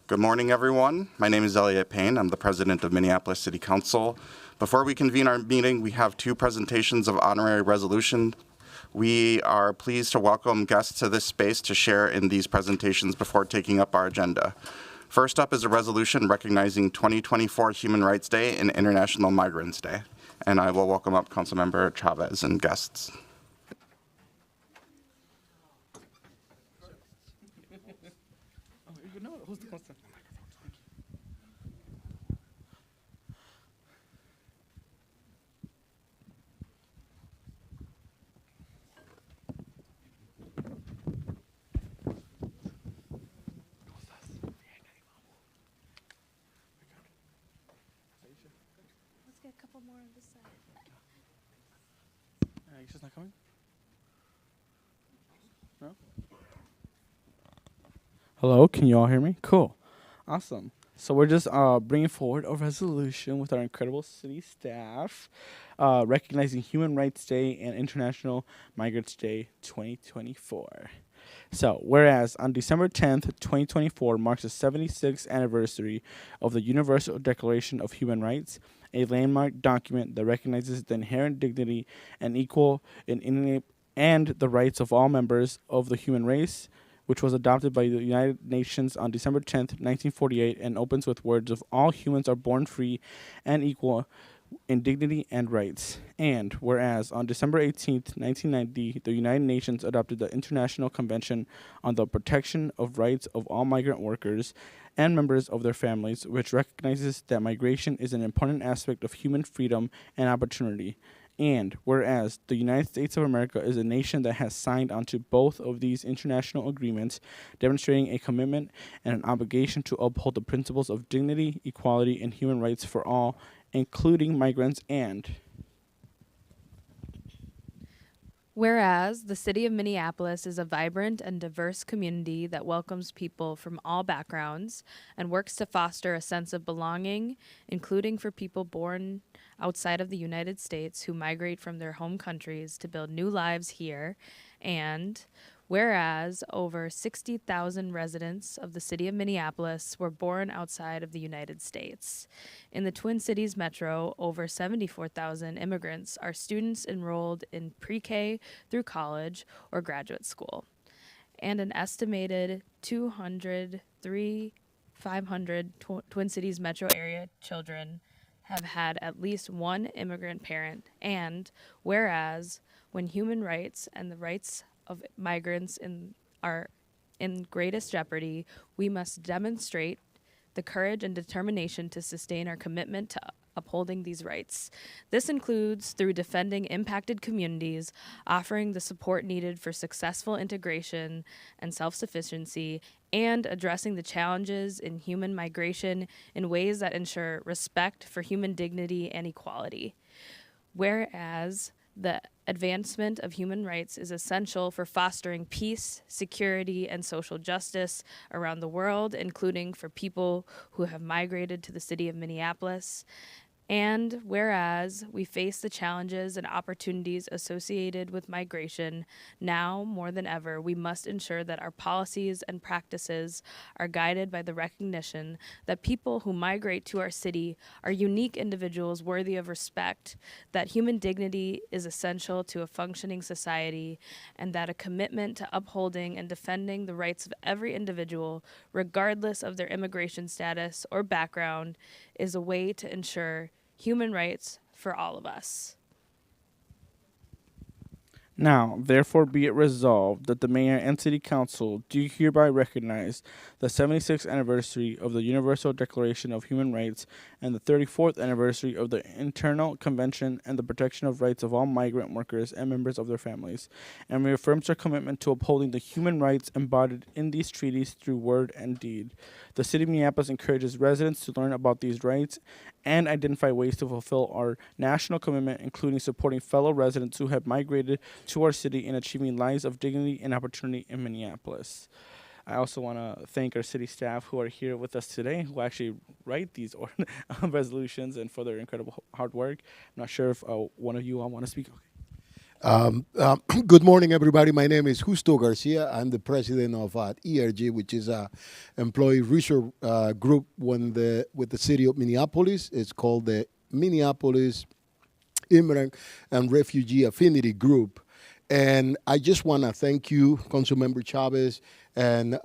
Good morning, everyone. My name is Elliot Payne. I'm the president of Minneapolis City Council. Before we convene our meeting, we have two presentations of honorary resolution. We are pleased to welcome guests to this space to share in these presentations before taking up our agenda. First up is a resolution recognizing 2024 Human Rights Day and International Migrants Day. And I will welcome up Councilmember Chavez and guests. Let's get a couple more on this side. Aisha's not coming? No? Hello, can you all hear me? Cool. Awesome. So we're just bringing forward a resolution with our incredible city staff recognizing Human Rights Day and International Migrants Day 2024. So, whereas on December 10th, 2024 marks the 76th anniversary of the Universal Declaration of Human Rights, a landmark document that recognizes the inherent dignity and and the rights of all members of the human race, which was adopted by the United Nations on December 10th, 1948, and opens with words of all humans are born free and equal in dignity and rights. And whereas on December 18th, 1990, the United Nations adopted the International Convention on the Protection of Rights of All Migrant Workers and members of their families, which recognizes that migration is an important aspect of human freedom and opportunity. And whereas the United States of America is a nation that has signed onto both of these international agreements, demonstrating a commitment and an obligation to uphold the principles of dignity, equality, and human rights for all, including migrants. And Whereas the city of Minneapolis is a vibrant and diverse community that welcomes people from all backgrounds and works to foster a sense of belonging, including for people born outside of the United States who migrate from their home countries to build new lives here. And whereas over 60,000 residents of the city of Minneapolis were born outside of the United States. In the Twin Cities metro, over 74,000 immigrants are students enrolled in pre-K through college or graduate school. And an estimated 500 Twin Cities metro area children have had at least one immigrant parent. And whereas when human rights and the rights of migrants are in greatest jeopardy, we must demonstrate the courage and determination to sustain our commitment to upholding these rights. This includes through defending impacted communities, offering the support needed for successful integration and self-sufficiency, and addressing the challenges in human migration in ways that ensure respect for human dignity and equality. Whereas the advancement of human rights is essential for fostering peace, security, and social justice around the world, including for people who have migrated to the city of Minneapolis. And whereas we face the challenges and opportunities associated with migration, now more than ever, we must ensure that our policies and practices are guided by the recognition that people who migrate to our city are unique individuals worthy of respect, that human dignity is essential to a functioning society, and that a commitment to upholding and defending the rights of every individual, regardless of their immigration status or background, is a way to ensure human rights for all of us. now, therefore, be it resolved that the mayor and city council do hereby recognize the 76th anniversary of the Universal Declaration of Human Rights and the 34th anniversary of the Internal Convention and the Protection of Rights of All Migrant Workers and members of their families, and reaffirms our commitment to upholding the human rights embodied in these treaties through word and deed. The city of Minneapolis encourages residents to learn about these rights and identify ways to fulfill our national commitment, including supporting fellow residents who have migrated to our city in achieving lives of dignity and opportunity in Minneapolis. I also want to thank our city staff who are here with us today, who actually write these resolutions, and for their incredible hard work. I'm not sure if one of you all want to speak. Okay. Good morning, everybody. My name is Justo Garcia. I'm the president of ERG, which is a employee research group with the city of Minneapolis. It's called the Minneapolis Immigrant and Refugee Affinity Group. And I just want to thank you, Councilmember Chavez, and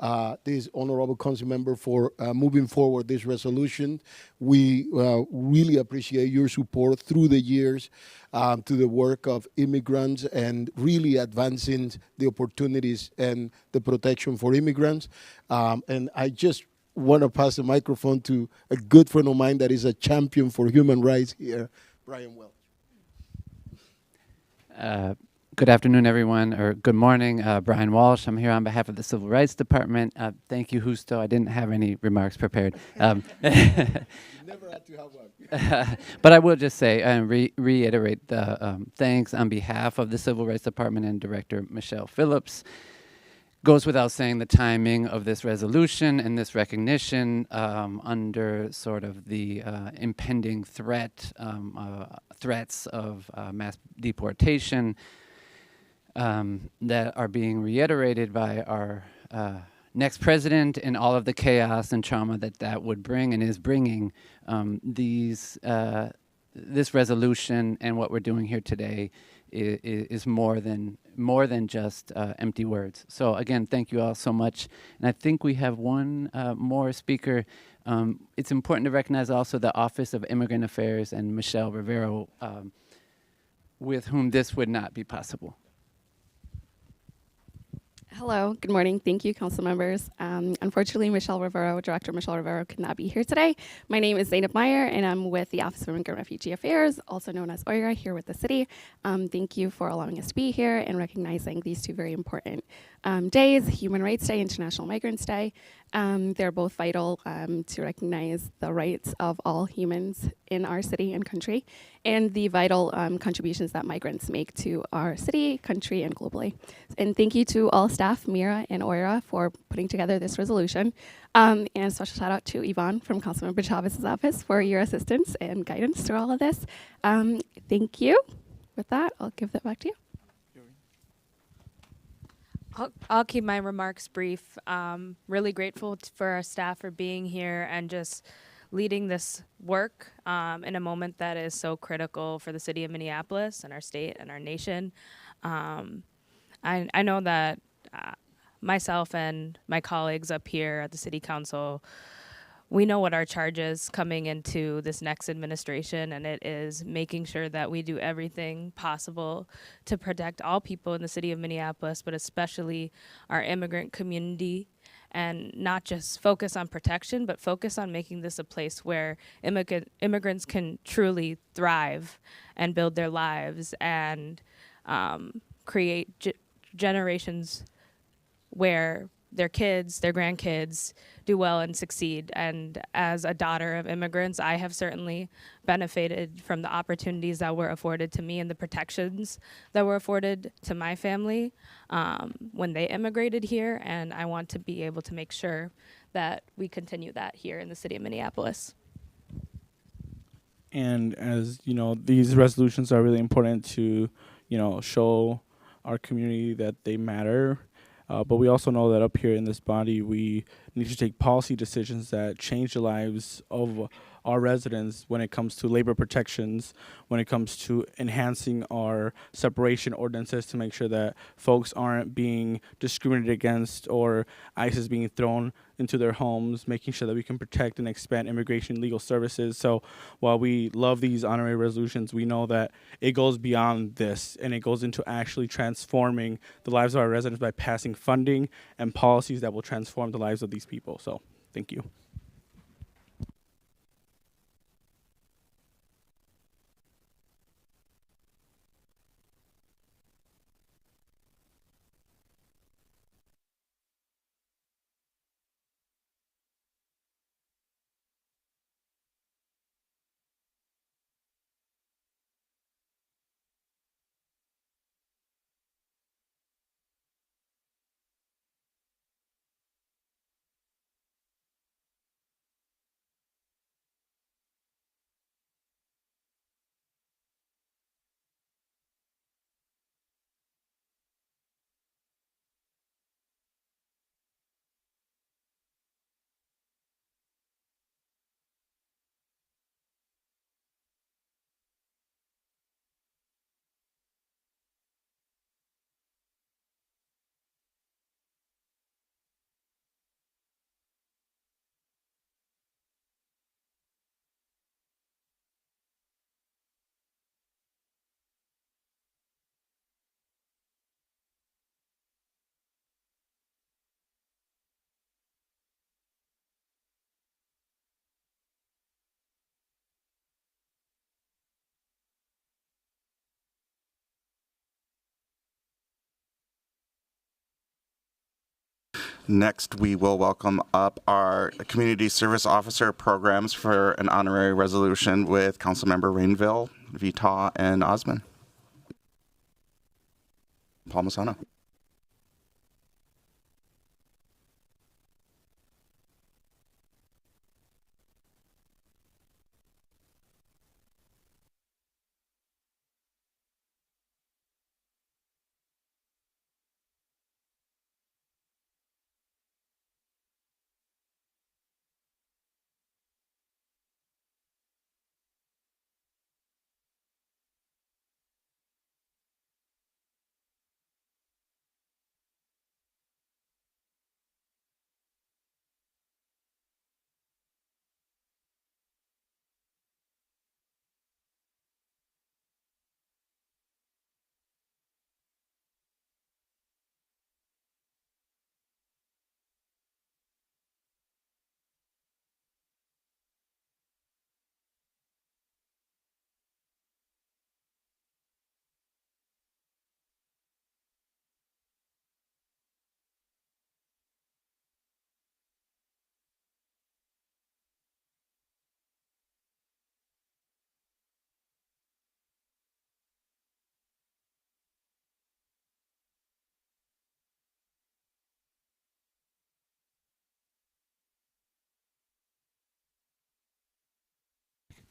this honorable council member for moving forward this resolution. We really appreciate your support through the years to the work of immigrants and really advancing the opportunities and the protection for immigrants. And I just want to pass the microphone to a good friend of mine that is a champion for human rights here, Brian Welch. Good afternoon, everyone, or good morning. Brian Walsh. I'm here on behalf of the Civil Rights Department. Thank you, Justo. I didn't have any remarks prepared. You never had to have one. But I will just say and reiterate the thanks on behalf of the Civil Rights Department and Director Michelle Phillips. Goes without saying the timing of this resolution and this recognition under sort of the impending threats of mass deportation that are being reiterated by our next president, and all of the chaos and trauma that would bring and is bringing. This resolution and what we're doing here today is more than just empty words. So again, thank you all so much. And I think we have one more speaker. It's important to recognize also the Office of Immigrant Affairs and Michelle Rivero, with whom this would not be possible. Hello, good morning. Thank you, council members. Unfortunately, Director Michelle Rivero could not be here today. My name is Zainab Meyer, and I'm with the Office of Immigrant Refugee Affairs, also known as OIRA, here with the city. Thank you for allowing us to be here and recognizing these two very important days, Human Rights Day, International Migrants Day. They're both vital to recognize the rights of all humans in our city and country, and the vital contributions that migrants make to our city, country, and globally. And thank you to all staff, Mira and Oira, for putting together this resolution. And a special shout out to Yvonne from Councilmember Chavez's office for your assistance and guidance through all of this. Thank you. With that, I'll give that back to you. I'll keep my remarks brief. Really grateful for our staff for being here and just leading this work in a moment that is so critical for the city of Minneapolis and our state and our nation. I know that myself and my colleagues up here at the city council, we know what our charge is coming into this next administration, and it is making sure that we do everything possible to protect all people in the city of Minneapolis, but especially our immigrant community, and not just focus on protection, but focus on making this a place where immigrants can truly thrive and build their lives and create generations where their kids, their grandkids do well and succeed. And as a daughter of immigrants, I have certainly benefited from the opportunities that were afforded to me and the protections that were afforded to my family when they immigrated here. And I want to be able to make sure that we continue that here in the city of Minneapolis. And as you know, these resolutions are really important to, show our community that they matter. But we also know that up here in this body, we need to take policy decisions that change the lives of our residents when it comes to labor protections, when it comes to enhancing our separation ordinances to make sure that folks aren't being discriminated against or ICE is being thrown into their homes, making sure that we can protect and expand immigration legal services. So while we love these honorary resolutions, we know that it goes beyond this, and it goes into actually transforming the lives of our residents by passing funding and policies that will transform the lives of these people. So thank you. Next, we will welcome up our Community Service Officer programs for an honorary resolution with Councilmember Rainville, Veto, and Osmond. Palmisano.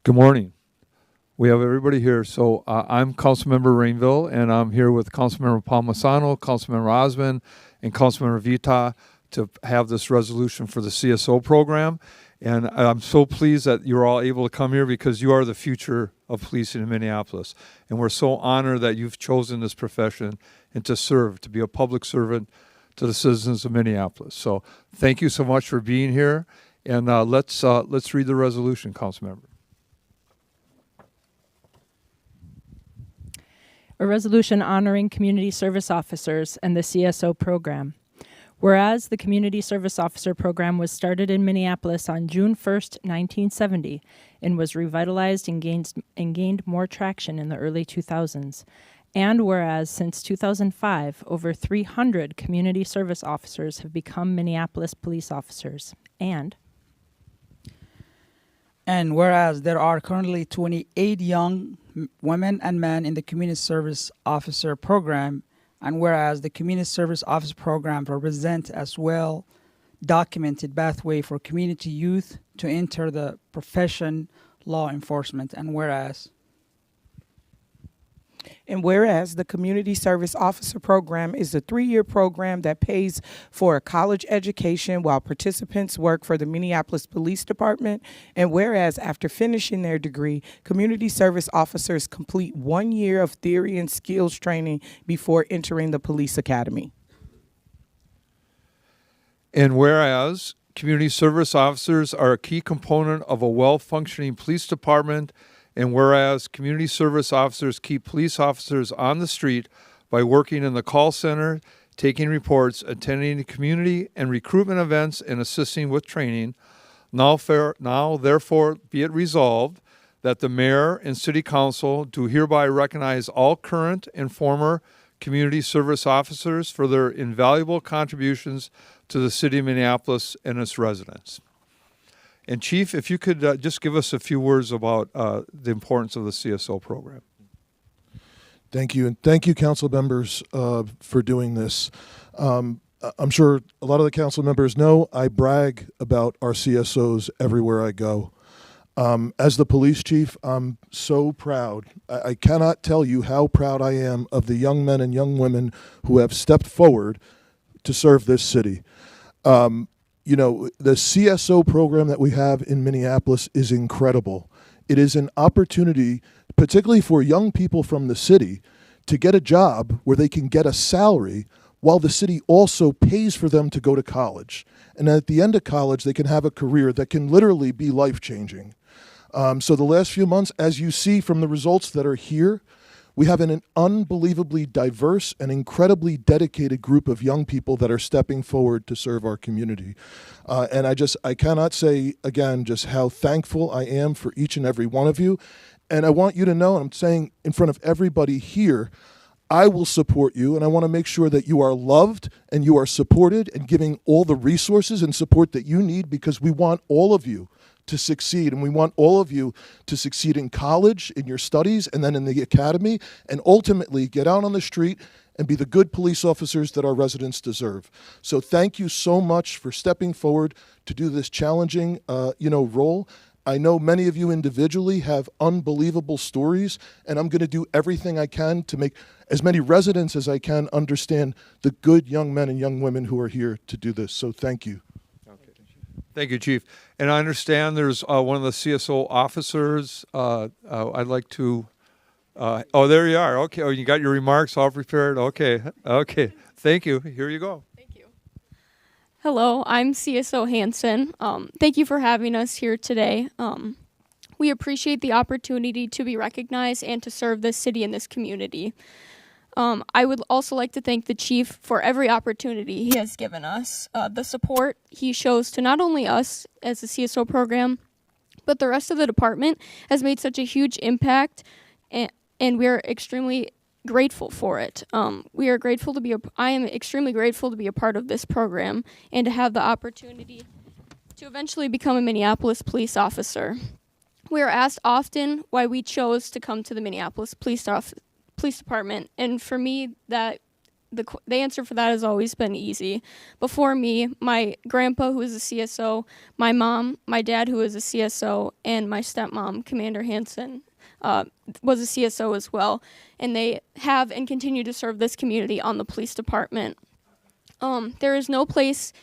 Good morning. We have everybody here. So I'm Councilmember Rainville, and I'm here with Councilmember Palmisano, Councilmember Osmond, and Councilmember Vita to have this resolution for the CSO program. And I'm so pleased that you're all able to come here because you are the future of policing in Minneapolis. And we're so honored that you've chosen this profession and to serve, to be a public servant to the citizens of Minneapolis. So thank you so much for being here. And let's read the resolution, Councilmember. A resolution honoring community service officers and the CSO program. Whereas the Community Service Officer program was started in Minneapolis on June 1st, 1970, and was revitalized and gained more traction in the early 2000s. And whereas since 2005, over 300 community service officers have become Minneapolis police officers. And whereas there are currently 28 young women and men in the Community Service Officer program, and whereas the Community Service Officer program represents as well documented pathway for community youth to enter the profession law enforcement, and whereas the Community Service Officer Program is a 3-year program that pays for a college education while participants work for the Minneapolis Police Department. And whereas after finishing their degree, Community Service Officers complete 1 year of theory and skills training before entering the police academy. And whereas community service officers are a key component of a well-functioning police department, and whereas community service officers keep police officers on the street by working in the call center, taking reports, attending community and recruitment events, and assisting with training, now therefore be it resolved that the mayor and city council do hereby recognize all current and former community service officers for their invaluable contributions to the city of Minneapolis and its residents. And Chief, if you could just give us a few words about the importance of the CSO program. Thank you, and thank you, council members, for doing this. I'm sure a lot of the council members know I brag about our CSOs everywhere I go. As the police chief, I'm so proud. I cannot tell you how proud I am of the young men and young women who have stepped forward to serve this city. You know, the CSO program that we have in Minneapolis is incredible. It is an opportunity, particularly for young people from the city, to get a job where they can get a salary while the city also pays for them to go to college. And at the end of college, they can have a career that can literally be life-changing. So the last few months, as you see from the results that are here, we have an unbelievably diverse and incredibly dedicated group of young people that are stepping forward to serve our community. And I cannot say, again, just how thankful I am for each and every one of you. And I want you to know, and I'm saying in front of everybody here, I will support you, and I want to make sure that you are loved and you are supported and giving all the resources and support that you need, because we want all of you to succeed, and we want all of you to succeed in college, in your studies, and then in the academy, and ultimately get out on the street and be the good police officers that our residents deserve. So thank you so much for stepping forward to do this challenging, role. I know many of you individually have unbelievable stories, and I'm going to do everything I can to make as many residents as I can understand the good young men and young women who are here to do this. So thank you. Thank you, Chief. And I understand there's one of the CSO officers. I'd like to. There you are. Okay. Oh, you got your remarks all prepared. Okay. Okay. Thank you. Here you go. Hello, I'm CSO Hansen. Thank you for having us here today. We appreciate the opportunity to be recognized and to serve this city and this community. I would also like to thank the chief for every opportunity he has given us. The support he shows to not only us as the CSO program, but the rest of the department has made such a huge impact, and we're extremely grateful for it. We are grateful to be. I am extremely grateful to be a part of this program and to have the opportunity to eventually become a Minneapolis police officer. We are asked often why we chose to come to the Minneapolis Police Department, and for me, that the answer for that has always been easy. Before me, my grandpa, who is a CSO, my mom, my dad, who is a CSO, and my stepmom, Commander Hansen, was a CSO as well, and they have and continue to serve this community on the police department. There is no place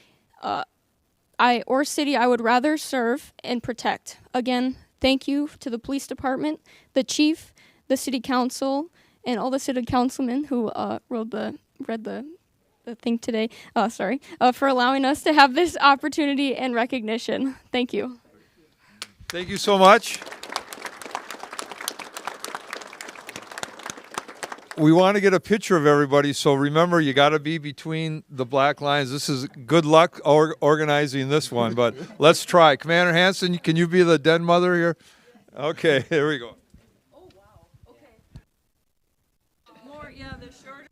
or city I would rather serve and protect. Again, thank you to the police department, the chief, the city council, and all the city councilmen who read the thing today. For allowing us to have this opportunity and recognition. Thank you. Thank you so much. We want to get a picture of everybody, so remember, you got to be between the black lines. This is good luck organizing this one, but let's try. Commander Hansen, can you be the den mother here? Okay, here we go. Oh, wow. Okay. More, yeah, the shorter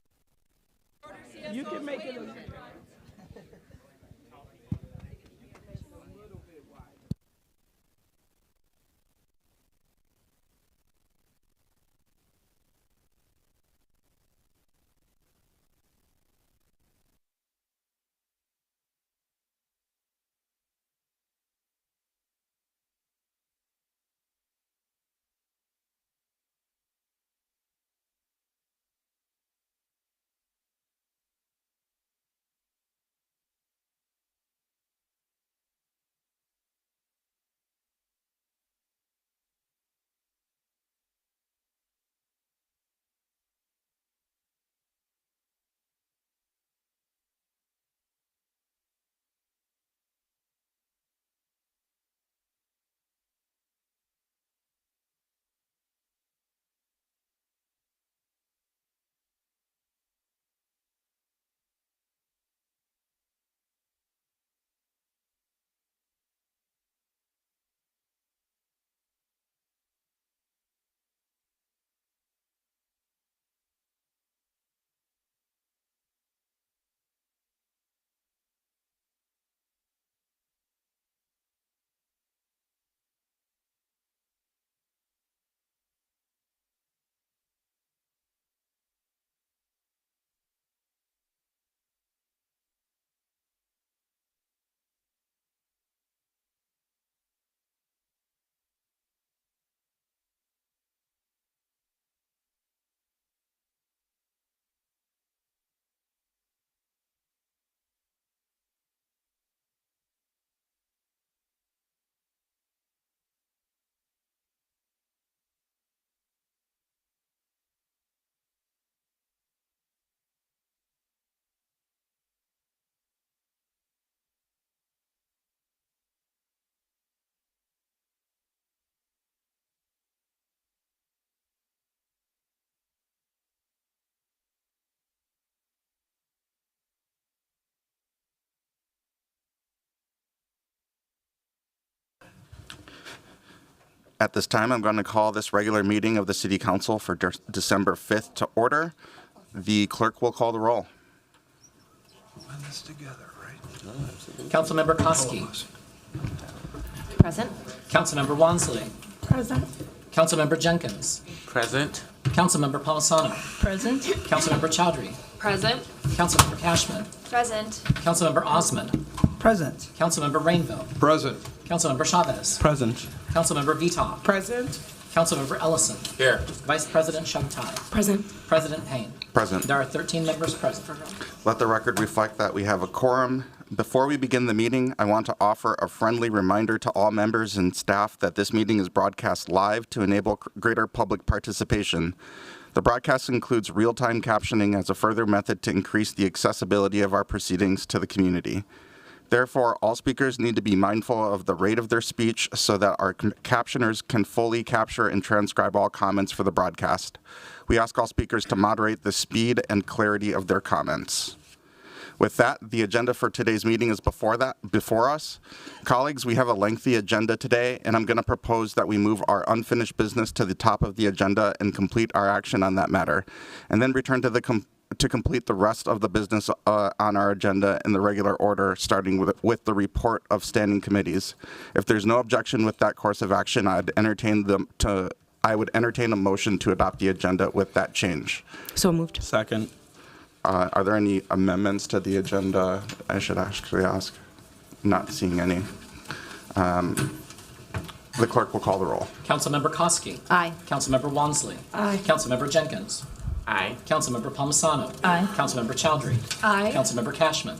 CSOs. You can make it. At this time, I'm going to call this regular meeting of the City Council for December 5th to order. The clerk will call the roll. Councilmember Koski. Present. Councilmember Wansley. Present. Councilmember Jenkins. Present. Councilmember Palmisano. Present. Councilmember Chowdhury. Present. Councilmember Cashman. Present. Councilmember Osman. Present. Councilmember Rainville. Present. Councilmember Chavez. Present. Councilmember Veto. Present. Councilmember Ellison. Here. Vice President Shugtai. Present. President Payne. Present. There are 13 members present. Let the record reflect that we have a quorum. Before we begin the meeting, I want to offer a friendly reminder to all members and staff that this meeting is broadcast live to enable greater public participation. The broadcast includes real-time captioning as a further method to increase the accessibility of our proceedings to the community. Therefore, all speakers need to be mindful of the rate of their speech so that our captioners can fully capture and transcribe all comments for the broadcast. We ask all speakers to moderate the speed and clarity of their comments. With that, the agenda for today's meeting is before us. Colleagues, we have a lengthy agenda today, and I'm going to propose that we move our unfinished business to the top of the agenda and complete our action on that matter, and then return to to complete the rest of the business on our agenda in the regular order, starting with the report of standing committees. If there's no objection with that course of action, I would entertain a motion to adopt the agenda with that change. So moved. Second. Are there any amendments to the agenda? I should actually ask. Not seeing any. The clerk will call the roll. Councilmember Koski. Aye. Councilmember Wansley. Aye. Councilmember Jenkins. Aye. Councilmember Palmisano. Aye. Councilmember Chowdhury. Aye. Councilmember Cashman.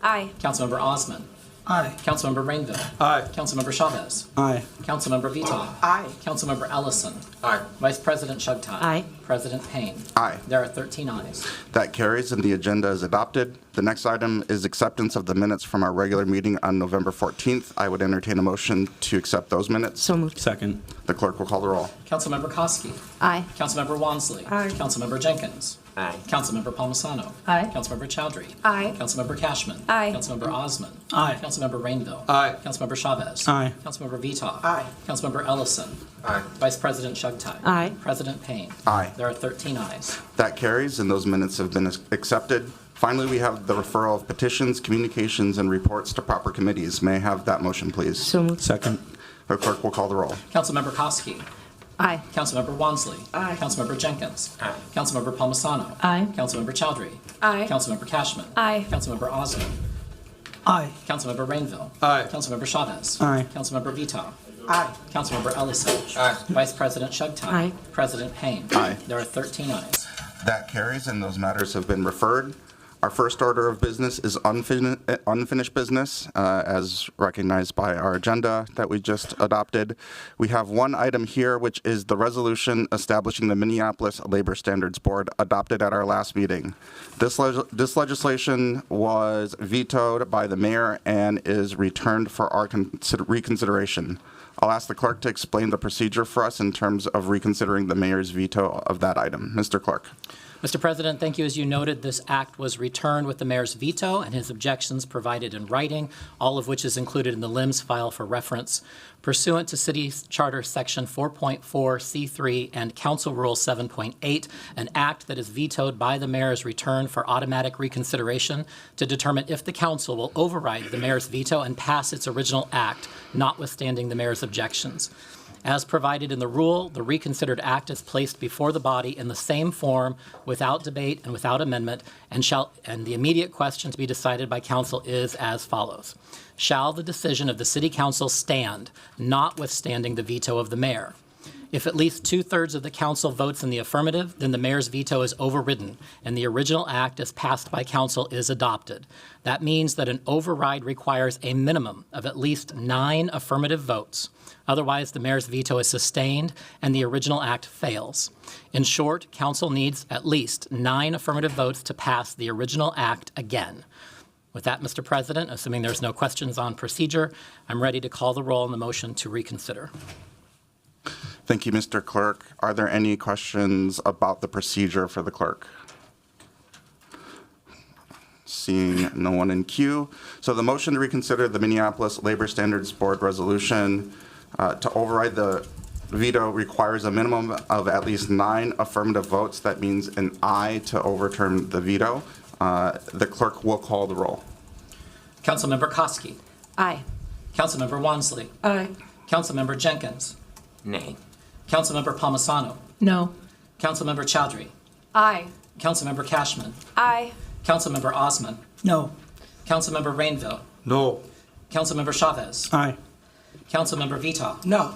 Aye. Councilmember Osman. Aye. Councilmember Rainville. Aye. Councilmember Chavez. Aye. Councilmember Vito. Aye. Councilmember Ellison. Aye. Vice President Shugtai. Aye. President Payne. Aye. There are 13 ayes. That carries and the agenda is adopted. The next item is acceptance of the minutes from our regular meeting on November 14th. I would entertain a motion to accept those minutes. So moved. Second. The clerk will call the roll. Councilmember Koski. Aye. Councilmember Wansley. Aye. Councilmember Jenkins. Aye. Councilmember Palmisano. Aye. Councilmember Chowdhury. Aye. Councilmember Cashman. Aye. Councilmember Osman. Aye. Councilmember Rainville. Aye. Councilmember Chavez. Aye. Councilmember Vito. Aye. Councilmember Ellison. Aye. Vice President Shugtai. Aye. President Payne. Aye. There are 13 ayes. That carries and those minutes have been accepted. Finally, we have the referral of petitions, communications, and reports to proper committees. May I have that motion, please? So moved. Second. The clerk will call the roll. Councilmember Koski. Aye. Councilmember Wansley. Aye. Councilmember Jenkins. Aye. Councilmember Palmisano. Aye. Councilmember Chowdhury. Aye. Councilmember Cashman. Aye. Councilmember Osman. Aye. Councilmember Rainville. Aye. Councilmember Chavez. Aye. Councilmember Vito. Aye. Councilmember Ellison. Aye. Vice President Shugtai. Aye. President Payne. Aye. There are 13 ayes. That carries and those matters have been referred. Our first order of business is unfinished business, as recognized by our agenda that we just adopted. We have one item here, which is the resolution establishing the Minneapolis Labor Standards Board adopted at our last meeting. This legislation was vetoed by the mayor and is returned for our reconsideration. I'll ask the clerk to explain the procedure for us in terms of reconsidering the mayor's veto of that item. Mr. Clerk. Mr. President, thank you. As you noted, this act was returned with the mayor's veto and his objections provided in writing, all of which is included in the LIMS file for reference. Pursuant to City Charter Section 4.4C3 and Council Rule 7.8, an act that is vetoed by the mayor is returned for automatic reconsideration to determine if the council will override the mayor's veto and pass its original act, notwithstanding the mayor's objections. As provided in the rule, the reconsidered act is placed before the body in the same form, without debate and without amendment, and the immediate question to be decided by council is as follows. Shall the decision of the city council stand, notwithstanding the veto of the mayor? If at least 2/3 of the council votes in the affirmative, then the mayor's veto is overridden, and the original act as passed by council is adopted. That means that an override requires a minimum of at least 9 affirmative votes. Otherwise, the mayor's veto is sustained and the original act fails. In short, council needs at least 9 affirmative votes to pass the original act again. With that, Mr. President, assuming there's no questions on procedure, I'm ready to call the roll on the motion to reconsider. Thank you, Mr. Clerk. Are there any questions about the procedure for the clerk? Seeing no one in queue. So the motion to reconsider the Minneapolis Labor Standards Board resolution to override the veto requires a minimum of at least 9 affirmative votes. That means an aye to overturn the veto. The clerk will call the roll. Councilmember Koski. Aye. Councilmember Wansley. Aye. Councilmember Jenkins. Nay. Councilmember Palmisano. No. Councilmember Chowdhury. Aye. Councilmember Cashman. Aye. Councilmember Osman. No. Councilmember Rainville. No. Councilmember Chavez. Aye. Councilmember Vito. No.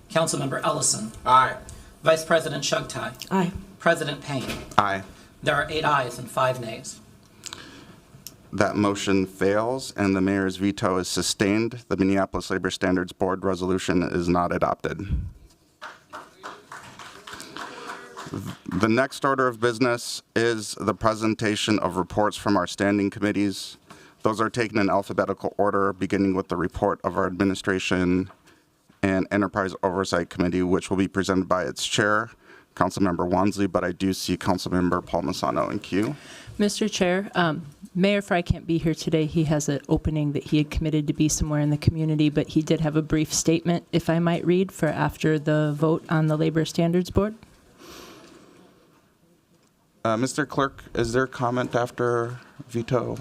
Councilmember Ellison. Aye. Vice President Shugtai. Aye. President Payne. Aye. There are 8 ayes and 5 nays. That motion fails, and the mayor's veto is sustained. The Minneapolis Labor Standards Board resolution is not adopted. The next order of business is the presentation of reports from our standing committees. Those are taken in alphabetical order, beginning with the report of our Administration and Enterprise Oversight Committee, which will be presented by its chair, Councilmember Wansley, but I do see Councilmember Palmisano in queue. Mr. Chair, Mayor Fry can't be here today. He has an opening that he had committed to be somewhere in the community, but he did have a brief statement, if I might read, for after the vote on the Labor Standards Board. Mr. Clerk, is there comment after veto?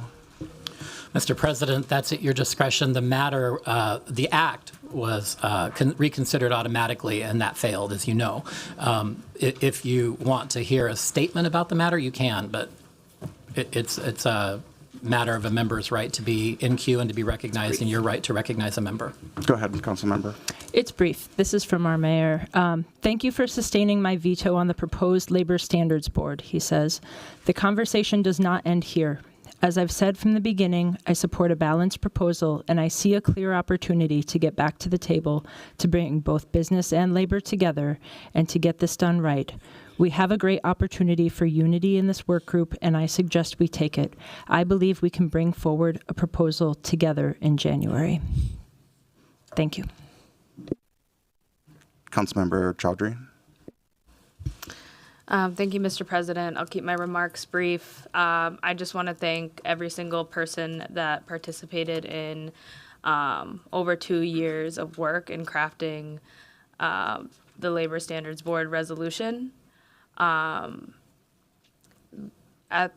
Mr. President, that's at your discretion. The matter, the act was reconsidered automatically, and that failed, as you know. If you want to hear a statement about the matter, you can, but it's a matter of a member's right to be in queue and to be recognized, and your right to recognize a member. Go ahead, Councilmember. It's brief. This is from our mayor. Thank you for sustaining my veto on the proposed Labor Standards Board, he says. The conversation does not end here. As I've said from the beginning, I support a balanced proposal, and I see a clear opportunity to get back to the table to bring both business and labor together and to get this done right. We have a great opportunity for unity in this work group, and I suggest we take it. I believe we can bring forward a proposal together in January. Thank you. Councilmember Chowdhury. Thank you, Mr. President. I'll keep my remarks brief. I just want to thank every single person that participated in over 2 years of work in crafting the Labor Standards Board resolution. At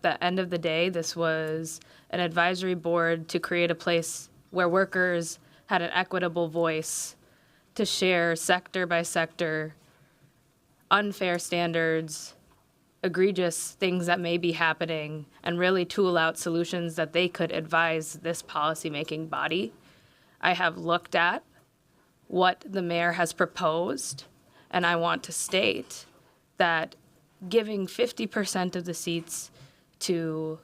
the end of the day, this was an advisory board to create a place where workers had an equitable voice to share sector by sector unfair standards, egregious things that may be happening, and really tool out solutions that they could advise this policymaking body. I have looked at what the mayor has proposed, and I want to state that giving 50% of the seats to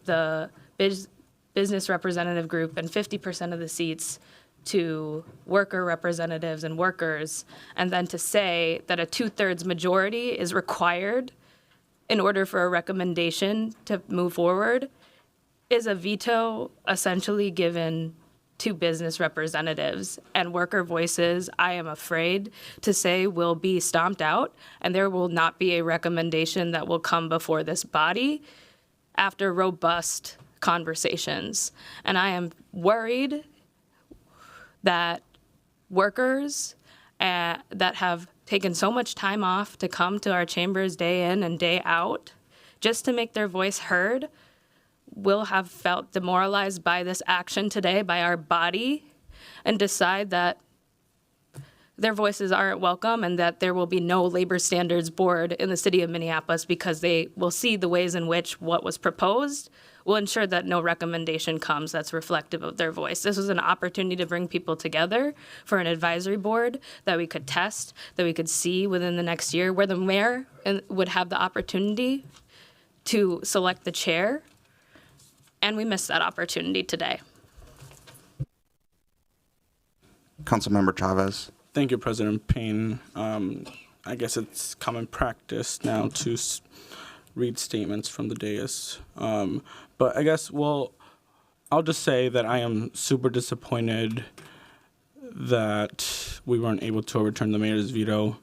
the business representative group and 50% of the seats to worker representatives and workers, and then to say that a 2/3 majority is required in order for a recommendation to move forward is a veto essentially given to business representatives. And worker voices, I am afraid to say, will be stomped out, and there will not be a recommendation that will come before this body after robust conversations. And I am worried that workers that have taken so much time off to come to our chambers day in and day out just to make their voice heard will have felt demoralized by this action today, by our body, and decide that their voices aren't welcome and that there will be no labor standards board in the city of Minneapolis because they will see the ways in which what was proposed will ensure that no recommendation comes that's reflective of their voice. This was an opportunity to bring people together for an advisory board that we could test, that we could see within the next year, where the mayor would have the opportunity to select the chair, and we missed that opportunity today. Councilmember Chavez. Thank you, President Payne. I guess it's common practice now to read statements from the dais. But I guess, well, I'll just say that I am super disappointed that we weren't able to overturn the mayor's veto.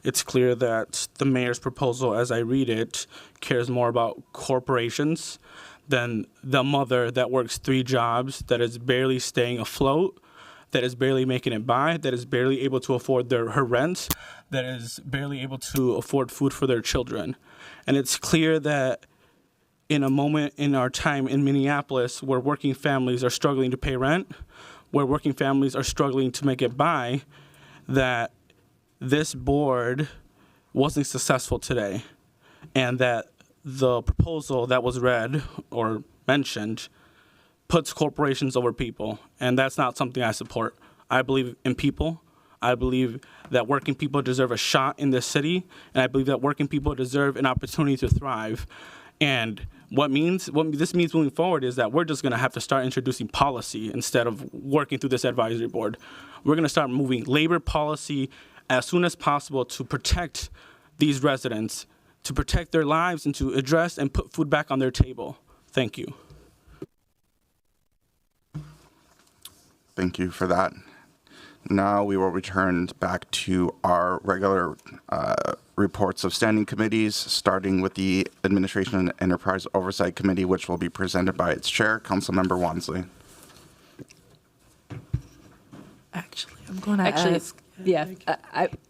It's clear that the mayor's proposal, as I read it, cares more about corporations than the mother that works 3 jobs, that is barely staying afloat, that is barely making it by, that is barely able to afford her rent, that is barely able to afford food for their children. And it's clear that in a moment in our time in Minneapolis where working families are struggling to pay rent, where working families are struggling to make it by, that this board wasn't successful today, and that the proposal that was read or mentioned puts corporations over people, and that's not something I support. I believe in people. I believe that working people deserve a shot in this city, and I believe that working people deserve an opportunity to thrive. And what this means moving forward is that we're just going to have to start introducing policy instead of working through this advisory board. We're going to start moving labor policy as soon as possible to protect these residents, to protect their lives, and to address and put food back on their table. Thank you. Thank you for that. Now we will return back to our regular reports of standing committees, starting with the Administration and Enterprise Oversight Committee, which will be presented by its chair, Councilmember Wansley. Actually, I'm going to ask. Yeah,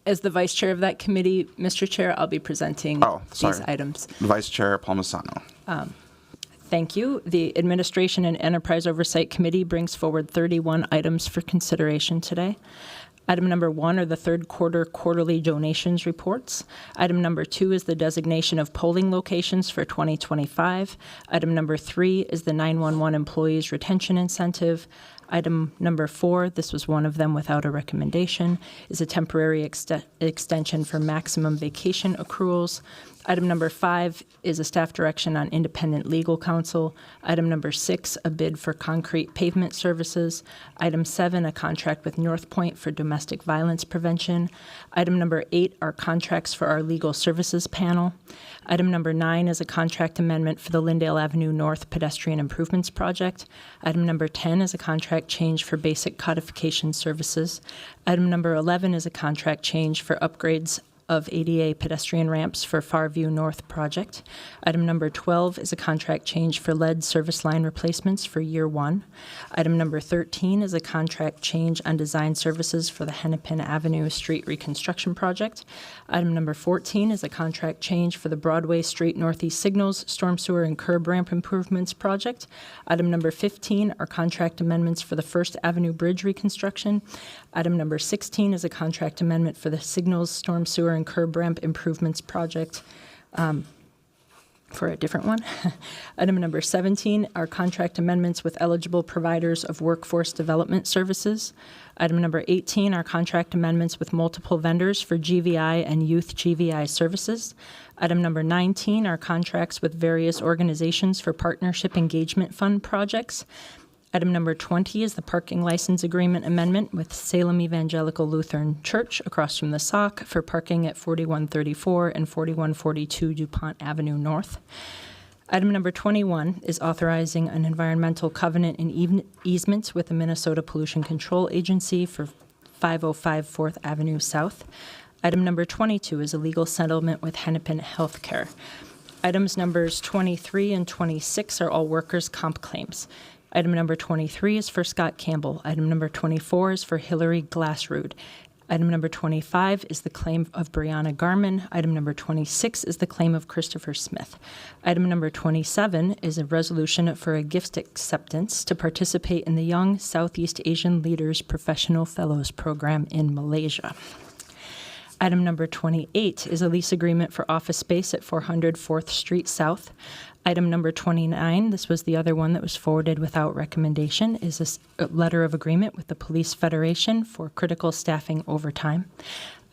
as the vice chair of that committee, Mr. Chair, I'll be presenting these items. Vice Chair Palmisano. Thank you. The Administration and Enterprise Oversight Committee brings forward 31 items for consideration today. Item number 1 are the third quarter quarterly donations reports. Item number 2 is the designation of polling locations for 2025. Item number 3 is the 911 employees retention incentive. Item number 4, this was one of them without a recommendation, is a temporary extension for maximum vacation accruals. Item number 5 is a staff direction on independent legal counsel. Item number 6, a bid for concrete pavement services. Item 7, a contract with North Point for domestic violence prevention. Item number 8 are contracts for our legal services panel. Item number 9 is a contract amendment for the Lyndale Avenue North pedestrian improvements project. Item number 10 is a contract change for basic codification services. Item number 11 is a contract change for upgrades of ADA pedestrian ramps for Farview North project. Item number 12 is a contract change for lead service line replacements for year 1. Item number 13 is a contract change on design services for the Hennepin Avenue Street reconstruction project. Item number 14 is a contract change for the Broadway Street Northeast Signals, Storm Sewer and Curb Ramp Improvements project. Item number 15 are contract amendments for the First Avenue Bridge reconstruction. Item number 16 is a contract amendment for the Signals, Storm Sewer and Curb Ramp Improvements project for a different one. Item number 17 are contract amendments with eligible providers of workforce development services. Item number 18 are contract amendments with multiple vendors for GVI and youth GVI services. Item number 19 are contracts with various organizations for partnership engagement fund projects. Item number 20 is the parking license agreement amendment with Salem Evangelical Lutheran Church across from the SOC for parking at 4134 and 4142 DuPont Avenue North. Item number 21 is authorizing an environmental covenant and easements with the Minnesota Pollution Control Agency for 505 4th Avenue South. Item number 22 is a legal settlement with Hennepin Healthcare. Items numbers 23 and 26 are all workers' comp claims. Item number 23 is for Scott Campbell. Item number 24 is for Hillary Glassrood. Item number 25 is the claim of Brianna Garman. Item number 26 is the claim of Christopher Smith. Item number 27 is a resolution for a gift acceptance to participate in the Young Southeast Asian Leaders Professional Fellows Program in Malaysia. Item number 28 is a lease agreement for office space at 400 4th Street South. Item number 29, this was the other one that was forwarded without recommendation, is a letter of agreement with the Police Federation for critical staffing overtime.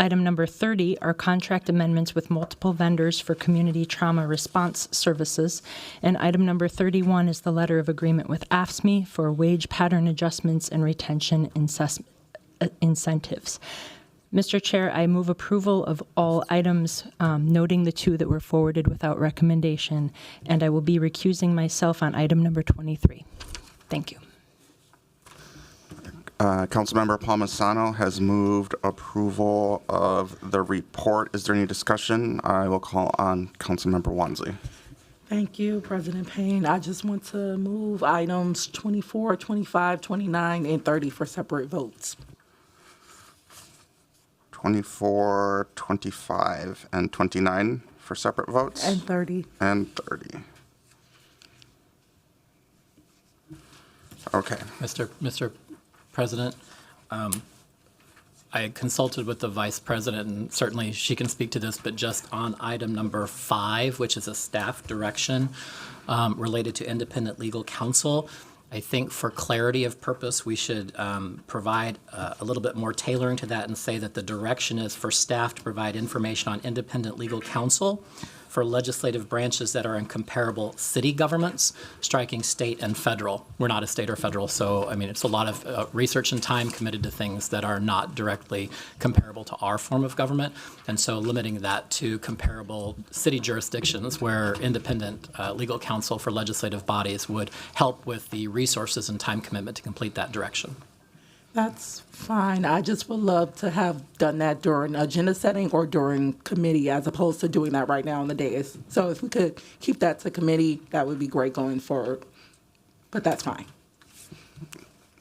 Item number 30 are contract amendments with multiple vendors for community trauma response services. And item number 31 is the letter of agreement with AFSCME for wage pattern adjustments and retention incentives. Mr. Chair, I move approval of all items, noting the 2 that were forwarded without recommendation, and I will be recusing myself on item number 23. Thank you. Councilmember Palmisano has moved approval of the report. Is there any discussion? I will call on Councilmember Wansley. Thank you, President Payne. I just want to move items 24, 25, 29, and 30 for separate votes. 24, 25, and 29 for separate votes? And 30. And 30. Okay. Mr. President, I consulted with the Vice President, and certainly she can speak to this, but just on item number 5, which is a staff direction related to independent legal counsel, I think for clarity of purpose, we should provide a little bit more tailoring to that and say that the direction is for staff to provide information on independent legal counsel for legislative branches that are in comparable city governments, striking state and federal. We're not a state or federal, so I mean, it's a lot of research and time committed to things that are not directly comparable to our form of government, and so limiting that to comparable city jurisdictions where independent legal counsel for legislative bodies would help with the resources and time commitment to complete that direction. That's fine. I just would love to have done that during agenda setting or during committee as opposed to doing that right now on the dais. So if we could keep that to committee, that would be great going forward. But that's fine.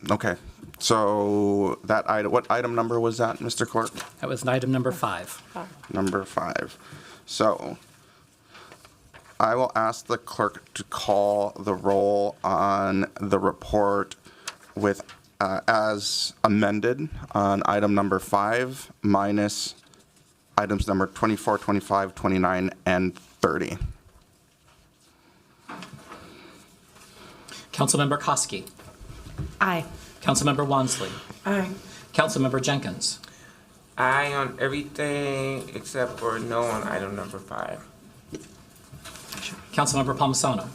Okay. So that item, what item number was that, Mr. Clerk? That was item number 5. Number 5. So I will ask the clerk to call the roll on the report with as amended on item number 5 minus items number 24, 25, 29, and 30. Councilmember Koski. Aye. Councilmember Wansley. Aye. Councilmember Jenkins. Aye on everything except for no on item number 5. Councilmember Palmisano.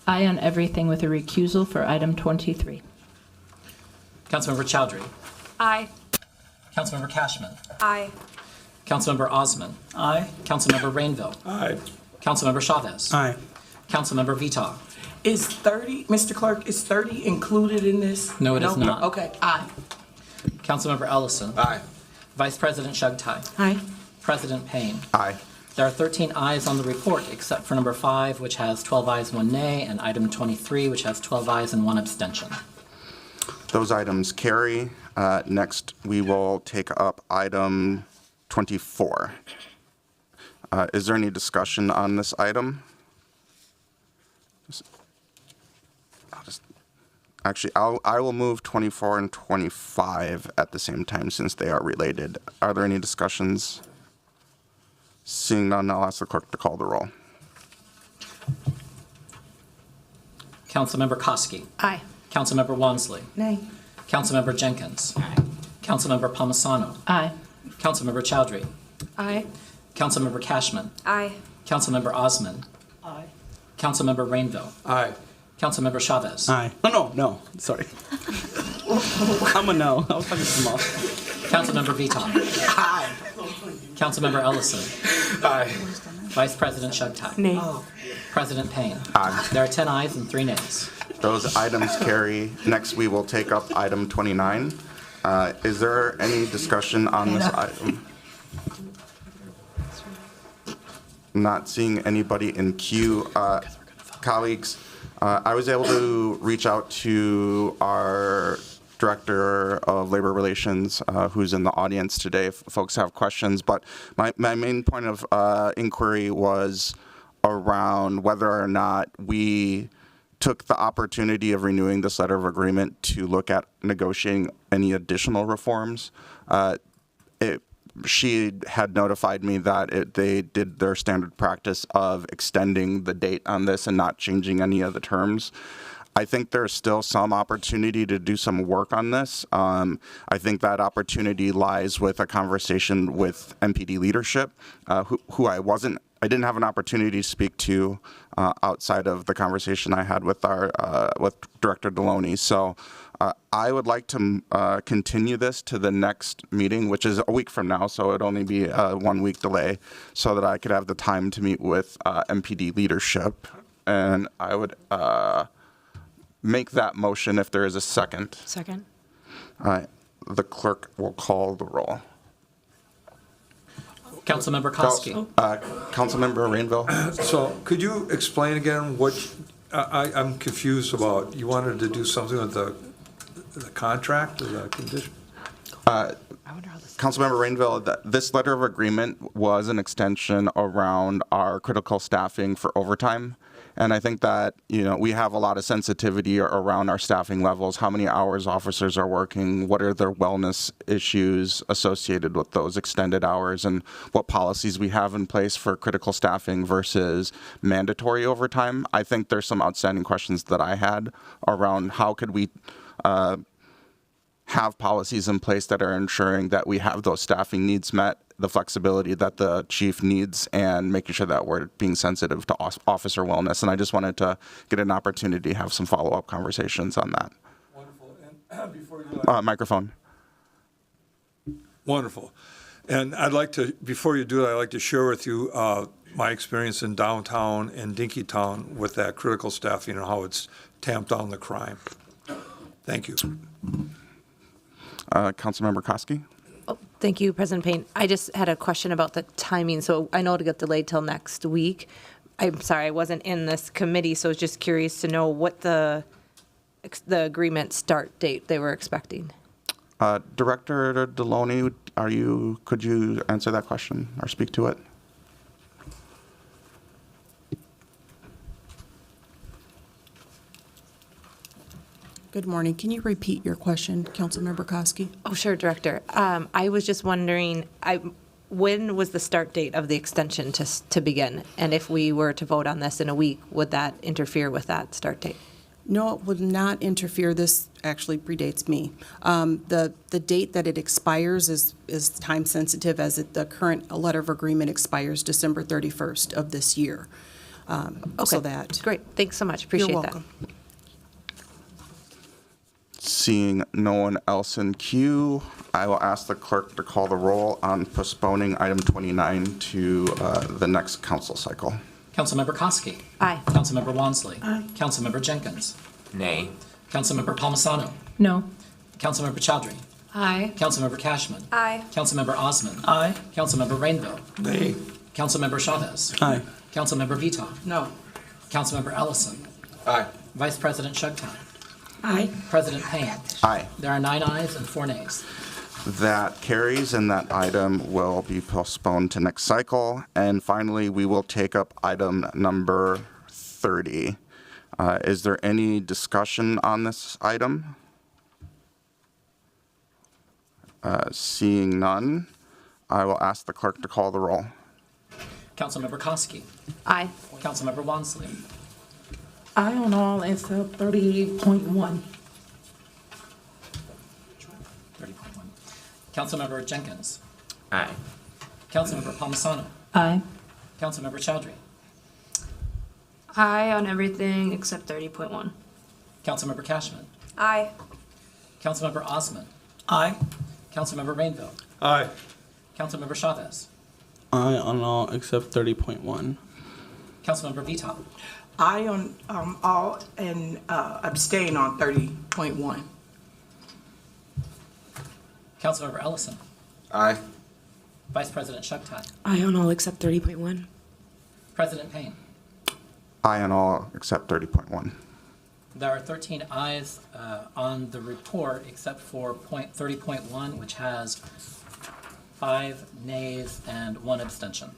Aye on everything with a recusal for item 23. Councilmember Chowdhury. Aye. Councilmember Cashman. Aye. Councilmember Osman. Aye. Councilmember Rainville. Aye. Councilmember Chavez. Aye. Councilmember Veto. Is 30, Mr. Clerk, is 30 included in this? No, it is not. Okay, aye. Councilmember Ellison. Aye. Vice President Shugtai. Aye. President Payne. Aye. There are 13 ayes on the report, except for number 5, which has 12 ayes, 1 nay, and item 23, which has 12 ayes and 1 abstention. Those items carry. Next, we will take up item 24. Is there any discussion on this item? I will move 24 and 25 at the same time since they are related. Are there any discussions? Seeing none, I'll ask the clerk to call the roll. Councilmember Koski. Aye. Councilmember Wansley. Nay. Councilmember Jenkins. Aye. Councilmember Palmisano. Aye. Councilmember Chowdhury. Aye. Councilmember Cashman. Aye. Councilmember Osman. Aye. Councilmember Rainville. Aye. Councilmember Chavez. Aye. No. Sorry. I'm a no. I was talking small. Councilmember Vito. Aye. Councilmember Ellison. Aye. Vice President Shugtai. Nay. President Payne. Aye. There are 10 ayes and 3 nays. Those items carry. Next, we will take up item 29. Is there any discussion on this item? Not seeing anybody in queue. Colleagues, I was able to reach out to our Director of Labor Relations, who's in the audience today, if folks have questions. But my main point of inquiry was around whether or not we took the opportunity of renewing this letter of agreement to look at negotiating any additional reforms. She had notified me that they did their standard practice of extending the date on this and not changing any of the terms. I think there's still some opportunity to do some work on this. I think that opportunity lies with a conversation with MPD leadership, who I didn't have an opportunity to speak to outside of the conversation I had with with Director Deloney. So I would like to continue this to the next meeting, which is a week from now, so it'd only be a 1 week delay, so that I could have the time to meet with MPD leadership. And I would make that motion if there is a second. Second. The clerk will call the roll. Councilmember Koski. Councilmember Rainville. So could you explain again what, I'm confused about, you wanted to do something with the contract or the condition? Councilmember Rainville, this letter of agreement was an extension around our critical staffing for overtime. And I think that, we have a lot of sensitivity around our staffing levels, how many hours officers are working, what are their wellness issues associated with those extended hours, and what policies we have in place for critical staffing versus mandatory overtime. I think there's some outstanding questions that I had around how could we have policies in place that are ensuring that we have those staffing needs met, the flexibility that the chief needs, and making sure that we're being sensitive to officer wellness. And I just wanted to get an opportunity to have some follow-up conversations on that. Wonderful. And before you microphone. Wonderful. And I'd like to, before you do that, I'd like to share with you my experience in downtown and Dinkytown with that critical staffing and how it's tamped down the crime. Thank you. Councilmember Koski. Oh, thank you, President Payne. I just had a question about the timing. So I know it'll get delayed till next week. I'm sorry, I wasn't in this committee, so I was just curious to know what the agreement start date they were expecting. Director Deloney, could you answer that question or speak to it? Good morning. Can you repeat your question, Councilmember Koski? Oh, sure, Director. I was just wondering, when was the start date of the extension to begin? And if we were to vote on this in a week, would that interfere with that start date? No, it would not interfere. This actually predates me. The date that it expires is time sensitive, as the current letter of agreement expires December 31st of this year. Okay, so that great. Thanks so much. Appreciate you're welcome. that. Seeing no one else in queue, I will ask the clerk to call the roll on postponing item 29 to the next council cycle. Councilmember Koski. Aye. Councilmember Wansley. Aye. Councilmember Jenkins. Nay. Councilmember Palmisano. No. Councilmember Chowdhury. Aye. Councilmember Cashman. Aye. Councilmember Osman. Aye. Councilmember Rainville. Nay. Councilmember Chavez. Aye. Councilmember Veto. No. Councilmember Ellison. Aye. Vice President Shugtime. Aye. President Payne. Aye. There are 9 ayes and 4 nays. That carries, and that item will be postponed to next cycle. And finally, we will take up item number 30. Is there any discussion on this item? Seeing none, I will ask the clerk to call the roll. Councilmember Koski. Aye. Councilmember Wansley. Aye on all except 30.1. 30.1. Councilmember Jenkins. Aye. Councilmember Palmisano. Aye. Councilmember Chowdhury. Aye on everything except 30.1. Councilmember Cashman. Aye. Councilmember Osman. Aye. Councilmember Rainville. Aye. Councilmember Chavez. Aye on all except 30.1. Councilmember Vito. Aye on all and abstain on 30.1. Councilmember Ellison. Aye. Vice President Shugtime. Aye on all except 30.1. President Payne. Aye on all except 30.1. There are 13 ayes on the report except for 30.1, which has 5 nays and 1 abstention.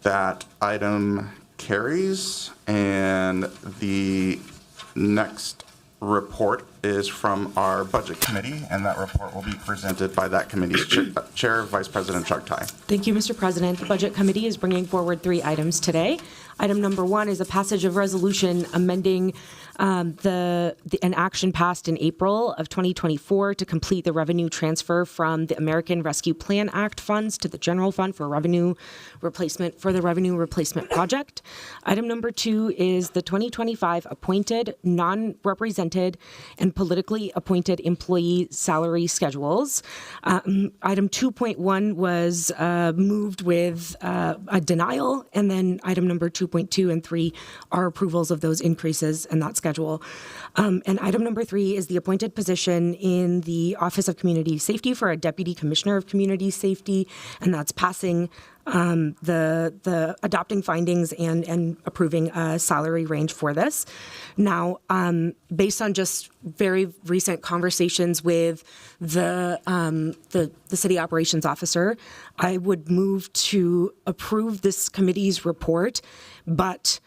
That item carries, and the next report is from our Budget Committee, and that report will be presented by that committee's chair, Vice President Chugtai. Thank you, Mr. President. The Budget Committee is bringing forward 3 items today. Item number 1 is a passage of resolution amending an action passed in April of 2024 to complete the revenue transfer from the American Rescue Plan Act funds to the General Fund for Revenue Replacement for the Revenue Replacement Project. Item number 2 is the 2025 appointed, non-represented, and politically appointed employee salary schedules. Item 2.1 was moved with a denial, and then item number 2.2 and 3 are approvals of those increases in that schedule. And item number 3 is the appointed position in the Office of Community Safety for a Deputy Commissioner of Community Safety, and that's passing the adopting findings and approving a salary range for this. Now, based on just very recent conversations with the city operations officer, I would move to approve this committee's report, but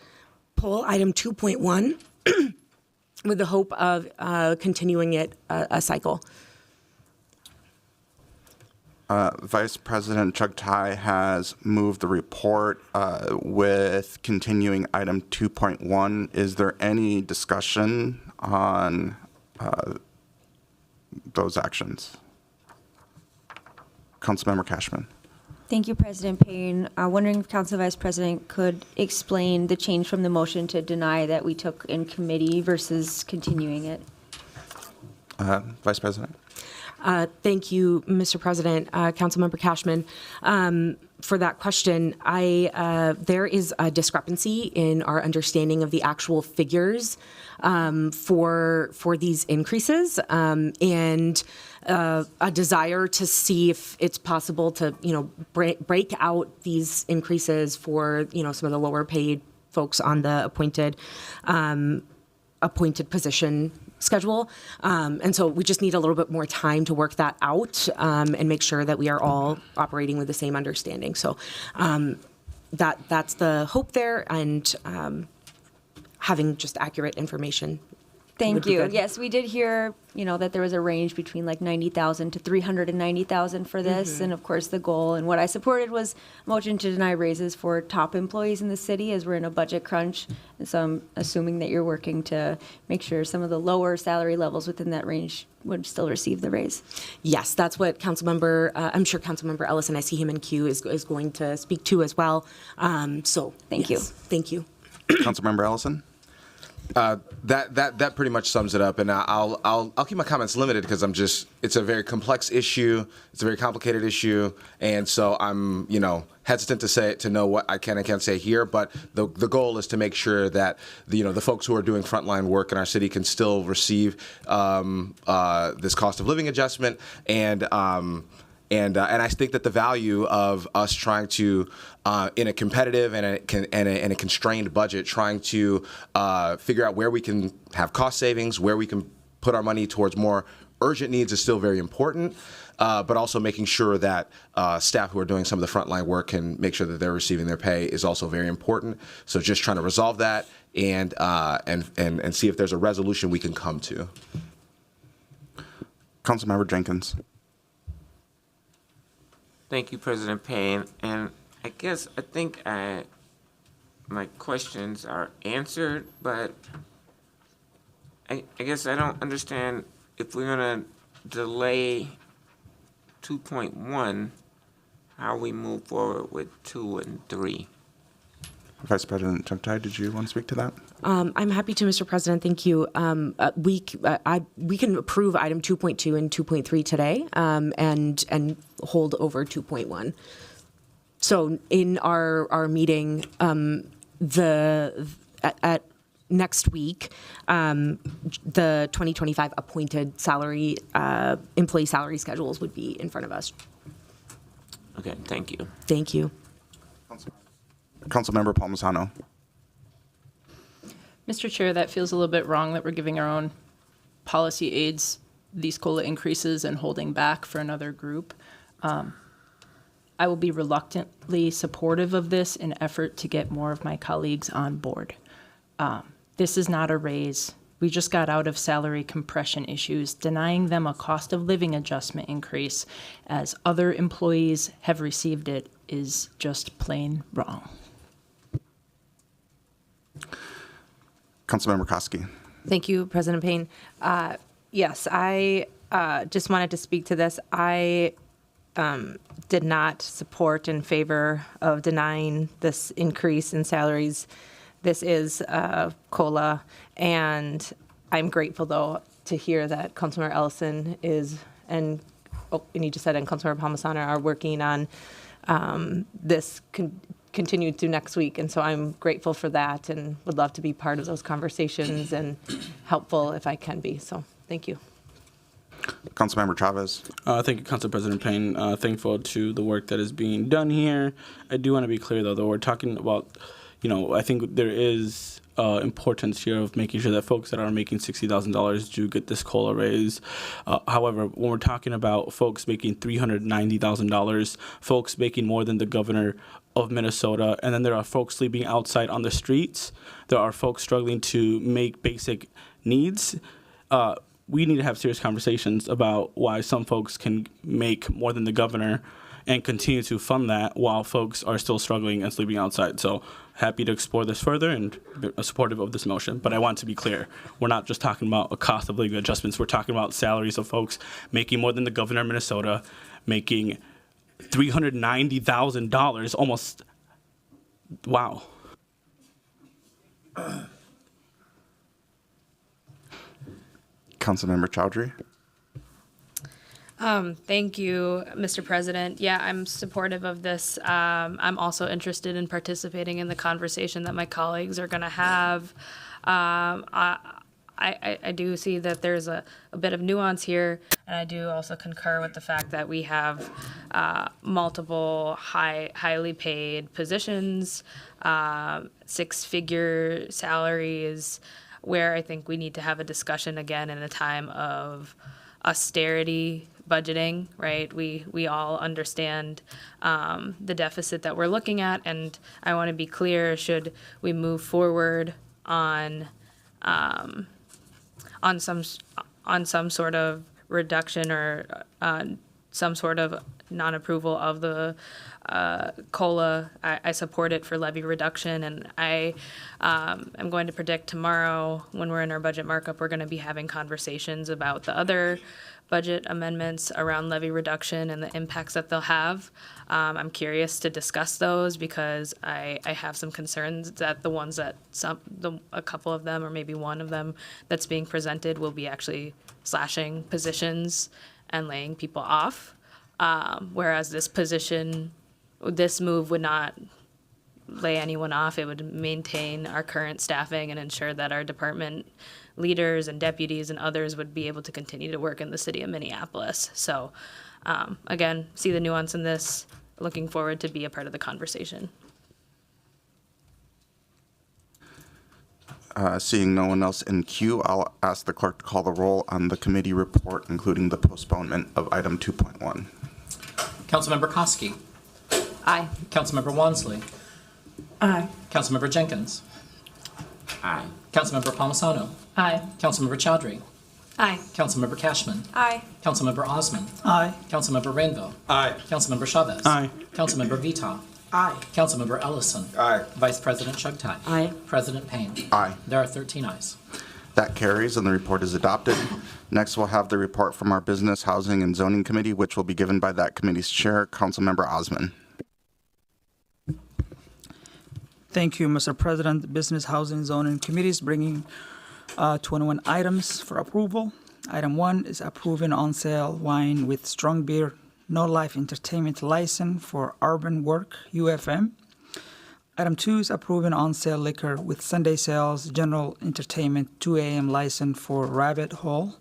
pull item 2.1 with the hope of continuing it a cycle. Vice President Chugtai has moved the report with continuing item 2.1. Is there any discussion on those actions? Councilmember Cashman. Thank you, President Payne. Wondering if Council Vice President could explain the change from the motion to deny that we took in committee versus continuing it. Vice President. Thank you, Mr. President, Councilmember Cashman. For that question, there is a discrepancy in our understanding of the actual figures for these increases, and a desire to see if it's possible to, break out these increases for, some of the lower paid folks on the appointed position schedule. And so we just need a little bit more time to work that out and make sure that we are all operating with the same understanding. So that's the hope there, and having just accurate information. Thank you. Yes, we did hear, that there was a range between like 90,000 to 390,000 for this. Mm-hmm. And of course, the goal and what I supported was a motion to deny raises for top employees in the city as we're in a budget crunch. And so I'm assuming that you're working to make sure some of the lower salary levels within that range would still receive the raise. Yes, that's what I'm sure Councilmember Ellis, and I see him in queue, is going to speak to as well. So Thank you. Thank you. Councilmember Ellison. That pretty much sums it up, and I'll keep my comments limited because it's a very complex issue, it's a very complicated issue, and so I'm hesitant to know what I can and can't say here. But the goal is to make sure that the folks who are doing frontline work in our city can still receive this cost of living adjustment, and I think that the value of us trying to, in a competitive and a constrained budget, trying to figure out where we can have cost savings, where we can put our money towards more urgent needs is still very important, but also making sure that staff who are doing some of the frontline work can make sure that they're receiving their pay is also very important. So just trying to resolve that and see if there's a resolution we can come to. Councilmember Jenkins. Thank you, President Payne. And I think my questions are answered, but I guess I don't understand if we're going to delay 2.1, how we move forward with 2 and 3. Vice President Chugtai, did you want to speak to that? I'm happy to, Mr. President. Thank you. We can approve item 2.2 and 2.3 today, and hold over 2.1. So in our meeting, at next week, the 2025 appointed salary employee salary schedules would be in front of us. Okay, thank you. Thank you. Councilmember Palmisano. Mr. Chair, that feels a little bit wrong that we're giving our own policy aides these COLA increases and holding back for another group. I will be reluctantly supportive of this in an effort to get more of my colleagues on board. This is not a raise. We just got out of salary compression issues. Denying them a cost of living adjustment increase as other employees have received it is just plain wrong. Councilmember Koski. Thank you, President Payne. Yes, I just wanted to speak to this. I did not support in favor of denying this increase in salaries. This is COLA, and I'm grateful, though, to hear that Councilmember Ellison and you just said, and Councilmember Palmisano are working on this continued through next week. And so I'm grateful for that and would love to be part of those conversations and helpful if I can be. So thank you. Councilmember Chavez. Thank you, Council President Payne. Thankful to the work that is being done here. I do want to be clear, though, we're talking about, I think there is importance here of making sure that folks that are making $60,000 do get this COLA raise. However, when we're talking about folks making $390,000, folks making more than the governor of Minnesota, and then there are folks sleeping outside on the streets, there are folks struggling to make basic needs, we need to have serious conversations about why some folks can make more than the governor and continue to fund that while folks are still struggling and sleeping outside. So happy to explore this further and be supportive of this motion. But I want to be clear, we're not just talking about a cost of living adjustments. We're talking about salaries of folks making more than the governor of Minnesota, making $390,000, almost, wow. Councilmember Chowdhury. Thank you, Mr. President. Yeah, I'm supportive of this. I'm also interested in participating in the conversation that my colleagues are going to have. I do see that there's a bit of nuance here, and I do also concur with the fact that we have multiple highly paid positions, six-figure salaries, where I think we need to have a discussion again in a time of austerity budgeting, right? We all understand the deficit that we're looking at, and I want to be clear, should we move forward on some sort of reduction or some sort of non-approval of the COLA, I support it for levy reduction, and I am going to predict tomorrow when we're in our budget markup, we're going to be having conversations about the other budget amendments around levy reduction and the impacts that they'll have. I'm curious to discuss those because I have some concerns that the ones that a couple of them or maybe one of them that's being presented will be actually slashing positions and laying people off. Whereas this move would not lay anyone off. It would maintain our current staffing and ensure that our department leaders and deputies and others would be able to continue to work in the city of Minneapolis. So again, see the nuance in this. Looking forward to be a part of the conversation. Seeing no one else in queue, I'll ask the clerk to call the roll on the committee report, including the postponement of item 2.1. Councilmember Koski. Aye. Councilmember Wansley. Aye. Councilmember Jenkins. Aye. Councilmember Palmisano. Aye. Councilmember Chowdhury. Aye. Councilmember Cashman. Aye. Councilmember Osman. Aye. Councilmember Rainville. Aye. Councilmember Chavez. Aye. Councilmember Vita. Aye. Councilmember Ellison. Aye. Vice President Chugtai. Aye. President Payne. Aye. There are 13 ayes. That carries and the report is adopted. Next, we'll have the report from our Business, Housing, and Zoning Committee, which will be given by that committee's chair, Councilmember Osman. Thank you, Mr. President. The Business, Housing, and Zoning Committee is bringing 21 items for approval. Item 1 is approving on-sale wine with strong beer, no live entertainment license for Urban Work, UFM. Item 2 is approving on-sale liquor with Sunday sales, general entertainment, 2 a.m. license for Rabbit Hole.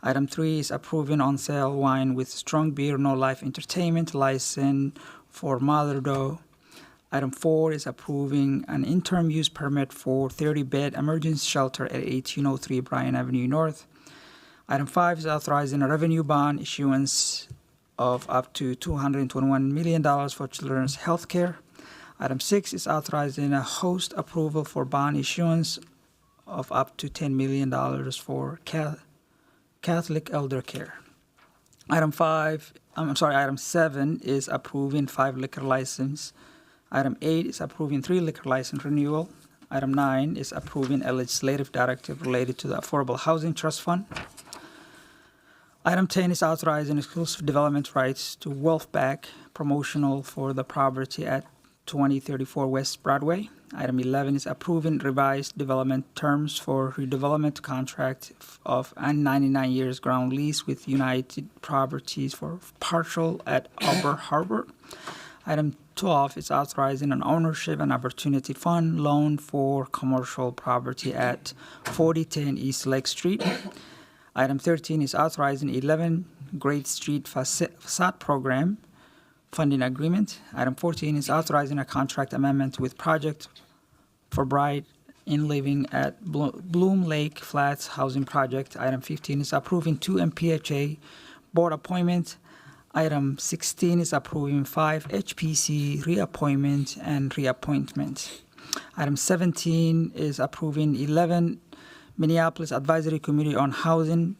Item 3 is approving on-sale wine with strong beer, no live entertainment license for Mother Doe. Item 4 is approving an interim use permit for 30-bed emergency shelter at 1803 Bryan Avenue North. Item 5 is authorizing a revenue bond issuance of up to $221 million for children's health care. Item 6 is authorizing a host approval for bond issuance of up to $10 million for Catholic elder care. Item 7 is approving 5 liquor license. Item 8 is approving 3 liquor license renewal. Item 9 is approving a legislative directive related to the Affordable Housing Trust Fund. Item 10 is authorizing exclusive development rights to Wolfpack promotional for the property at 2034 West Broadway. Item 11 is approving revised development terms for redevelopment contract of a 99 years ground lease with United Properties for partial at Auburn Harbor. Item 12 is authorizing an ownership and opportunity fund loan for commercial property at 4010 East Lake Street. Item 13 is authorizing 11 Great Street facade program funding agreement. Item 14 is authorizing a contract amendment with Project for Bright in Living at Bloom Lake Flats Housing Project. Item 15 is approving 2 MPHA board appointments. Item 16 is approving 5 HPC reappointment and reappointment. Item 17 is approving 11 Minneapolis Advisory Committee on Housing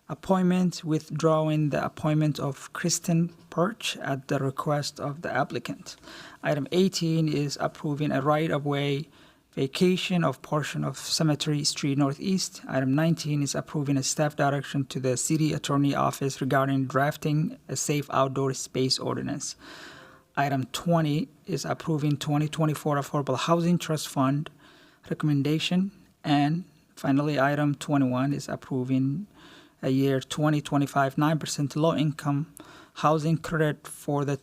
appointment, withdrawing the appointment of Kristen Perch at the request of the applicant. Item 18 is approving a right-of-way vacation of portion of Cemetery Street Northeast. Item 19 is approving a staff direction to the City Attorney Office regarding drafting a safe outdoor space ordinance. Item 20 is approving 2024 Affordable Housing Trust Fund recommendation. And finally, item 21 is approving a year 2025 9% low-income housing credit for the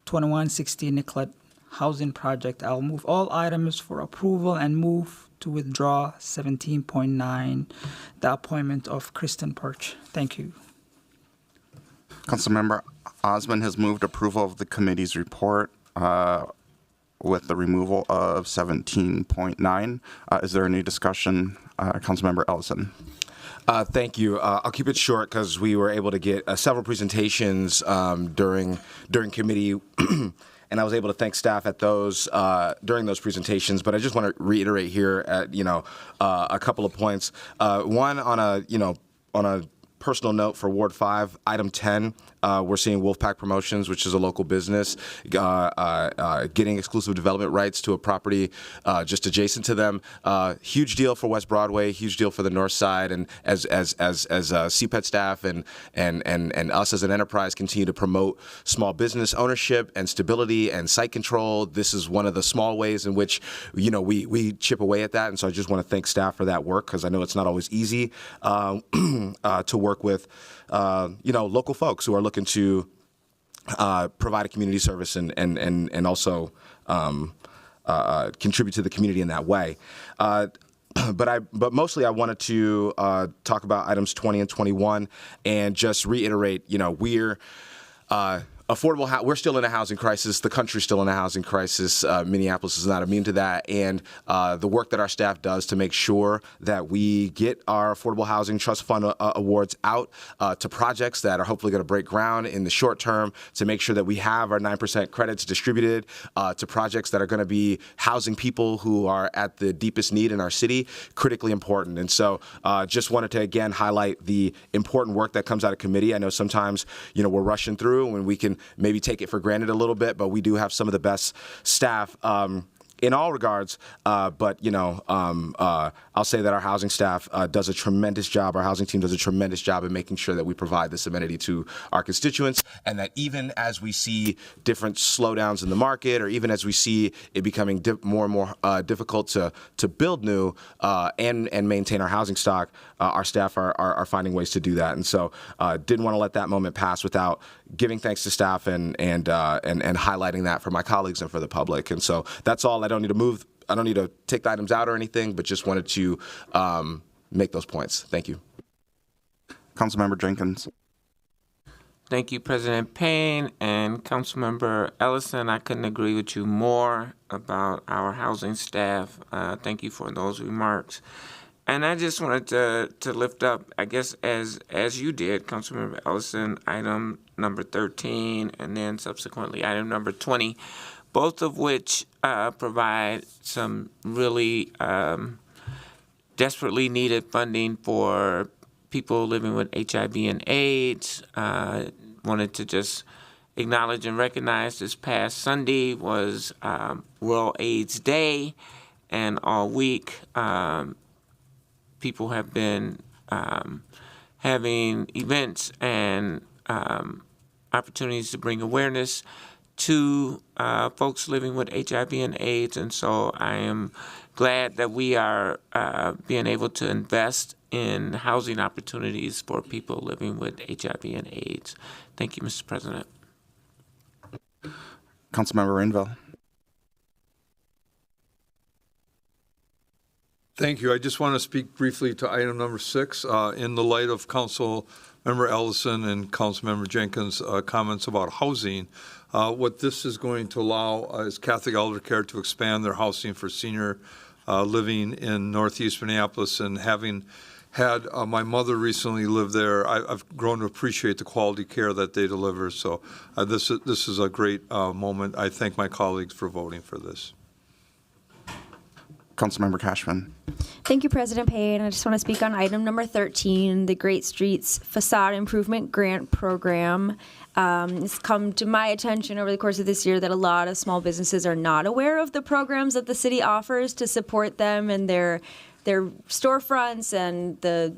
2160 Nicollet housing project. I'll move all items for approval and move to withdraw 17.9, the appointment of Kristen Perch. Thank you. Councilmember Osmond has moved approval of the committee's report with the removal of 17.9. Is there any discussion? Councilmember Ellison. Thank you. I'll keep it short because we were able to get several presentations during committee, and I was able to thank staff at those during those presentations. But I just want to reiterate here at a couple of points. One on a personal note for Ward 5, item 10, we're seeing Wolfpack Promotions, which is a local business, getting exclusive development rights to a property just adjacent to them. Huge deal for West Broadway, huge deal for the North Side, and as CPET staff and us as an enterprise continue to promote small business ownership and stability and site control, this is one of the small ways in which we chip away at that. And so I just want to thank staff for that work because I know it's not always easy to work with local folks who are looking to provide a community service and also contribute to the community in that way. But mostly I wanted to talk about items 20 and 21 and just reiterate, we're we're still in a housing crisis. The country's still in a housing crisis. Minneapolis is not immune to that. And the work that our staff does to make sure that we get our Affordable Housing Trust Fund awards out to projects that are hopefully going to break ground in the short term, to make sure that we have our 9% credits distributed to projects that are going to be housing people who are at the deepest need in our city, critically important. And so just wanted to, again, highlight the important work that comes out of committee. I know sometimes, we're rushing through and we can maybe take it for granted a little bit, but we do have some of the best staff in all regards. But I'll say that our housing staff does a tremendous job. Our housing team does a tremendous job in making sure that we provide this amenity to our constituents, and that even as we see different slowdowns in the market, or even as we see it becoming more and more difficult to build new and maintain our housing stock, our staff are finding ways to do that. And so didn't want to let that moment pass without giving thanks to staff and highlighting that for my colleagues and for the public. And so that's all. I don't need to take the items out or anything, but just wanted to make those points. Thank you. Councilmember Jenkins. Thank you, President Payne and Councilmember Ellison. I couldn't agree with you more about our housing staff. Thank you for those remarks. And I just wanted to lift up, I guess, as you did, Councilmember Ellison, item number 13, and then subsequently item number 20, both of which provide some really desperately needed funding for people living with HIV and AIDS. Wanted to just acknowledge and recognize this past Sunday was World AIDS Day, and all week people have been having events and opportunities to bring awareness to folks living with HIV and AIDS, and so I am glad that we are being able to invest in housing opportunities for people living with HIV and AIDS. Thank you, Mr. President. Councilmember Rainville. Thank you. I just want to speak briefly to item number 6 in the light of Councilmember Ellison and Councilmember Jenkins' comments about housing. What this is going to allow is Catholic Elder Care to expand their housing for senior living in Northeast Minneapolis, and having had my mother recently live there, I've grown to appreciate the quality care that they deliver. So this is a great moment. I thank my colleagues for voting for this. Councilmember Cashman. Thank you, President Payne. I just want to speak on item number 13, the Great Streets Facade Improvement Grant Program. It's come to my attention over the course of this year that a lot of small businesses are not aware of the programs that the city offers to support them and their storefronts and the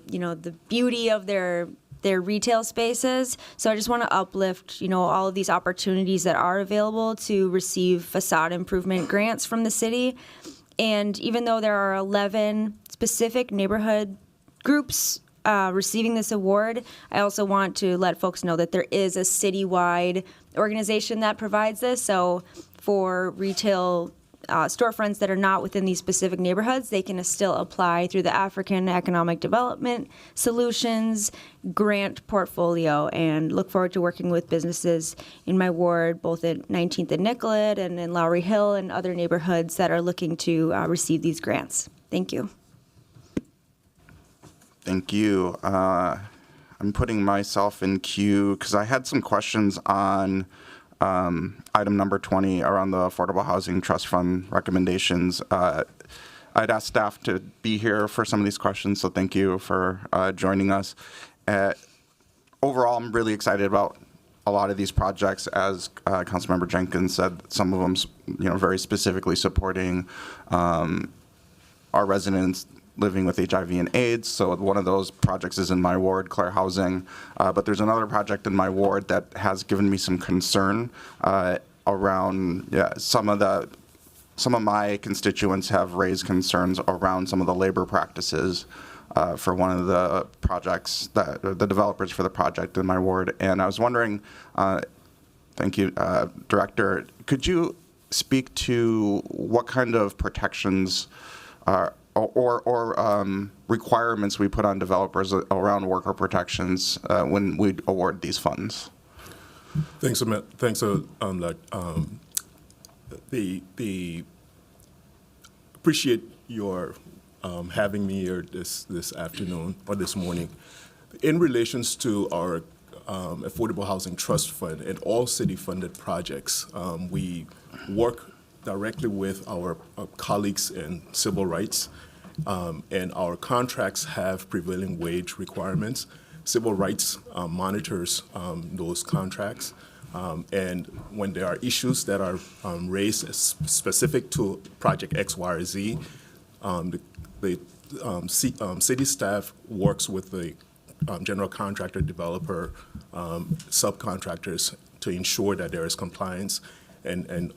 beauty of their retail spaces. So I just want to uplift, all of these opportunities that are available to receive facade improvement grants from the city. And even though there are 11 specific neighborhood groups receiving this award, I also want to let folks know that there is a citywide organization that provides this. So for retail storefronts that are not within these specific neighborhoods, they can still apply through the African Economic Development Solutions grant portfolio, and look forward to working with businesses in my ward, both at 19th and Nicollet and in Lowry Hill and other neighborhoods that are looking to receive these grants. Thank you. Thank you. I'm putting myself in queue because I had some questions on item number 20 around the Affordable Housing Trust Fund recommendations. I'd asked staff to be here for some of these questions, so thank you for joining us. Overall, I'm really excited about a lot of these projects. As Councilmember Jenkins said, some of them, very specifically supporting our residents living with HIV and AIDS. So one of those projects is in my ward, Clare Housing. But there's another project in my ward that has given me some concern around some of my constituents have raised concerns around some of the labor practices for one of the projects, the developers for the project in my ward. And I was wondering, thank you, Director, could you speak to what kind of protections or requirements we put on developers around worker protections when we award these funds? Thanks, Amit. Thanks, appreciate your having me here this afternoon or this morning. In relations to our Affordable Housing Trust Fund and all city-funded projects, we work directly with our colleagues in civil rights, and our contracts have prevailing wage requirements. Civil rights monitors those contracts, and when there are issues that are raised specific to project X, Y, or Z, the city staff works with the general contractor, developer, subcontractors to ensure that there is compliance. And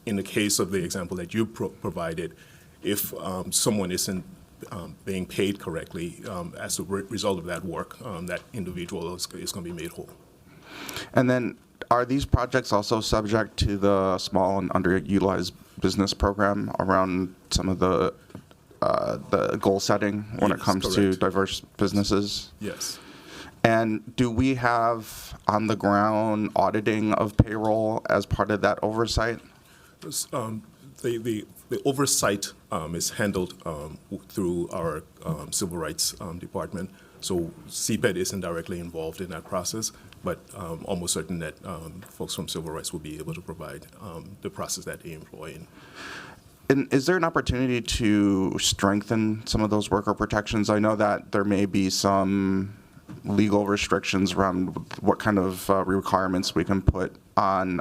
in the case of the example that you provided, if someone isn't being paid correctly as a result of that work, that individual is going to be made whole. And then are these projects also subject to the small and underutilized business program around some of the goal setting when it comes to diverse businesses? Yes. And do we have on the ground auditing of payroll as part of that oversight? The oversight is handled through our civil rights department. So CPED isn't directly involved in that process, but almost certain that folks from civil rights will be able to provide the process that they employ. And is there an opportunity to strengthen some of those worker protections? I know that there may be some legal restrictions around what kind of requirements we can put on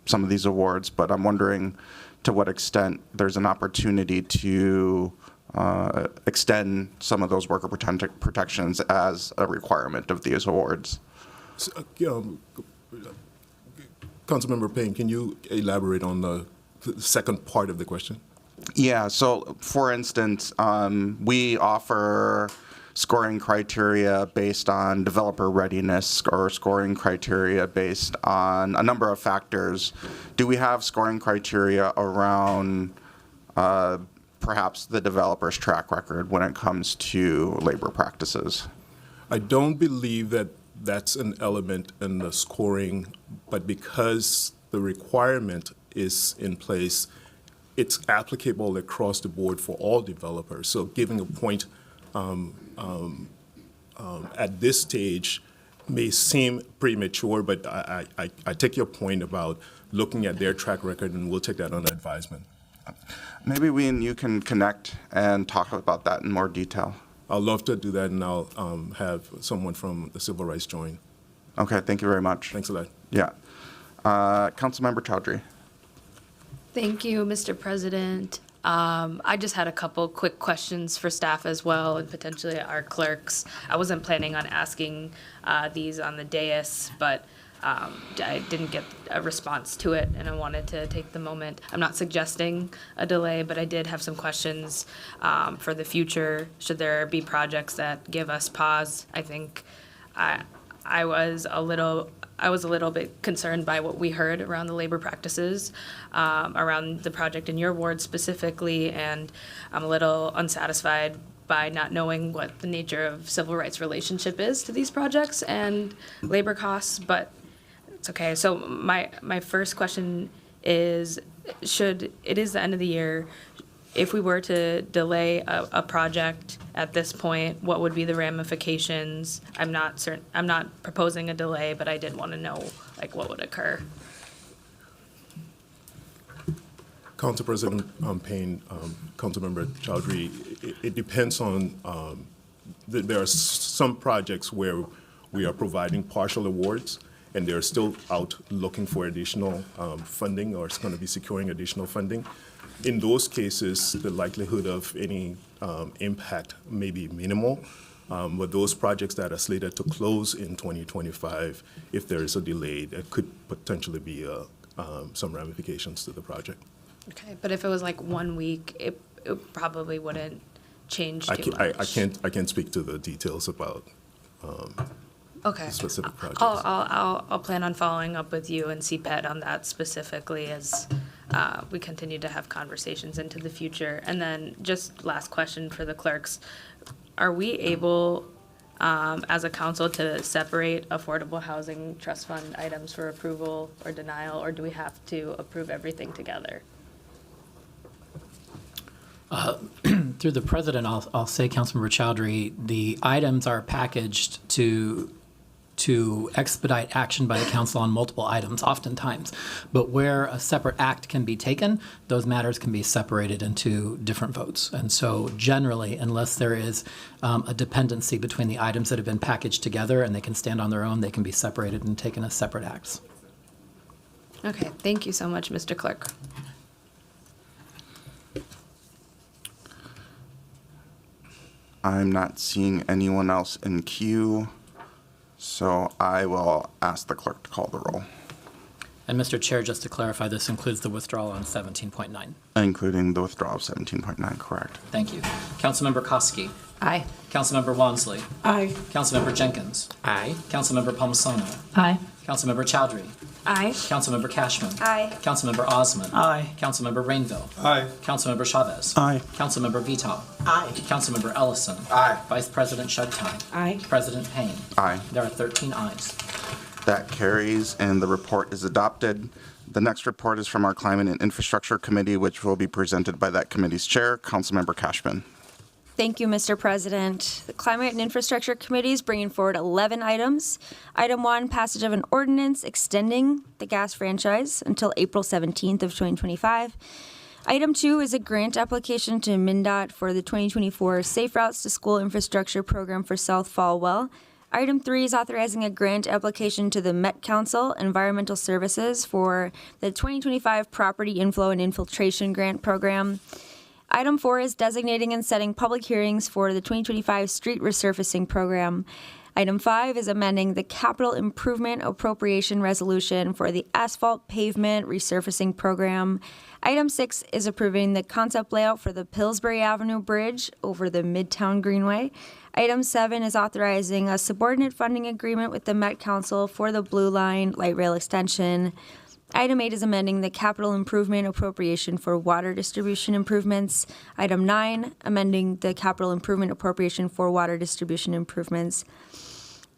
some of these awards, but I'm wondering to what extent there's an opportunity to extend some of those worker protections as a requirement of these awards. Councilmember Payne, can you elaborate on the second part of the question? Yeah, so for instance, we offer scoring criteria based on developer readiness or scoring criteria based on a number of factors. Do we have scoring criteria around perhaps the developer's track record when it comes to labor practices? I don't believe that that's an element in the scoring, but because the requirement is in place, it's applicable across the board for all developers. So giving a point at this stage may seem premature, but I take your point about looking at their track record, and we'll take that under advisement. Maybe we and you can connect and talk about that in more detail. I'd love to do that, and I'll have someone from the Civil Rights join. Okay, thank you very much. Thanks a lot. Yeah. Councilmember Chowdhury. Thank you, Mr. President. I just had a couple quick questions for staff as well, and potentially our clerks. I wasn't planning on asking these on the dais, but I didn't get a response to it, and I wanted to take the moment. I'm not suggesting a delay, but I did have some questions for the future. Should there be projects that give us pause? I think I was a little bit concerned by what we heard around the labor practices around the project in your ward specifically, and I'm a little unsatisfied by not knowing what the nature of civil rights relationship is to these projects and labor costs, but it's okay. So my first question is, it is the end of the year, if we were to delay a project at this point, what would be the ramifications? I'm not certain. I'm not proposing a delay, but I did want to know what would occur. Council President Payne, Councilmember Chowdhury, it depends on, there are some projects where we are providing partial awards, and they're still out looking for additional funding, or it's going to be securing additional funding. In those cases, the likelihood of any impact may be minimal, but those projects that are slated to close in 2025, if there is a delay, there could potentially be some ramifications to the project. Okay, but if it was 1 week, it probably wouldn't change too much. I can't speak to the details about okay. specific projects. I'll plan on following up with you and CPED on that specifically as we continue to have conversations into the future. And then just last question for the clerks. Are we able, as a council, to separate affordable housing trust fund items for approval or denial, or do we have to approve everything together? Through the president, I'll say, Councilmember Chowdhury, the items are packaged to expedite action by the council on multiple items, oftentimes. But where a separate act can be taken, those matters can be separated into different votes. And so generally, unless there is a dependency between the items that have been packaged together and they can stand on their own, they can be separated and taken as separate acts. Okay, thank you so much, Mr. Clerk. I'm not seeing anyone else in queue, so I will ask the clerk to call the roll. And Mr. Chair, just to clarify, this includes the withdrawal on 17.9. Including the withdrawal of 17.9, correct. Thank you. Councilmember Koski. Aye. Councilmember Wansley. Aye. Councilmember Jenkins. Aye. Councilmember Palmisano. Aye. Councilmember Chowdhury. Aye. Councilmember Cashman. Aye. Councilmember Osman. Aye. Councilmember Rainville. Aye. Councilmember Chavez. Aye. Councilmember Veto. Aye. Councilmember Ellison. Aye. Vice President Shudtime. Aye. President Payne. Aye. There are 13 ayes. That carries, and the report is adopted. The next report is from our Climate and Infrastructure Committee, which will be presented by that committee's chair, Councilmember Cashman. Thank you, Mr. President. The Climate and Infrastructure Committee is bringing forward 11 items. Item 1, passage of an ordinance extending the gas franchise until April 17th of 2025. Item 2 is a grant application to MnDOT for the 2024 Safe Routes to School Infrastructure Program for South Falwell. Item 3 is authorizing a grant application to the Met Council Environmental Services for the 2025 Property Inflow and Infiltration Grant Program. Item 4 is designating and setting public hearings for the 2025 Street Resurfacing Program. Item 5 is amending the capital improvement appropriation resolution for the asphalt pavement resurfacing program. Item 6 is approving the concept layout for the Pillsbury Avenue Bridge over the Midtown Greenway. Item 7 is authorizing a subordinate funding agreement with the Met Council for the Blue Line light rail extension. Item 8 is amending the capital improvement appropriation for water distribution improvements. Item 9, amending the capital improvement appropriation for water distribution improvements.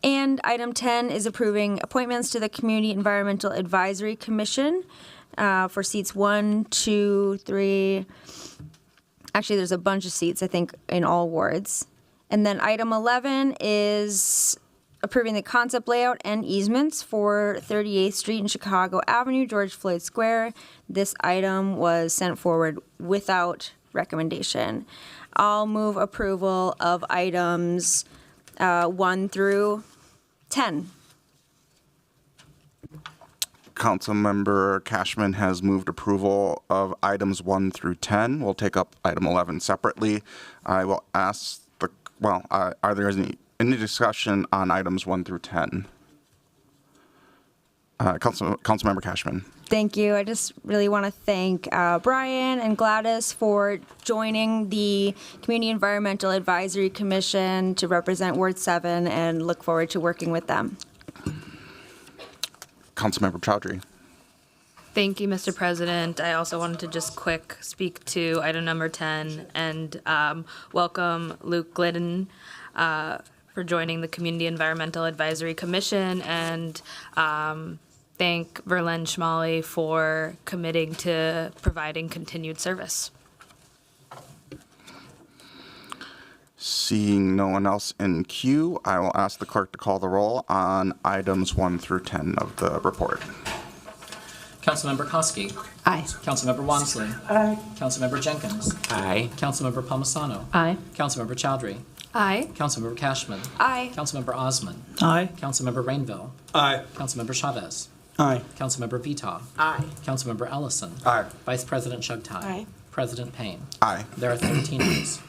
And item 10 is approving appointments to the Community Environmental Advisory Commission for seats 1, 2, 3. Actually, there's a bunch of seats, I think, in all wards. And then item 11 is approving the concept layout and easements for 38th Street and Chicago Avenue, George Floyd Square. This item was sent forward without recommendation. I'll move approval of items 1 through 10. Councilmember Cashman has moved approval of items 1 through 10. We'll take up item 11 separately. I will ask are there any discussion on items 1 through 10? Councilmember Cashman. Thank you. I just really want to thank Brian and Gladys for joining the Community Environmental Advisory Commission to represent Ward 7 and look forward to working with them. Councilmember Chowdhury. Thank you, Mr. President. I also wanted to just quick speak to item number 10 and welcome Luke Glidden for joining the Community Environmental Advisory Commission, and thank Verlin Schmalley for committing to providing continued service. Seeing no one else in queue, I will ask the clerk to call the roll on items 1 through 10 of the report. Councilmember Koski. Aye. Councilmember Wansley. Aye. Councilmember Jenkins. Aye. Councilmember Palmisano. Aye. Councilmember Chowdhury. Aye. Councilmember Cashman. Aye. Councilmember Osman. Aye. Councilmember Rainville. Aye. Councilmember Chavez. Aye. Councilmember Vito. Aye. Councilmember Ellison. Aye. Vice President Chugtai. Aye. President Payne. Aye. There are 13 ayes.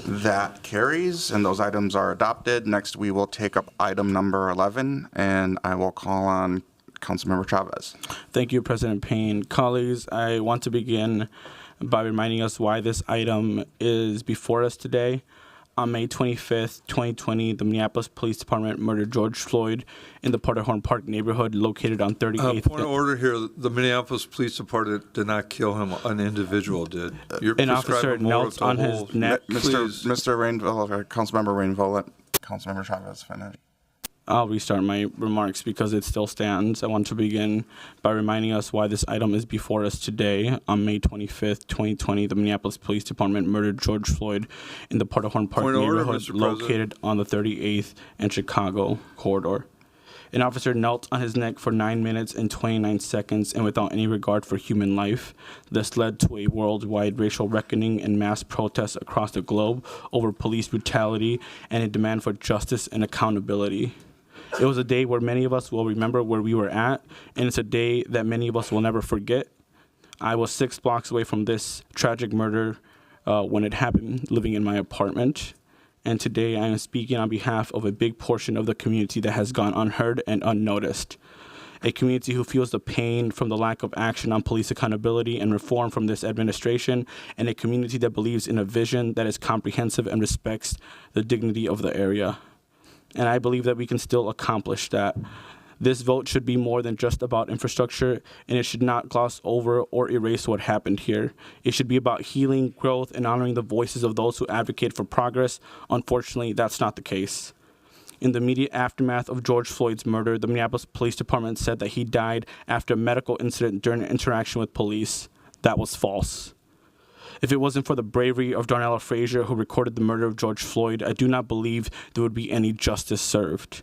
That carries, and those items are adopted. Next, we will take up item number 11, and I will call on Councilmember Chavez. Thank you, President Payne. Colleagues, I want to begin by reminding us why this item is before us today. On May 25th, 2020, the Minneapolis Police Department murdered George Floyd in the Porterhorn Park neighborhood located on 38th. Point of order here. The Minneapolis Police Department did not kill him. An individual did. You're An officer prescribing more knelt of the on whole- his neck. Mr. Rainville, Councilmember Rainville, let Councilmember Chavez finish. I'll restart my remarks because it still stands. I want to begin by reminding us why this item is before us today. On May 25th, 2020, the Minneapolis Police Department murdered George Floyd in the Porterhorn Park Point of order, neighborhood Mr. President. located on the 38th and Chicago corridor. An officer knelt on his neck for 9 minutes and 29 seconds and without any regard for human life. This led to a worldwide racial reckoning and mass protests across the globe over police brutality and a demand for justice and accountability. It was a day where many of us will remember where we were at, and it's a day that many of us will never forget. I was 6 blocks away from this tragic murder when it happened, living in my apartment. And today I am speaking on behalf of a big portion of the community that has gone unheard and unnoticed. A community who feels the pain from the lack of action on police accountability and reform from this administration, and a community that believes in a vision that is comprehensive and respects the dignity of the area. And I believe that we can still accomplish that. This vote should be more than just about infrastructure, and it should not gloss over or erase what happened here. It should be about healing, growth, and honoring the voices of those who advocate for progress. Unfortunately, that's not the case. In the immediate aftermath of George Floyd's murder, the Minneapolis Police Department said that he died after a medical incident during an interaction with police. That was false. If it wasn't for the bravery of Darnella Frazier, who recorded the murder of George Floyd, I do not believe there would be any justice served.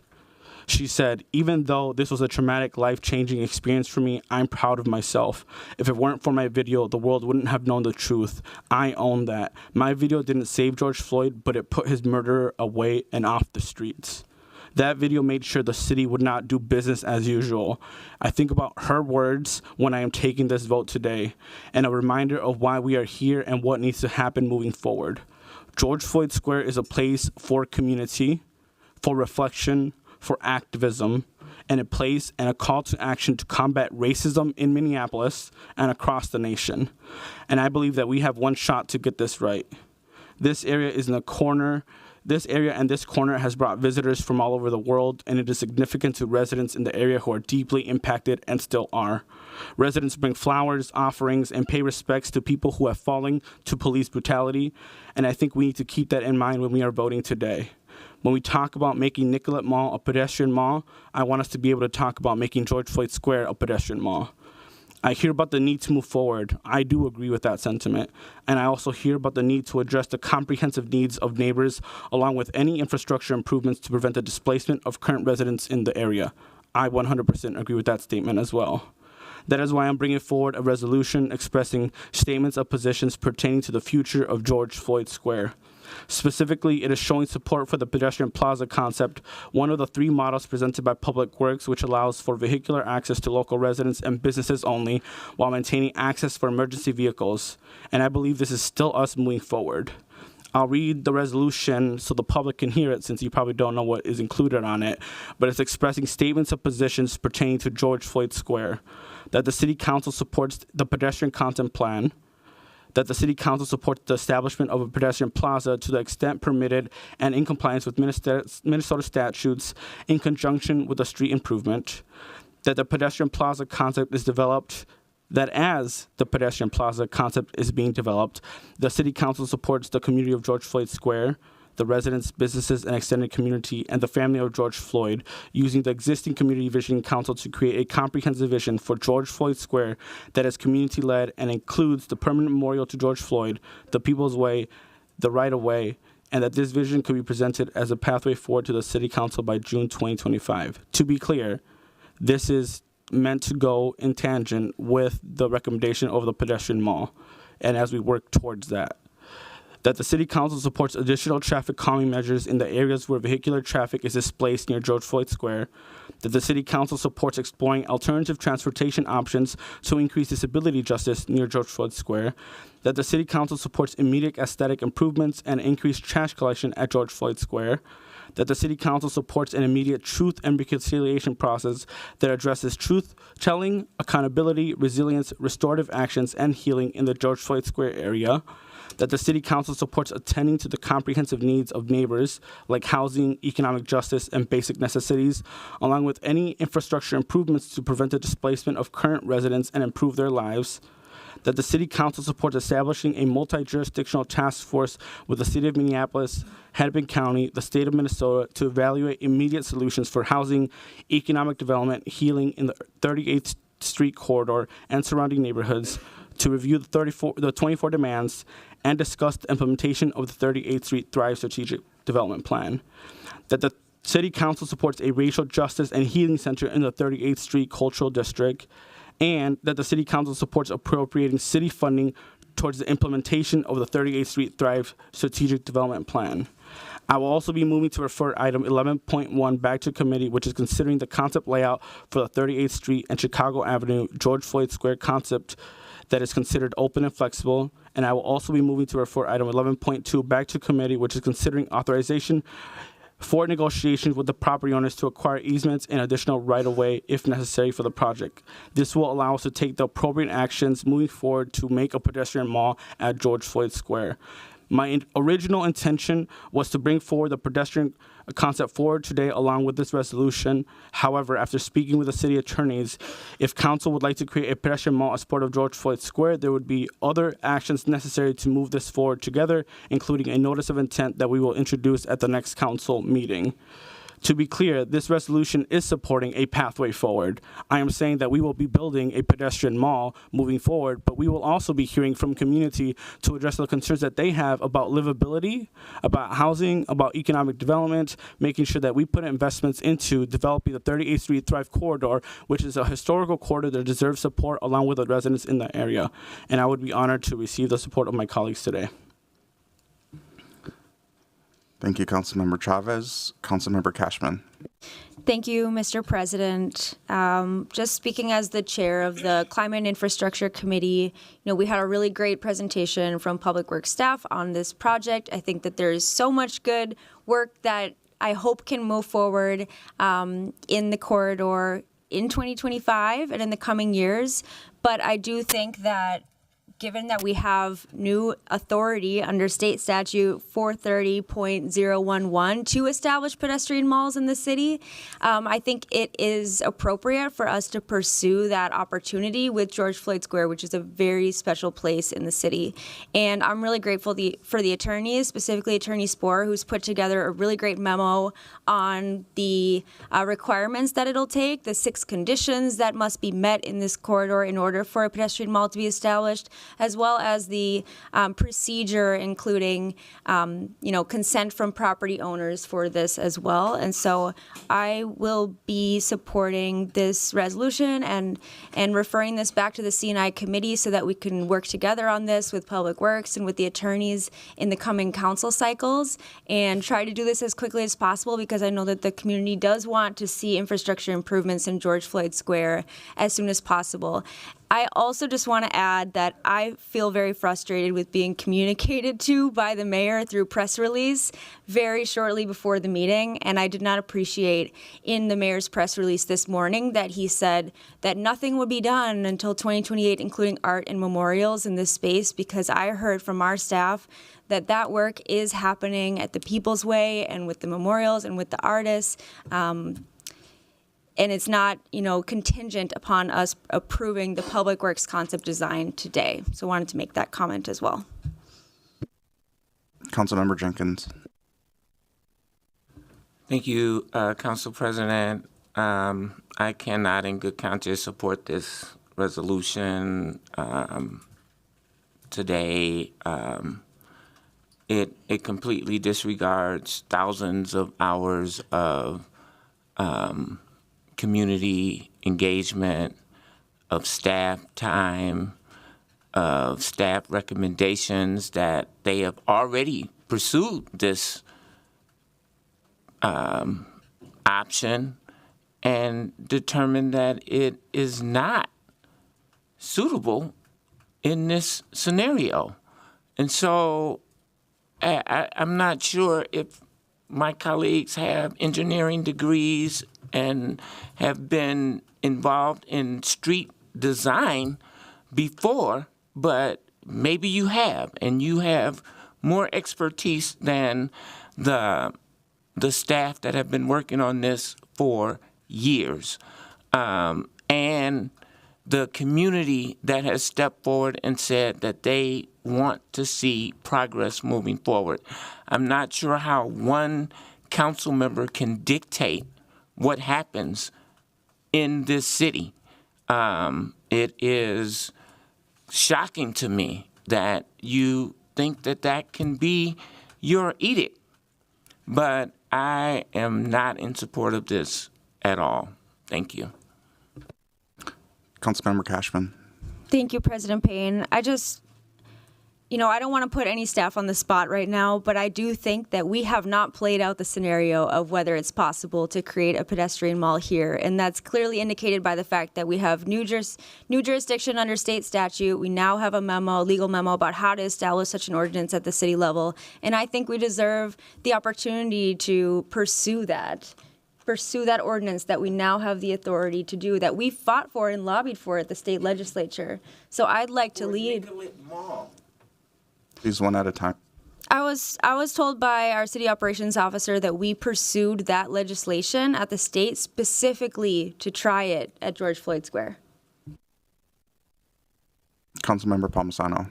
She said, "Even though this was a traumatic, life-changing experience for me, I'm proud of myself. If it weren't for my video, the world wouldn't have known the truth. I own that. My video didn't save George Floyd, but it put his murderer away and off the streets." That video made sure the city would not do business as usual. I think about her words when I am taking this vote today, and a reminder of why we are here and what needs to happen moving forward. George Floyd Square is a place for community, for reflection, for activism, and a place and a call to action to combat racism in Minneapolis and across the nation. And I believe that we have one shot to get this right. This area is in the corner. This area and this corner has brought visitors from all over the world, and it is significant to residents in the area who are deeply impacted and still are. Residents bring flowers, offerings, and pay respects to people who have fallen to police brutality, and I think we need to keep that in mind when we are voting today. When we talk about making Nicollet Mall a pedestrian mall, I want us to be able to talk about making George Floyd Square a pedestrian mall. I hear about the need to move forward. I do agree with that sentiment. And I also hear about the need to address the comprehensive needs of neighbors, along with any infrastructure improvements to prevent the displacement of current residents in the area. I 100% agree with that statement as well. That is why I'm bringing forward a resolution expressing statements of positions pertaining to the future of George Floyd Square. Specifically, it is showing support for the pedestrian plaza concept, one of the 3 models presented by Public Works, which allows for vehicular access to local residents and businesses only, while maintaining access for emergency vehicles. And I believe this is still us moving forward. I'll read the resolution so the public can hear it, since you probably don't know what is included on it, but it's expressing statements of positions pertaining to George Floyd Square, that the City Council supports the pedestrian content plan, that the City Council supports the establishment of a pedestrian plaza to the extent permitted and in compliance with Minnesota statutes in conjunction with the street improvement, that the pedestrian plaza concept is developed, that as the pedestrian plaza concept is being developed, the City Council supports the community of George Floyd Square, the residents, businesses, and extended community, and the family of George Floyd, using the existing Community Vision Council to create a comprehensive vision for George Floyd Square that is community-led and includes the permanent memorial to George Floyd, the People's Way, the right-of-way, and that this vision could be presented as a pathway forward to the City Council by June 2025. To be clear, this is meant to go in tangent with the recommendation of the pedestrian mall, and as we work towards that. That the City Council supports additional traffic calming measures in the areas where vehicular traffic is displaced near George Floyd Square. That the City Council supports exploring alternative transportation options to increase disability justice near George Floyd Square. That the City Council supports immediate aesthetic improvements and increased trash collection at George Floyd Square. That the City Council supports an immediate truth and reconciliation process that addresses truth-telling, accountability, resilience, restorative actions, and healing in the George Floyd Square area. That the City Council supports attending to the comprehensive needs of neighbors, like housing, economic justice, and basic necessities, along with any infrastructure improvements to prevent the displacement of current residents and improve their lives. That the City Council supports establishing a multi-jurisdictional task force with the City of Minneapolis, Hennepin County, the State of Minnesota to evaluate immediate solutions for housing, economic development, healing in the 38th Street corridor and surrounding neighborhoods, to review the 24 demands and discuss the implementation of the 38th Street Thrive Strategic Development Plan. That the City Council supports a racial justice and healing center in the 38th Street Cultural District, and that the City Council supports appropriating city funding towards the implementation of the 38th Street Thrive Strategic Development Plan. I will also be moving to refer item 11.1 back to committee, which is considering the concept layout for the 38th Street and Chicago Avenue George Floyd Square concept that is considered open and flexible. And I will also be moving to refer item 11.2 back to committee, which is considering authorization for negotiations with the property owners to acquire easements and additional right-of-way if necessary for the project. This will allow us to take the appropriate actions moving forward to make a pedestrian mall at George Floyd Square. My original intention was to bring forward the pedestrian concept forward today along with this resolution. However, after speaking with the city attorneys, if council would like to create a pedestrian mall as part of George Floyd Square, there would be other actions necessary to move this forward together, including a notice of intent that we will introduce at the next council meeting. To be clear, this resolution is supporting a pathway forward. I am saying that we will be building a pedestrian mall moving forward, but we will also be hearing from community to address the concerns that they have about livability, about housing, about economic development, making sure that we put investments into developing the 38th Street Thrive Corridor, which is a historical corridor that deserves support along with the residents in the area. And I would be honored to receive the support of my colleagues today. Thank you, Councilmember Chavez. Councilmember Cashman. Thank you, Mr. President. Just speaking as the chair of the Climate and Infrastructure Committee, we had a really great presentation from Public Works staff on this project. I think that there is so much good work that I hope can move forward in the corridor in 2025 and in the coming years. But I do think that given that we have new authority under state statute 430.011 to establish pedestrian malls in the city, I think it is appropriate for us to pursue that opportunity with George Floyd Square, which is a very special place in the city. And I'm really grateful for the attorneys, specifically Attorney Spohr, who's put together a really great memo on the requirements that it'll take, the 6 conditions that must be met in this corridor in order for a pedestrian mall to be established, as well as the procedure, including, consent from property owners for this as well. And so I will be supporting this resolution and referring this back to the C&I committee so that we can work together on this with Public Works and with the attorneys in the coming council cycles and try to do this as quickly as possible, because I know that the community does want to see infrastructure improvements in George Floyd Square as soon as possible. I also just want to add that I feel very frustrated with being communicated to by the mayor through press release very shortly before the meeting, and I did not appreciate in the mayor's press release this morning that he said that nothing would be done until 2028, including art and memorials in this space, because I heard from our staff that work is happening at the People's Way and with the memorials and with the artists. And it's not, contingent upon us approving the Public Works concept design today. So I wanted to make that comment as well. Councilmember Jenkins. Thank you, Council President. I cannot in good conscience support this resolution today. It completely disregards thousands of hours of community engagement, of staff time, of staff recommendations that they have already pursued this option and determined that it is not suitable in this scenario. And so I'm not sure if my colleagues have engineering degrees and have been involved in street design before, but maybe you have, and you have more expertise than the staff that have been working on this for years. And the community that has stepped forward and said that they want to see progress moving forward. I'm not sure how one council member can dictate what happens in this city. It is shocking to me that you think that can be your edict. But I am not in support of this at all. Thank you. Councilmember Cashman. Thank you, President Payne. I don't want to put any staff on the spot right now, but I do think that we have not played out the scenario of whether it's possible to create a pedestrian mall here. And that's clearly indicated by the fact that we have new jurisdiction under state statute. We now have a legal memo about how to establish such an ordinance at the city level. And I think we deserve the opportunity to pursue that ordinance that we now have the authority to do, that we fought for and lobbied for at the state legislature. So I'd like to lead. Please, one at a time. I was told by our city operations officer that we pursued that legislation at the state specifically to try it at George Floyd Square. Councilmember Palmisano.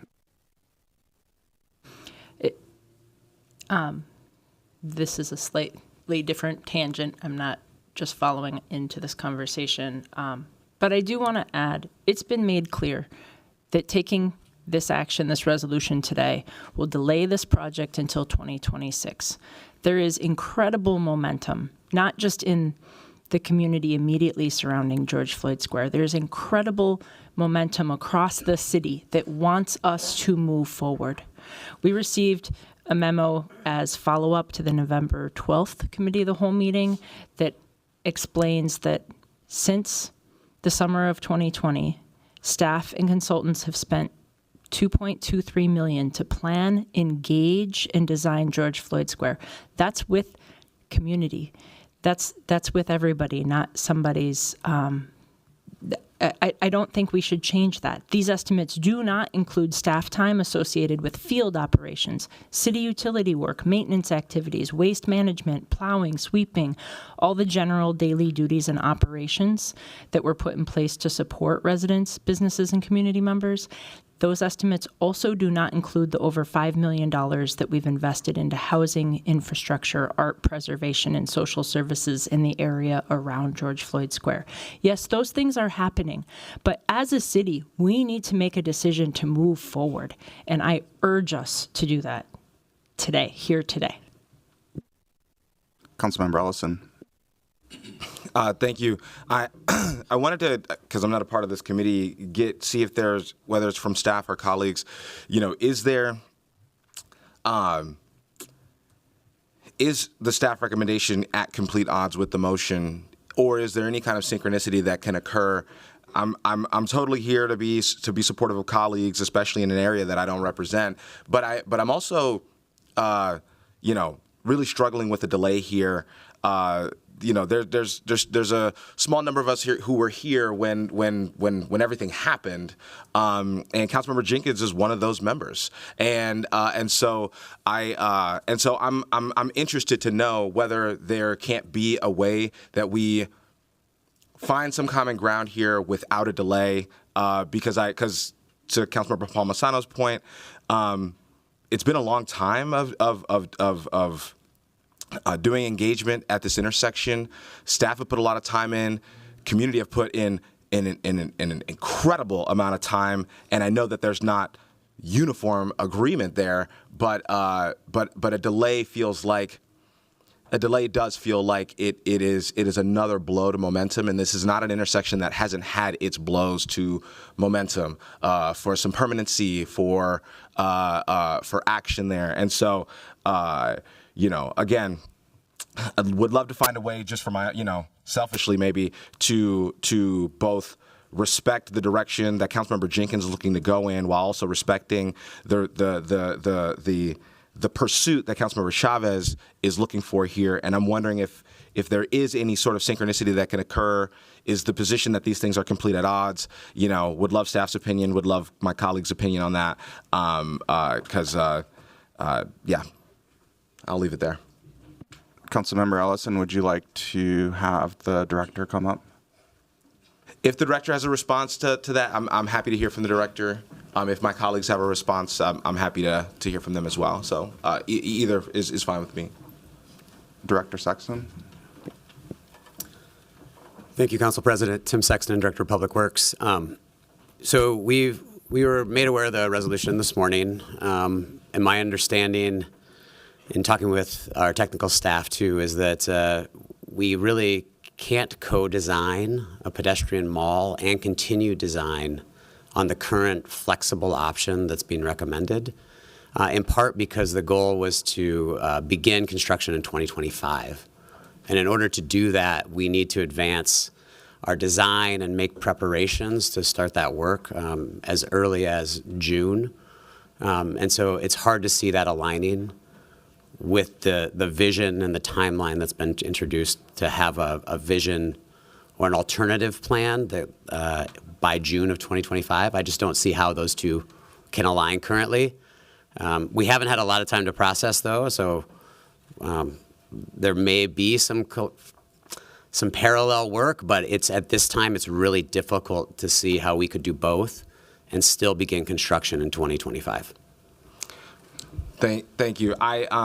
This is a slightly different tangent. I'm not just following into this conversation. But I do want to add, it's been made clear that taking this action, this resolution today, will delay this project until 2026. There is incredible momentum, not just in the community immediately surrounding George Floyd Square. There's incredible momentum across the city that wants us to move forward. We received a memo as follow-up to the November 12th Committee of the Whole meeting that explains that since the summer of 2020, staff and consultants have spent $2.23 million to plan, engage, and design George Floyd Square. That's with community. That's with everybody, not somebody's. I don't think we should change that. These estimates do not include staff time associated with field operations, city utility work, maintenance activities, waste management, plowing, sweeping, all the general daily duties and operations that were put in place to support residents, businesses, and community members. Those estimates also do not include the over $5 million that we've invested into housing, infrastructure, art preservation, and social services in the area around George Floyd Square. Yes, those things are happening, but as a city, we need to make a decision to move forward, and I urge us to do that today, here today. Councilmember Ellison. Thank you. I wanted to, because I'm not a part of this committee, see if there's, whether it's from staff or colleagues, is there, is the staff recommendation at complete odds with the motion, or is there any kind of synchronicity that can occur? I'm totally here to be supportive of colleagues, especially in an area that I don't represent. But I'm also, really struggling with the delay here. There's a small number of us here who were here when everything happened, and Councilmember Jenkins is one of those members, and so I'm interested to know whether there can't be a way that we find some common ground here without a delay, because to Councilmember Palmisano's point, it's been a long time of doing engagement at this intersection. Staff have put a lot of time in. Community have put in an incredible amount of time, and I know that there's not uniform agreement there, but a delay does feel like it is another blow to momentum, and this is not an intersection that hasn't had its blows to momentum for some permanency, for action there, and so. Again, I would love to find a way, just for my, selfishly maybe, to both respect the direction that Councilmember Jenkins is looking to go in, while also respecting the pursuit that Councilmember Chavez is looking for here. And I'm wondering if there is any sort of synchronicity that can occur. Is the position that these things are complete at odds? Would love staff's opinion, would love my colleagues' opinion on that. Yeah. I'll leave it there. Councilmember Ellison, would you like to have the director come up? If the director has a response to that, I'm happy to hear from the director. If my colleagues have a response, I'm happy to hear from them as well. So either is fine with me. Director Sexton. Thank you, Council President. Tim Sexton, Director of Public Works. So we were made aware of the resolution this morning, and my understanding, in talking with our technical staff too, is that we really can't co-design a pedestrian mall and continue design on the current flexible option that's being recommended, in part because the goal was to begin construction in 2025. And in order to do that, we need to advance our design and make preparations to start that work as early as June. And so it's hard to see that aligning with the vision and the timeline that's been introduced to have a vision or an alternative plan that by June of 2025. I just don't see how those two can align currently. We haven't had a lot of time to process though, so there may be some parallel work, but at this time it's really difficult to see how we could do both and still begin construction in 2025. Thank you. I've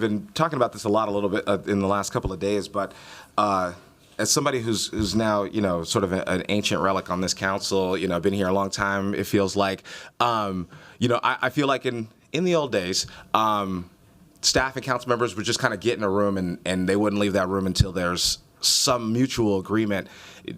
been talking about this a little bit in the last couple of days, but as somebody who's now sort of an ancient relic on this council, been here a long time, it feels like, I feel like in the old days, staff and council members would just kind of get in a room and they wouldn't leave that room until there's some mutual agreement.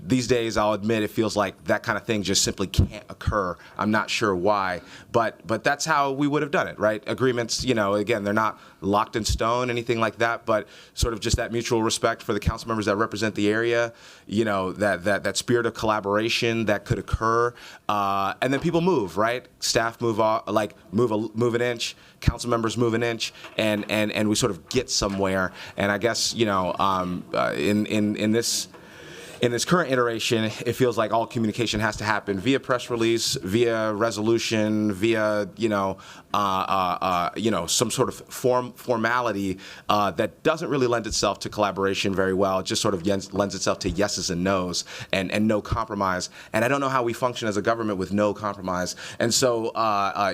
These days, I'll admit, it feels like that kind of thing just simply can't occur. I'm not sure why, but that's how we would have done it, right? Agreements, again, they're not locked in stone, anything like that, but sort of just that mutual respect for the council members that represent the area, that spirit of collaboration that could occur. And then people move, right? Staff move off, move an inch, council members move an inch, and we sort of get somewhere. And I guess, in this current iteration, it feels like all communication has to happen via press release, via resolution, via some sort of formality that doesn't really lend itself to collaboration very well. It just sort of lends itself to yeses and nos and no compromise. And I don't know how we function as a government with no compromise. And so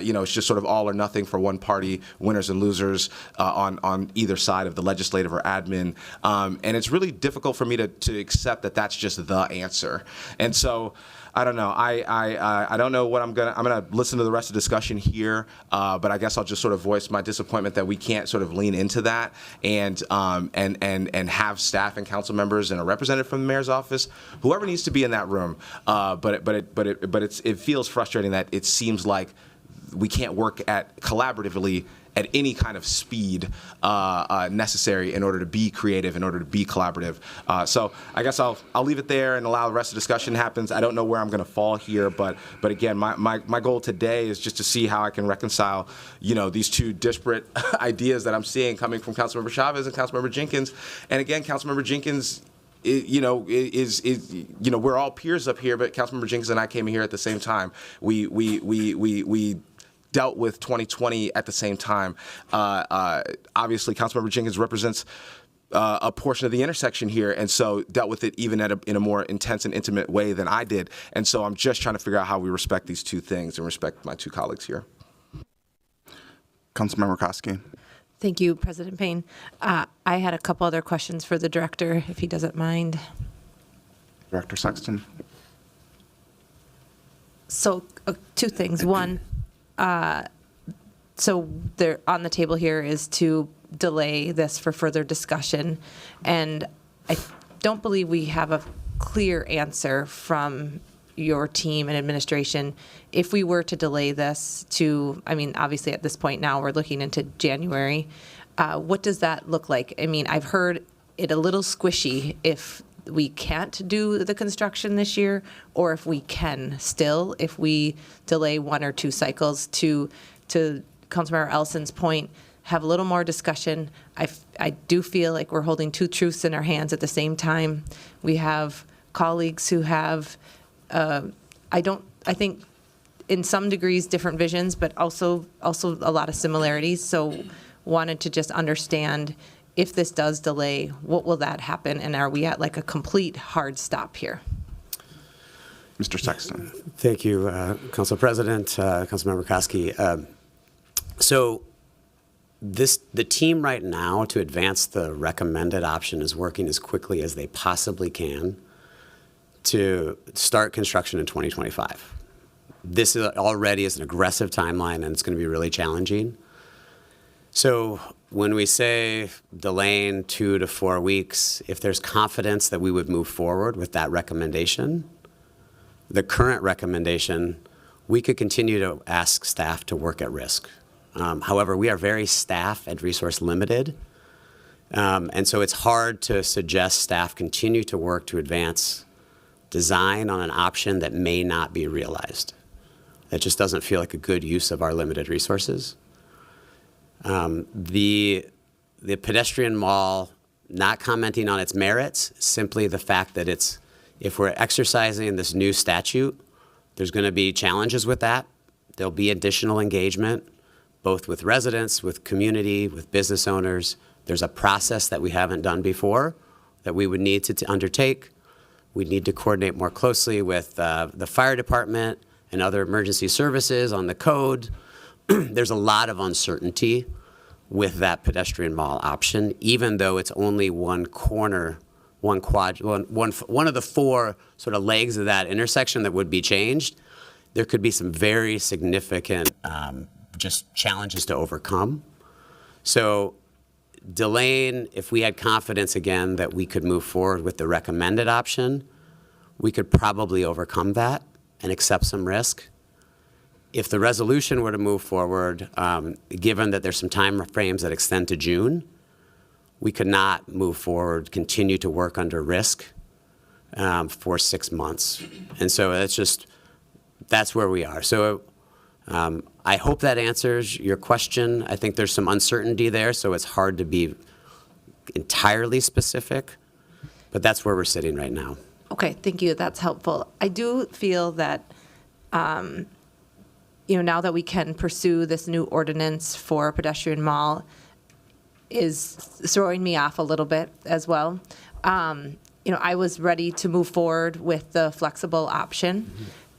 it's just sort of all or nothing for one party, winners and losers on either side of the legislative or admin. And it's really difficult for me to accept that that's just the answer. And so I don't know. I don't know what I'm gonna listen to the rest of the discussion here, but I guess I'll just sort of voice my disappointment that we can't sort of lean into that and have staff and council members and a representative from the mayor's office, whoever needs to be in that room. But it feels frustrating that it seems like we can't work collaboratively at any kind of speed necessary in order to be creative, in order to be collaborative. So I guess I'll leave it there and allow the rest of the discussion happens. I don't know where I'm going to fall here, but again, my goal today is just to see how I can reconcile, these two disparate ideas that I'm seeing coming from Councilmember Chavez and Councilmember Jenkins. And again, Councilmember Jenkins, we're all peers up here, but Councilmember Jenkins and I came here at the same time. We dealt with 2020 at the same time. Obviously, Councilmember Jenkins represents a portion of the intersection here, and so dealt with it even in a more intense and intimate way than I did. And so I'm just trying to figure out how we respect these two things and respect my two colleagues here. Councilmember Koski. Thank you, President Payne. I had a couple other questions for the director, if he doesn't mind. Director Sexton. So, two things. One, so there on the table here is to delay this for further discussion, and I don't believe we have a clear answer from your team and administration. If we were to delay this to, obviously at this point now we're looking into January, what does that look like? I've heard it a little squishy if we can't do the construction this year, or if we can still, if we delay one or two cycles to Councilmember Ellison's point, have a little more discussion. I do feel like we're holding two truths in our hands at the same time. We have colleagues who have, I think in some degrees different visions, but also a lot of similarities. So wanted to just understand, if this does delay, what will that happen? And are we at like a complete hard stop here? Mr. Sexton. Thank you, Council President, Councilmember Koski. So the team right now to advance the recommended option is working as quickly as they possibly can to start construction in 2025. This already is an aggressive timeline, and it's going to be really challenging. So when we say delaying 2 to 4 weeks, if there's confidence that we would move forward with that recommendation, the current recommendation, we could continue to ask staff to work at risk. However, we are very staff and resource limited, and so it's hard to suggest staff continue to work to advance design on an option that may not be realized. That just doesn't feel like a good use of our limited resources. The pedestrian mall, not commenting on its merits, simply the fact that if we're exercising this new statute, there's going to be challenges with that. There'll be additional engagement, both with residents, with community, with business owners. There's a process that we haven't done before that we would need to undertake. We need to coordinate more closely with the fire department and other emergency services on the code. There's a lot of uncertainty with that pedestrian mall option, even though it's only one corner, one of the four sort of legs of that intersection that would be changed. There could be some very significant just challenges to overcome. So delaying, if we had confidence again that we could move forward with the recommended option, we could probably overcome that and accept some risk. if the resolution were to move forward, given that there's some time frames that extend to June, we could not move forward, continue to work under risk for 6 months. And so that's where we are. So I hope that answers your question. I think there's some uncertainty there, so it's hard to be entirely specific, but that's where we're sitting right now. Okay, thank you. That's helpful. I do feel that, now that we can pursue this new ordinance for a pedestrian mall is throwing me off a little bit as well. I was ready to move forward with the flexible option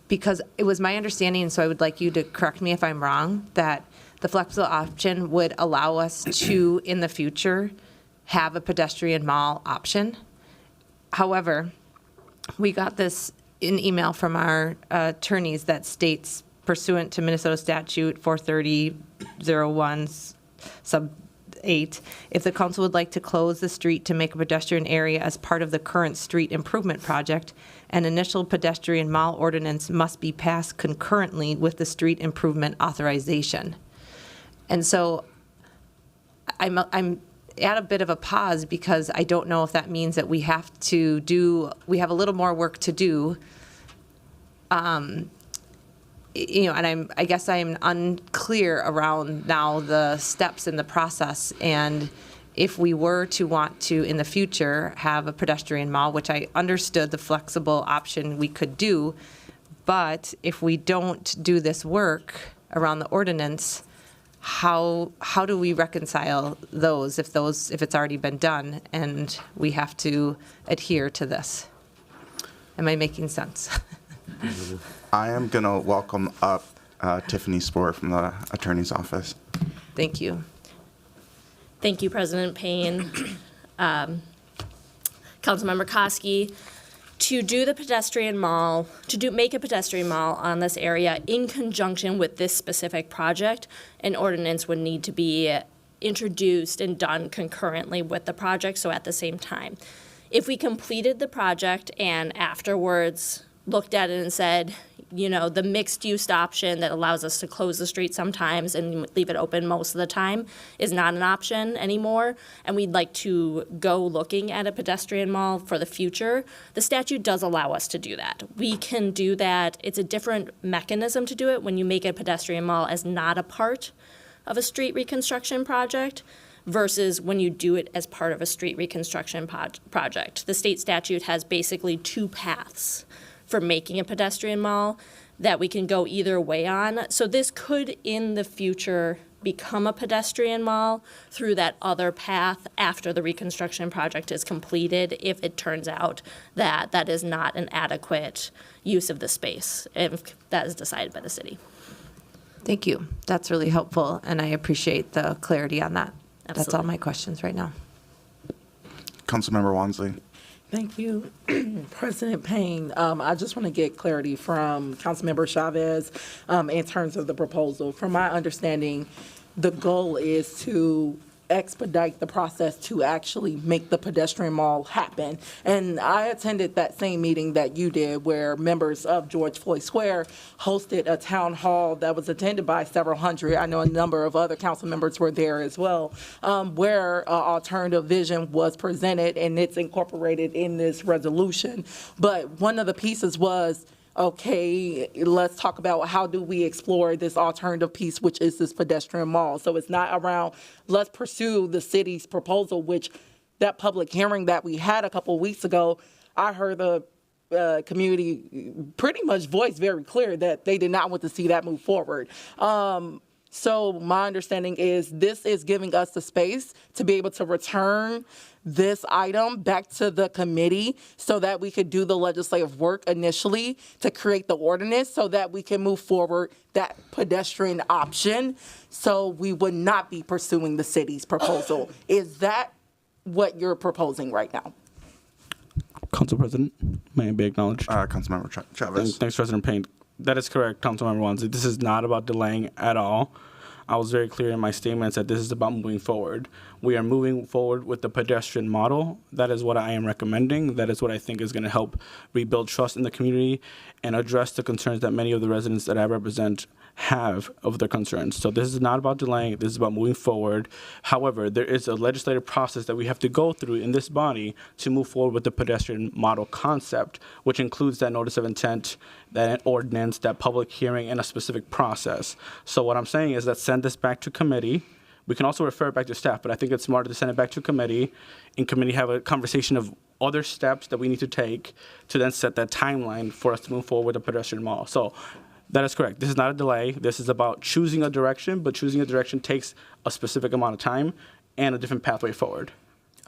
because it was my understanding, so I would like you to correct me if I'm wrong, that the flexible option would allow us to, in the future, have a pedestrian mall option. However, we got this in email from our attorneys that states, pursuant to Minnesota Statute 430-01 sub 8, if the council would like to close the street to make a pedestrian area as part of the current street improvement project, an initial pedestrian mall ordinance must be passed concurrently with the street improvement authorization. And so I'm at a bit of a pause because I don't know if that means that we have a little more work to do. And I guess I'm unclear around now the steps in the process, and if we were to want to in the future have a pedestrian mall, which I understood the flexible option we could do, but if we don't do this work around the ordinance, how do we reconcile those if it's already been done and we have to adhere to this? Am I making sense? I am going to welcome up Tiffany Spohr from the Attorney's Office. Thank you. Thank you, President Payne. Councilmember Koski. To do the pedestrian mall, make a pedestrian mall on this area in conjunction with this specific project, an ordinance would need to be introduced and done concurrently with the project, so at the same time. If we completed the project and afterwards looked at it and said, the mixed-use option that allows us to close the street sometimes and leave it open most of the time is not an option anymore, and we'd like to go looking at a pedestrian mall for the future, the statute does allow us to do that. We can do that. It's a different mechanism to do it when you make a pedestrian mall as not a part of a street reconstruction project versus when you do it as part of a street reconstruction project. The state statute has basically two paths for making a pedestrian mall that we can go either way on. So this could, in the future, become a pedestrian mall through that other path after the reconstruction project is completed if it turns out that that is not an adequate use of the space, if that is decided by the city. Thank you. That's really helpful, and I appreciate the clarity on that. Absolutely. That's all my questions right now. Councilmember Wansley. Thank you, President Payne. I just want to get clarity from Councilmember Chavez in terms of the proposal. From my understanding, the goal is to expedite the process to actually make the pedestrian mall happen. And I attended that same meeting that you did where members of George Floyd Square hosted a town hall that was attended by several hundred. I know a number of other council members were there as well, where alternative vision was presented and it's incorporated in this resolution. But one of the pieces was, okay, let's talk about how do we explore this alternative piece, which is this pedestrian mall. So it's not around, let's pursue the city's proposal, which that public hearing that we had a couple of weeks ago, I heard the community pretty much voice very clear that they did not want to see that move forward. So my understanding is this is giving us the space to be able to return this item back to the committee so that we could do the legislative work initially to create the ordinance so that we can move forward that pedestrian option so we would not be pursuing the city's proposal. Is that what you're proposing right now? Council President, may I be acknowledged? Councilmember Chavez. Thanks, President Payne. That is correct, Councilmember Wansley. This is not about delaying at all. I was very clear in my statements that this is about moving forward. We are moving forward with the pedestrian model. That is what I am recommending. That is what I think is going to help rebuild trust in the community and address the concerns that many of the residents that I represent have of their concerns. So this is not about delaying, this is about moving forward. However, there is a legislative process that we have to go through in this body to move forward with the pedestrian model concept, which includes that notice of intent, that ordinance, that public hearing, and a specific process. So what I'm saying is that send this back to committee. We can also refer it back to staff, but I think it's smarter to send it back to committee. In committee, have a conversation of other steps that we need to take to then set that timeline for us to move forward with the pedestrian model. So that is correct. This is not a delay. This is about choosing a direction, but choosing a direction takes a specific amount of time and a different pathway forward.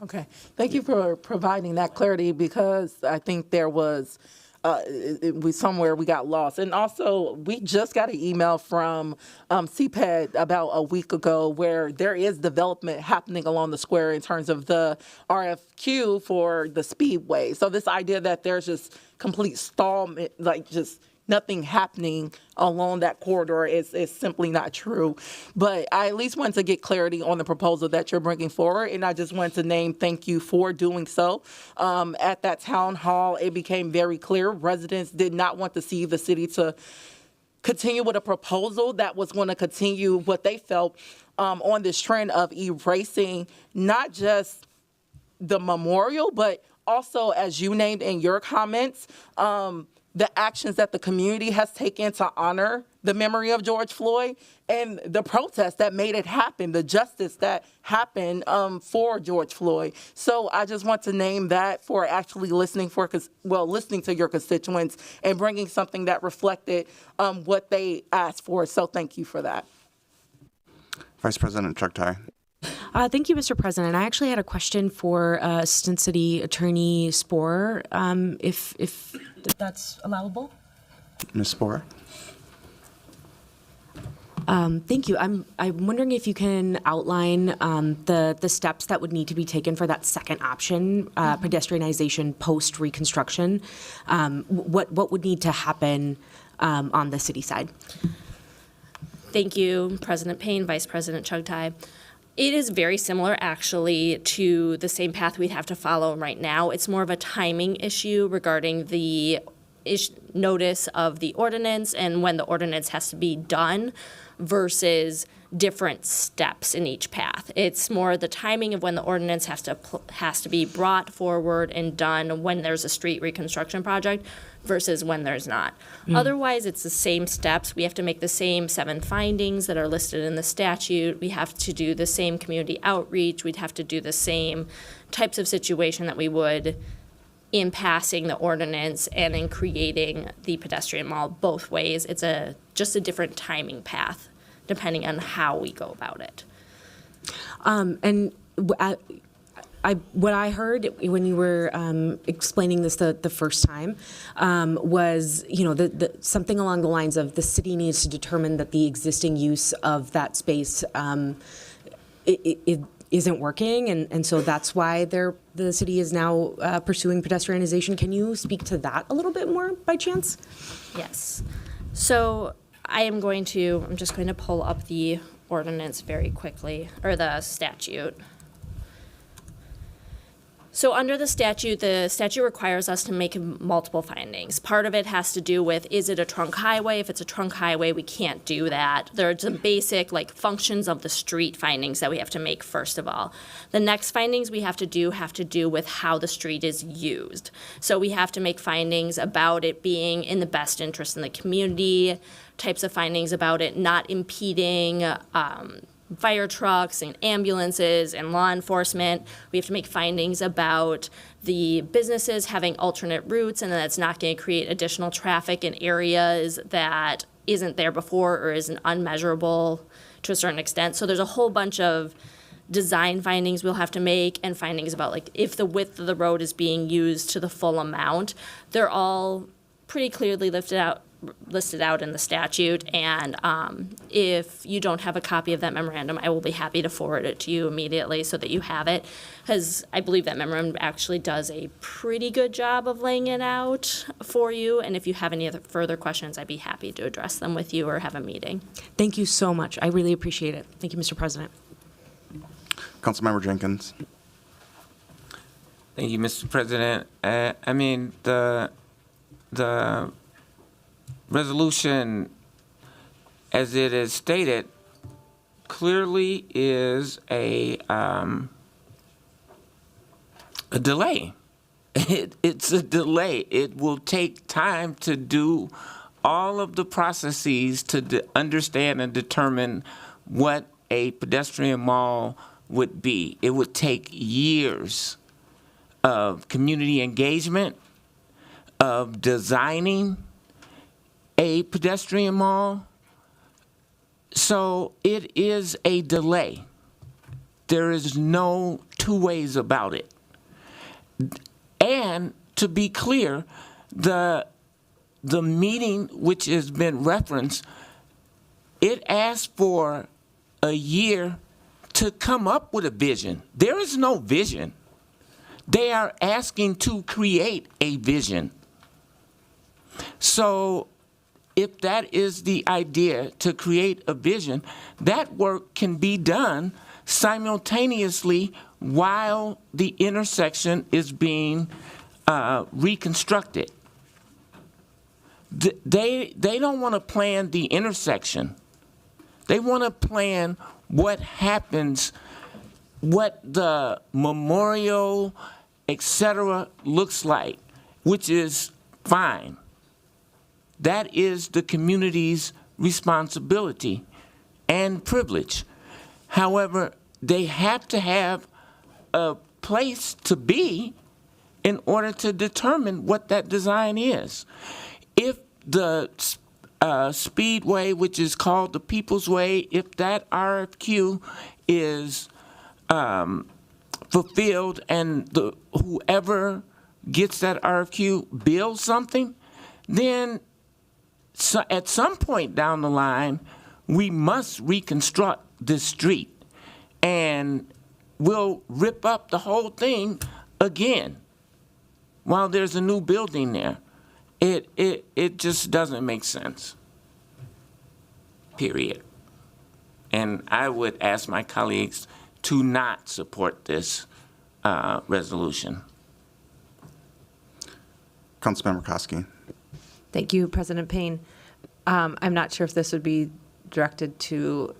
Okay. Thank you for providing that clarity, because I think there was somewhere we got lost. And also, we just got an email from CPED about a week ago where there is development happening along the square in terms of the RFQ for the speedway. So this idea that there's just complete stall, like just nothing happening along that corridor is simply not true. But I at least want to get clarity on the proposal that you're bringing forward, and I just want to thank you for doing so. At that town hall, it became very clear residents did not want to see the city to continue with a proposal that was going to continue what they felt on this trend of erasing not just the memorial, but also, as you named in your comments, the actions that the community has taken to honor the memory of George Floyd and the protest that made it happen, the justice that happened for George Floyd. So I just want to name that for actually listening to your constituents and bringing something that reflected what they asked for. So thank you for that. Vice President Chugtai. Thank you, Mr. President. I actually had a question for Assistant City Attorney Sporer, if that's allowable. Ms. Sporer. Thank you. I'm wondering if you can outline the steps that would need to be taken for that second option, pedestrianization post reconstruction. What would need to happen on the city side? Thank you, President Payne, Vice President Chugtai. It is very similar, actually, to the same path we'd have to follow right now. It's more of a timing issue regarding the notice of the ordinance and when the ordinance has to be done versus different steps in each path. It's more the timing of when the ordinance has to be brought forward and done when there's a street reconstruction project versus when there's not. Otherwise, it's the same steps. We have to make the same 7 findings that are listed in the statute. We have to do the same community outreach. We'd have to do the same types of situation that we would in passing the ordinance and in creating the pedestrian mall both ways. It's just a different timing path depending on how we go about it. What I heard when you were explaining this the first time was, something along the lines of the city needs to determine that the existing use of that space it isn't working, and so that's why the city is now pursuing pedestrianization. Can you speak to that a little bit more by chance? Yes. So I'm just going to pull up the ordinance very quickly, or the statute. So under the statute requires us to make multiple findings. Part of it has to do with, is it a trunk highway? If it's a trunk highway, we can't do that. There are some basic functions of the street findings that we have to make first of all. The next findings we have to do with how the street is used. So we have to make findings about it being in the best interest in the community, types of findings about it not impeding fire trucks and ambulances and law enforcement. We have to make findings about the businesses having alternate routes and that's not going to create additional traffic in areas that isn't there before or isn't unmeasurable to a certain extent. So there's a whole bunch of design findings we'll have to make and findings about if the width of the road is being used to the full amount. They're all pretty clearly listed out in the statute. And if you don't have a copy of that memorandum, I will be happy to forward it to you immediately so that you have it, because I believe that memorandum actually does a pretty good job of laying it out for you. And if you have any other further questions, I'd be happy to address them with you or have a meeting. Thank you so much. I really appreciate it. Thank you, Mr. President. Councilmember Jenkins. Thank you, Mr. President. I mean, the resolution, as it is stated, clearly is a delay. It's a delay. It will take time to do all of the processes to understand and determine what a pedestrian mall would be. It would take years of community engagement, of designing a pedestrian mall. So it is a delay. There is no two ways about it. And to be clear, the meeting which has been referenced, it asked for a year to come up with a vision. There is no vision. They are asking to create a vision. So if that is the idea, to create a vision, that work can be done simultaneously while the intersection is being reconstructed. They don't want to plan the intersection. They want to plan what happens, what the memorial, etc., looks like, which is fine. That is the community's responsibility and privilege. However, they have to have a place to be in order to determine what that design is. If the Speedway, which is called the People's Way, if that RFQ is fulfilled and whoever gets that RFQ builds something, then at some point down the line, we must reconstruct this street, and we'll rip up the whole thing again while there's a new building there. It just doesn't make sense, period. And I would ask my colleagues to not support this resolution. Councilmember Koski. Thank you, President Payne. I'm not sure if this would be directed to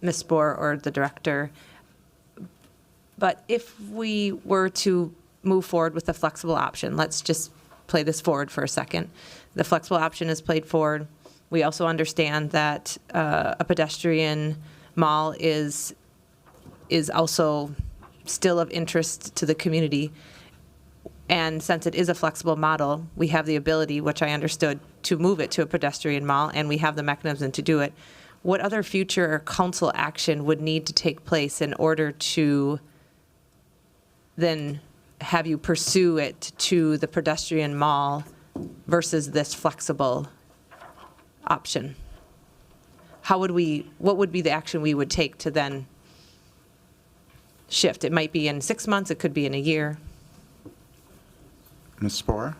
Ms. Spohr or the director, but if we were to move forward with the flexible option, let's just play this forward for a second. The flexible option is played forward. We also understand that a pedestrian mall is also still of interest to the community. And since it is a flexible model, we have the ability, which I understood, to move it to a pedestrian mall, and we have the mechanism to do it. What other future council action would need to take place in order to then have you pursue it to the pedestrian mall versus this flexible option? What would be the action we would take to then shift? It might be in 6 months, it could be in a year. Ms. Spohr.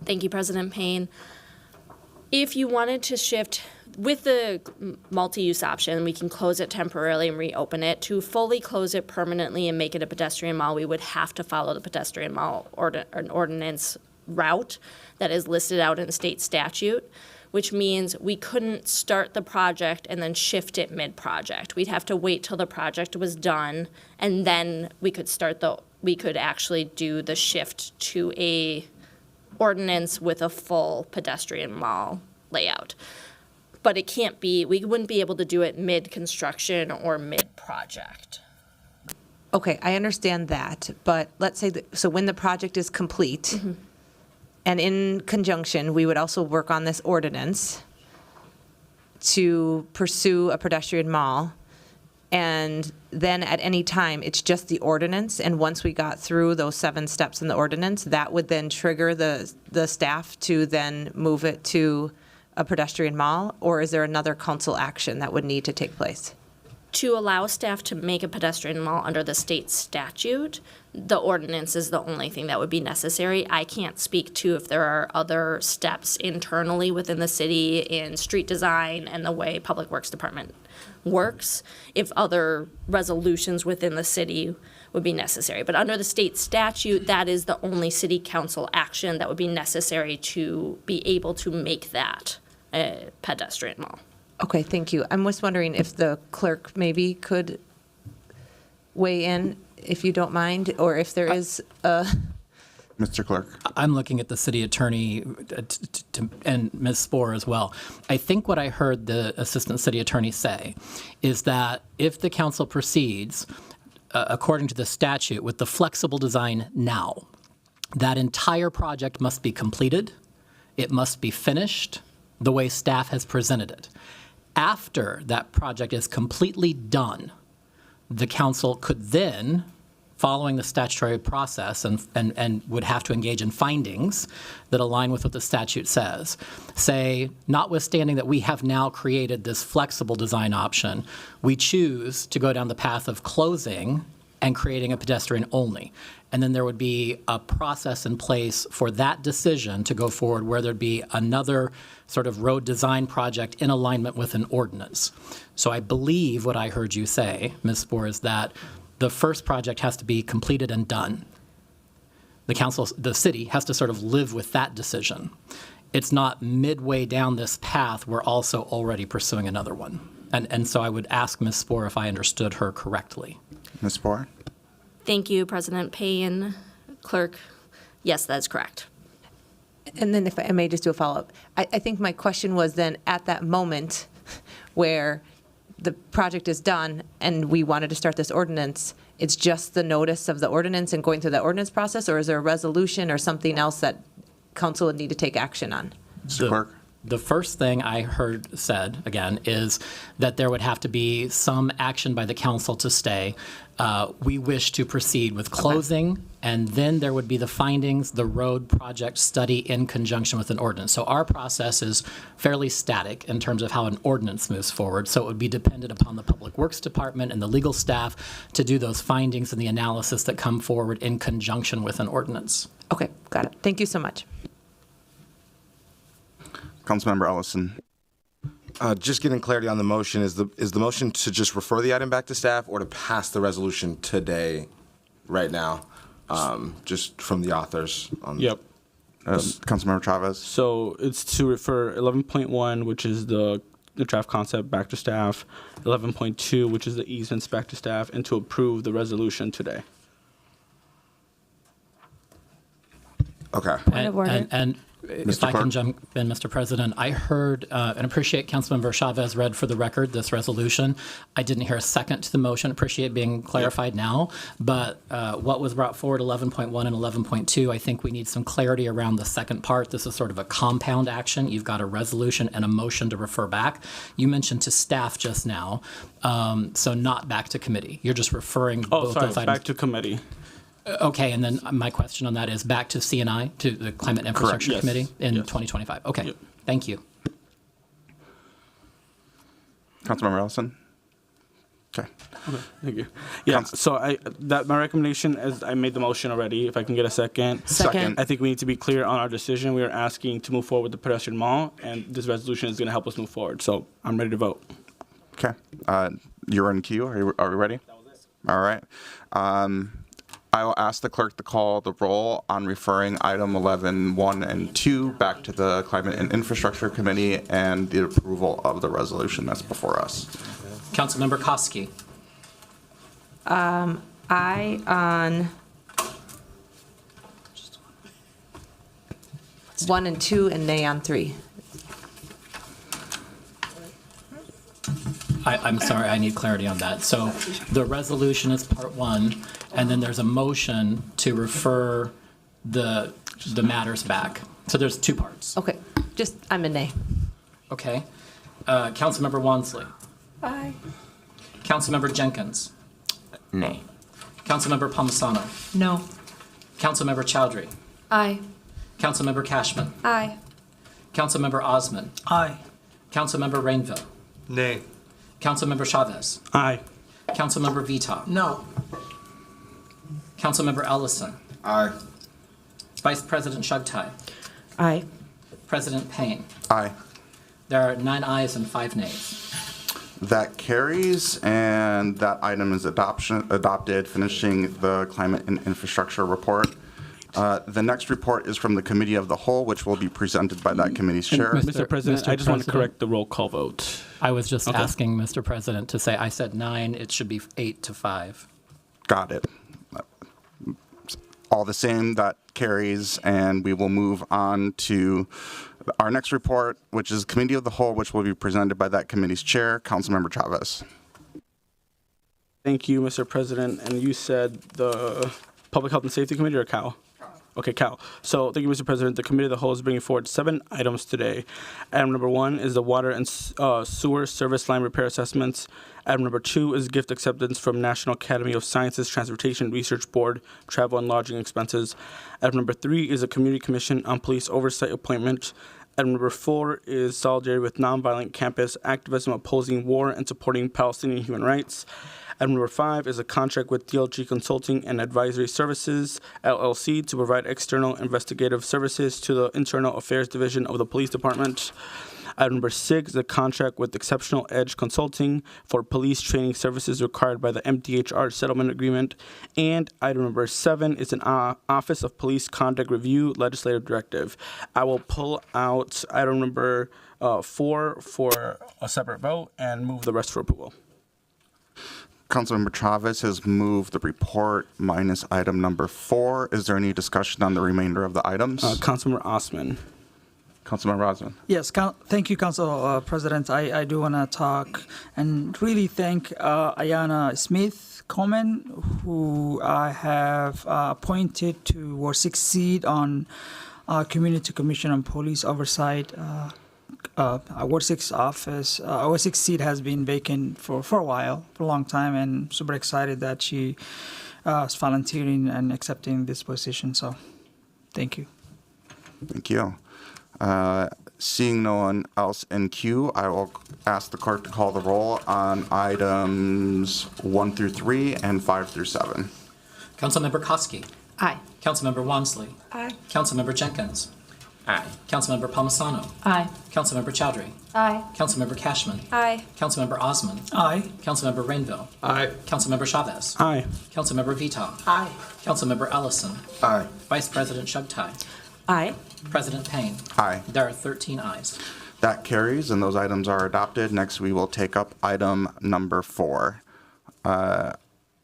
Thank you, President Payne. If you wanted to shift with the multi-use option, we can close it temporarily and reopen it. To fully close it permanently and make it a pedestrian mall, we would have to follow the pedestrian mall ordinance route that is listed out in state statute, which means we couldn't start the project and then shift it mid-project. We'd have to wait till the project was done, and then we could actually do the shift to a ordinance with a full pedestrian mall layout. But it can't be, we wouldn't be able to do it mid-construction or mid-project. Okay, I understand that, but let's say, so when the project is complete, and in conjunction, we would also work on this ordinance to pursue a pedestrian mall. And then at any time, it's just the ordinance, and once we got through those 7 steps in the ordinance, that would then trigger the staff to then move it to a pedestrian mall, or is there another council action that would need to take place? To allow staff to make a pedestrian mall under the state statute, the ordinance is the only thing that would be necessary. I can't speak to if there are other steps internally within the city in street design and the way Public Works Department works, if other resolutions within the city would be necessary. But under the state statute, that is the only city council action that would be necessary to be able to make that a pedestrian mall. Okay, thank you. I'm just wondering if the clerk maybe could weigh in, if you don't mind, or if there is a... Mr. Clerk. I'm looking at the city attorney and Ms. Spohr as well. I think what I heard the assistant city attorney say is that if the council proceeds according to the statute with the flexible design now, that entire project must be completed. It must be finished the way staff has presented it. After that project is completely done, the council could then, following the statutory process and would have to engage in findings that align with what the statute says, say, notwithstanding that we have now created this flexible design option, we choose to go down the path of closing and creating a pedestrian only. And then there would be a process in place for that decision to go forward where there'd be another sort of road design project in alignment with an ordinance. So I believe what I heard you say, Ms. Spohr, is that the first project has to be completed and done. The city has to sort of live with that decision. It's not midway down this path, we're also already pursuing another one. And so I would ask Ms. Spohr if I understood her correctly. Ms. Spohr? Thank you, President Payne. Clerk, yes, that is correct. And then if I may just do a follow-up. I think my question was then at that moment where the project is done and we wanted to start this ordinance, it's just the notice of the ordinance and going through that ordinance process, or is there a resolution or something else that council would need to take action on? Mr. Clerk? The first thing I heard said, again, is that there would have to be some action by the council to stay. We wish to proceed with closing, and then there would be the findings, the road project study in conjunction with an ordinance. So our process is fairly static in terms of how an ordinance moves forward. So it would be dependent upon the Public Works Department and the legal staff to do those findings and the analysis that come forward in conjunction with an ordinance. Okay, got it. Thank you so much. Councilmember Ellison. Just getting clarity on the motion, is the motion to just refer the item back to staff or to pass the resolution today, right now, just from the authors? Yep. Councilmember Chavez. So it's to refer 11.1, which is the draft concept, back to staff, 11.2, which is the easements, back to staff, and to approve the resolution today. Okay. Point of order. And if I can jump in, Mr. President, I heard and appreciate Councilmember Chavez read for the record this resolution. I didn't hear a second to the motion. Appreciate being clarified now. But what was brought forward, 11.1 and 11.2, I think we need some clarity around the second part. This is sort of a compound action. You've got a resolution and a motion to refer back. You mentioned to staff just now, so not back to committee. You're just referring both those items. Back to committee. Okay, and then my question on that is back to C&I, to the Climate Infrastructure Yes. Committee in 2025. Okay, Yep. Thank you. Councilmember Ellison. Okay. Thank you. Yeah, so my recommendation is, I made the motion already. If I can get a second. Second. I think we need to be clear on our decision. We are asking to move forward with the pedestrian mall, and this resolution is going to help us move forward. So I'm ready to vote. Okay. You're in queue. Are we ready? That was it. All right. I will ask the clerk to call the roll on referring item 11.1 and 2 back to the Climate and Infrastructure Committee and the approval of the resolution that's before us. Councilmember Koski. Aye on 1 and 2 and nay on 3. I'm sorry, I need clarity on that. So the resolution is part 1, and then there's a motion to refer the matters back. So there's 2 parts. Okay, I'm a nay. Okay. Councilmember Wansley. Aye. Councilmember Jenkins. Nay. Councilmember Palmisano. No. Councilmember Chowdhury. Aye. Councilmember Cashman. Aye. Councilmember Osman. Aye. Councilmember Rainville. Nay. Councilmember Chavez. Aye. Councilmember Veto. No. Councilmember Ellison. Aye. Vice President Shugtai. Aye. President Payne. Aye. There are 9 ayes and 5 nays. That carries, and that item is adopted, finishing the Climate and Infrastructure Report. The next report is from the Committee of the Whole, which will be presented by that committee's chair. Mr. President, Mr. I just want to President. correct the roll call vote. I was just Okay. asking Mr. President to say, I said 9, it should be 8 to 5. Got it. All the same, that carries, and we will move on to our next report, which is Committee of the Whole, which will be presented by that committee's chair, Councilmember Chavez. Thank you, Mr. President. And you said the Public Health and Safety Committee or Cal? Okay, Cal. So thank you, Mr. President. The Committee of the Whole is bringing forward 7 items today. Item number 1 is the water and sewer service line repair assessments. Item number 2 is gift acceptance from National Academy of Sciences Transportation Research Board, travel and lodging expenses. Item number 3 is a Community Commission on Police Oversight appointment. Item number 4 is solidarity with nonviolent campus activism opposing war and supporting Palestinian human rights. Item number 5 is a contract with DLG Consulting and Advisory Services, LLC, to provide external investigative services to the Internal Affairs Division of the Police Department. Item number 6 is a contract with Exceptional Edge Consulting for police training services required by the MDHR settlement agreement. And item number 7 is an Office of Police Conduct Review legislative directive. I will pull out item number 4 for a separate vote and move the rest for approval. Councilmember Chavez has moved the report minus item number 4. Is there any discussion on the remainder of the items? Councilmember Osman. Councilmember Osman. Yes, thank you, Council President. I do want to talk and really thank Ayanna Smith Coleman, who I have appointed to Ward 6 seat on Community Commission on Police Oversight. Ward 6 office, Ward 6 seat has been vacant for a while, for a long time, and super excited that she is volunteering and accepting this position. So, thank you. Thank you. Seeing no one else in queue, I will ask the clerk to call the roll on items 1 through 3 and 5 through 7. Councilmember Koski. Aye. Councilmember Wamsley. Aye. Councilmember Jenkins. Aye. Councilmember Palmisano. Aye. Councilmember Chowdhury. Aye. Councilmember Cashman. Aye. Councilmember Osman. Aye. Councilmember Rainville. Aye. Councilmember Chavez. Aye. Councilmember Vito. Aye. Councilmember Ellison. Aye. Vice President Shugtai. Aye. President Payne. Aye. There are 13 ayes. That carries, and those items are adopted. Next, we will take up item number 4.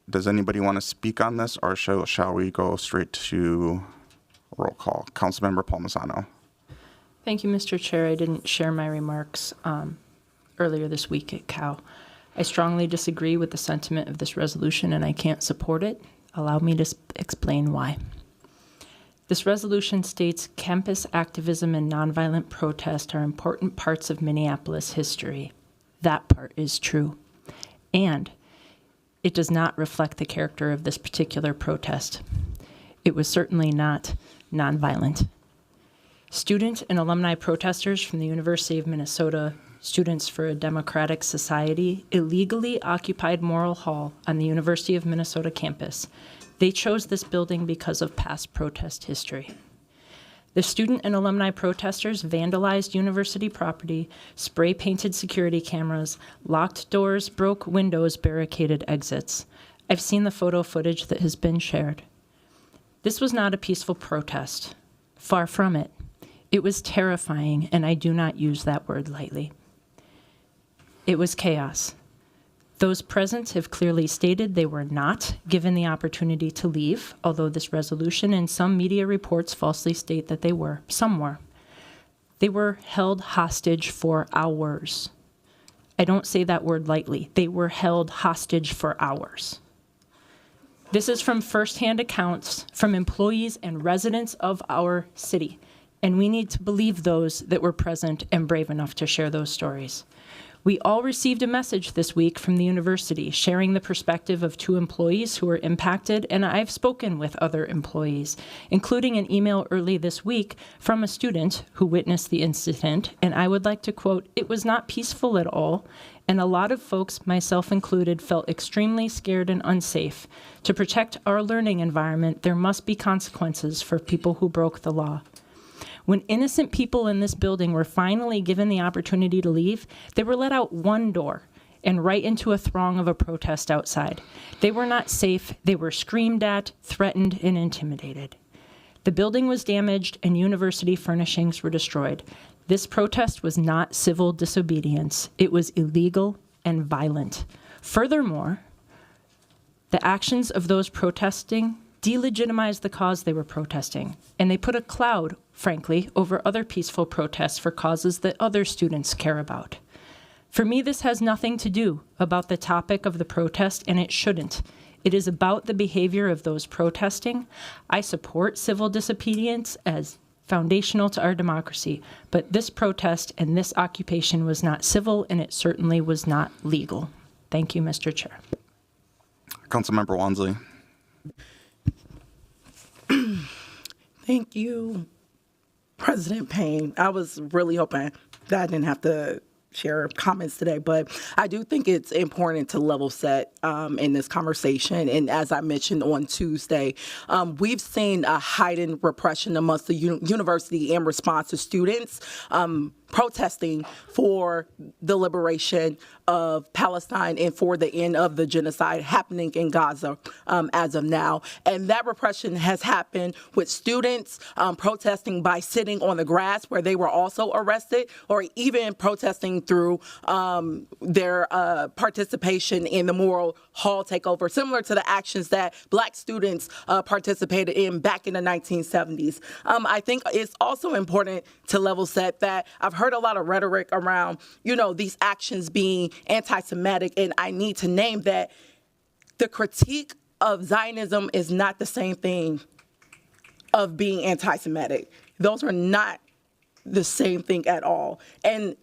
Does anybody want to speak on this, or shall we go straight to roll call? Councilmember Palmisano. Thank you, Mr. Chair. I didn't share my remarks earlier this week at COW. I strongly disagree with the sentiment of this resolution, and I can't support it. Allow me to explain why. This resolution states campus activism and nonviolent protest are important parts of Minneapolis history. That part is true. And it does not reflect the character of this particular protest. It was certainly not nonviolent. Student and alumni protesters from the University of Minnesota, Students for a Democratic Society, illegally occupied Morrill Hall on the University of Minnesota campus. They chose this building because of past protest history. The student and alumni protesters vandalized university property, spray-painted security cameras, locked doors, broke windows, barricaded exits. I've seen the photo footage that has been shared. This was not a peaceful protest. Far from it. It was terrifying, and I do not use that word lightly. It was chaos. Those present have clearly stated they were not given the opportunity to leave, although this resolution and some media reports falsely state that they were. Some were. They were held hostage for hours. I don't say that word lightly. They were held hostage for hours. This is from firsthand accounts from employees and residents of our city, and we need to believe those that were present and brave enough to share those stories. We all received a message this week from the university sharing the perspective of 2 employees who were impacted, and I've spoken with other employees, including an email early this week from a student who witnessed the incident, and I would like to quote, "It was not peaceful at all, and a lot of folks, myself included, felt extremely scared and unsafe. To protect our learning environment, there must be consequences for people who broke the law." When innocent people in this building were finally given the opportunity to leave, they were let out one door and right into a throng of a protest outside. They were not safe. They were screamed at, threatened, and intimidated. The building was damaged and university furnishings were destroyed. This protest was not civil disobedience. It was illegal and violent. Furthermore, the actions of those protesting delegitimized the cause they were protesting, and they put a cloud, frankly, over other peaceful protests for causes that other students care about. For me, this has nothing to do about the topic of the protest, and it shouldn't. It is about the behavior of those protesting. I support civil disobedience as foundational to our democracy, but this protest and this occupation was not civil, and it certainly was not legal. Thank you, Mr. Chair. Councilmember Wansley. Thank you, President Payne. I was really hoping that I didn't have to share comments today, but I do think it's important to level set in this conversation. And as I mentioned on Tuesday, we've seen a heightened repression amongst the university in response to students protesting for the liberation of Palestine and for the end of the genocide happening in Gaza as of now. And that repression has happened with students protesting by sitting on the grass where they were also arrested, or even protesting through their participation in the Moral Hall takeover, similar to the actions that Black students participated in back in the 1970s. I think it's also important to level set that I've heard a lot of rhetoric around, these actions being anti-Semitic, and I need to name that the critique of Zionism is not the same thing of being anti-Semitic. Those are not the same thing at all. And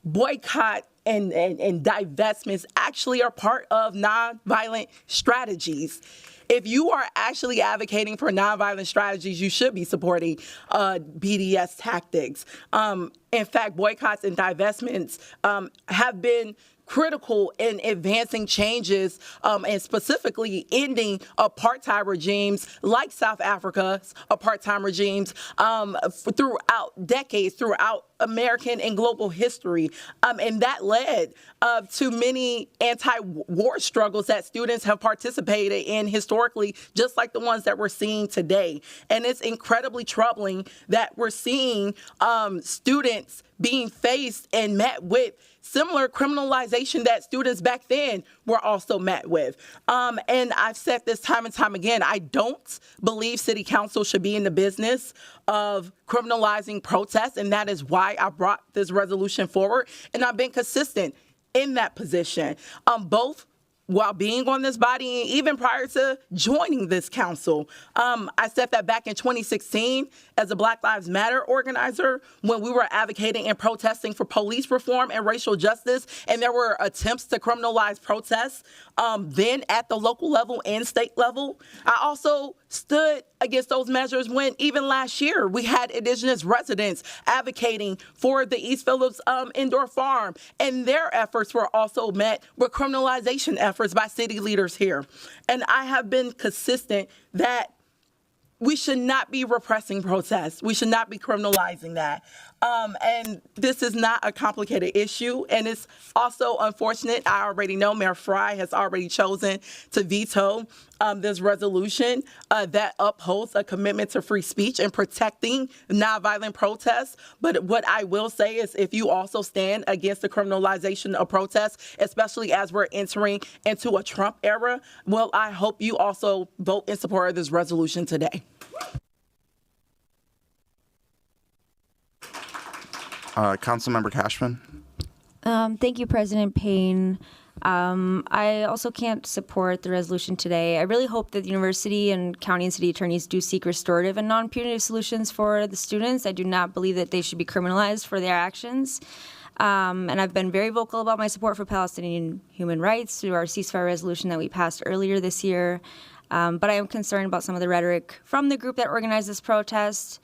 boycott and divestments actually are part of nonviolent strategies. If you are actually advocating for nonviolent strategies, you should be supporting BDS tactics. In fact, boycotts and divestments have been critical in advancing changes and specifically ending apartheid regimes like South Africa's apartheid regimes throughout decades, throughout American and global history. And that led to many anti-war struggles that students have participated in historically, just like the ones that we're seeing today. And it's incredibly troubling that we're seeing students being faced and met with similar criminalization that students back then were also met with. And I've said this time and time again, I don't believe City Council should be in the business of criminalizing protests, and that is why I brought this resolution forward. And I've been consistent in that position, both while being on this body and even prior to joining this council. I said that back in 2016 as a Black Lives Matter organizer when we were advocating and protesting for police reform and racial justice, and there were attempts to criminalize protests then at the local level and state level. I also stood against those measures when even last year we had indigenous residents advocating for the East Phillips indoor farm, and their efforts were also met with criminalization efforts by city leaders here. And I have been consistent that we should not be repressing protests. We should not be criminalizing that. And this is not a complicated issue. And it's also unfortunate. I already know Mayor Fry has already chosen to veto this resolution that upholds a commitment to free speech and protecting nonviolent protests. But what I will say is if you also stand against the criminalization of protests, especially as we're entering into a Trump era, well, I hope you also vote in support of this resolution today. Councilmember Cashman. Thank you, President Payne. I also can't support the resolution today. I really hope that the university and county and city attorneys do seek restorative and non-punitive solutions for the students. I do not believe that they should be criminalized for their actions. And I've been very vocal about my support for Palestinian human rights through our ceasefire resolution that we passed earlier this year. But I am concerned about some of the rhetoric from the group that organized this protest.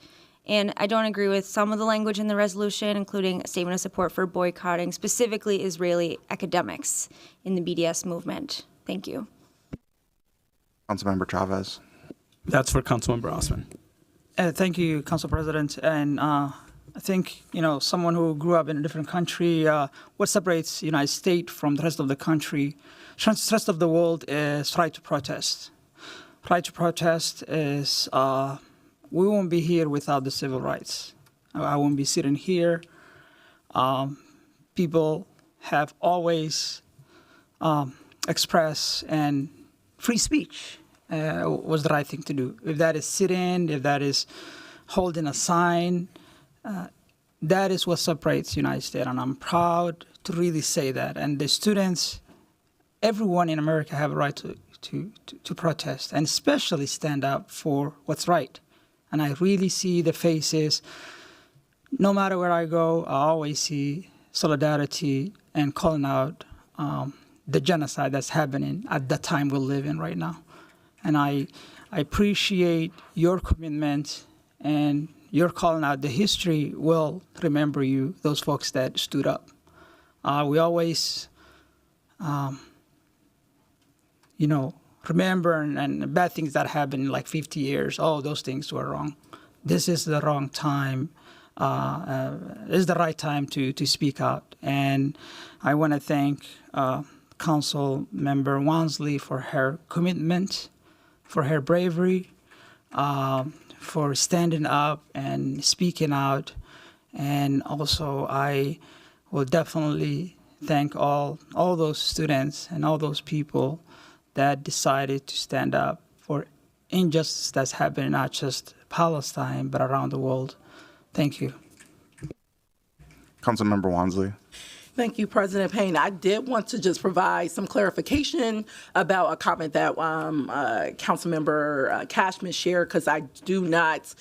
And I don't agree with some of the language in the resolution, including a statement of support for boycotting specifically Israeli academics in the BDS movement. Thank you. Councilmember Chavez. That's for Councilmember Osman. Thank you, Council President. And I think, someone who grew up in a different country, what separates the United States from the rest of the country, the rest of the world, is right to protest. Right to protest is, we won't be here without the civil rights. I won't be sitting here. People have always expressed, and free speech was the right thing to do. If that is sitting, if that is holding a sign, that is what separates the United States. And I'm proud to really say that. And the students, everyone in America have a right to protest, and especially stand up for what's right. And I really see the faces. No matter where I go, I always see solidarity and calling out the genocide that's happening at the time we live in right now. And I appreciate your commitment, and your calling out. The history will remember you, those folks that stood up. We always, remember and bad things that happened in like 50 years. Oh, those things were wrong. This is the wrong time. This is the right time to speak out. And I want to thank Council Member Wansley for her commitment, for her bravery, for standing up and speaking out. And also, I will definitely thank all those students and all those people that decided to stand up for injustice that's happening not just Palestine, but around the world. Thank you. Councilmember Wansley. Thank you, President Payne. I did want to just provide some clarification about a comment that Councilmember Cashman shared, because I do not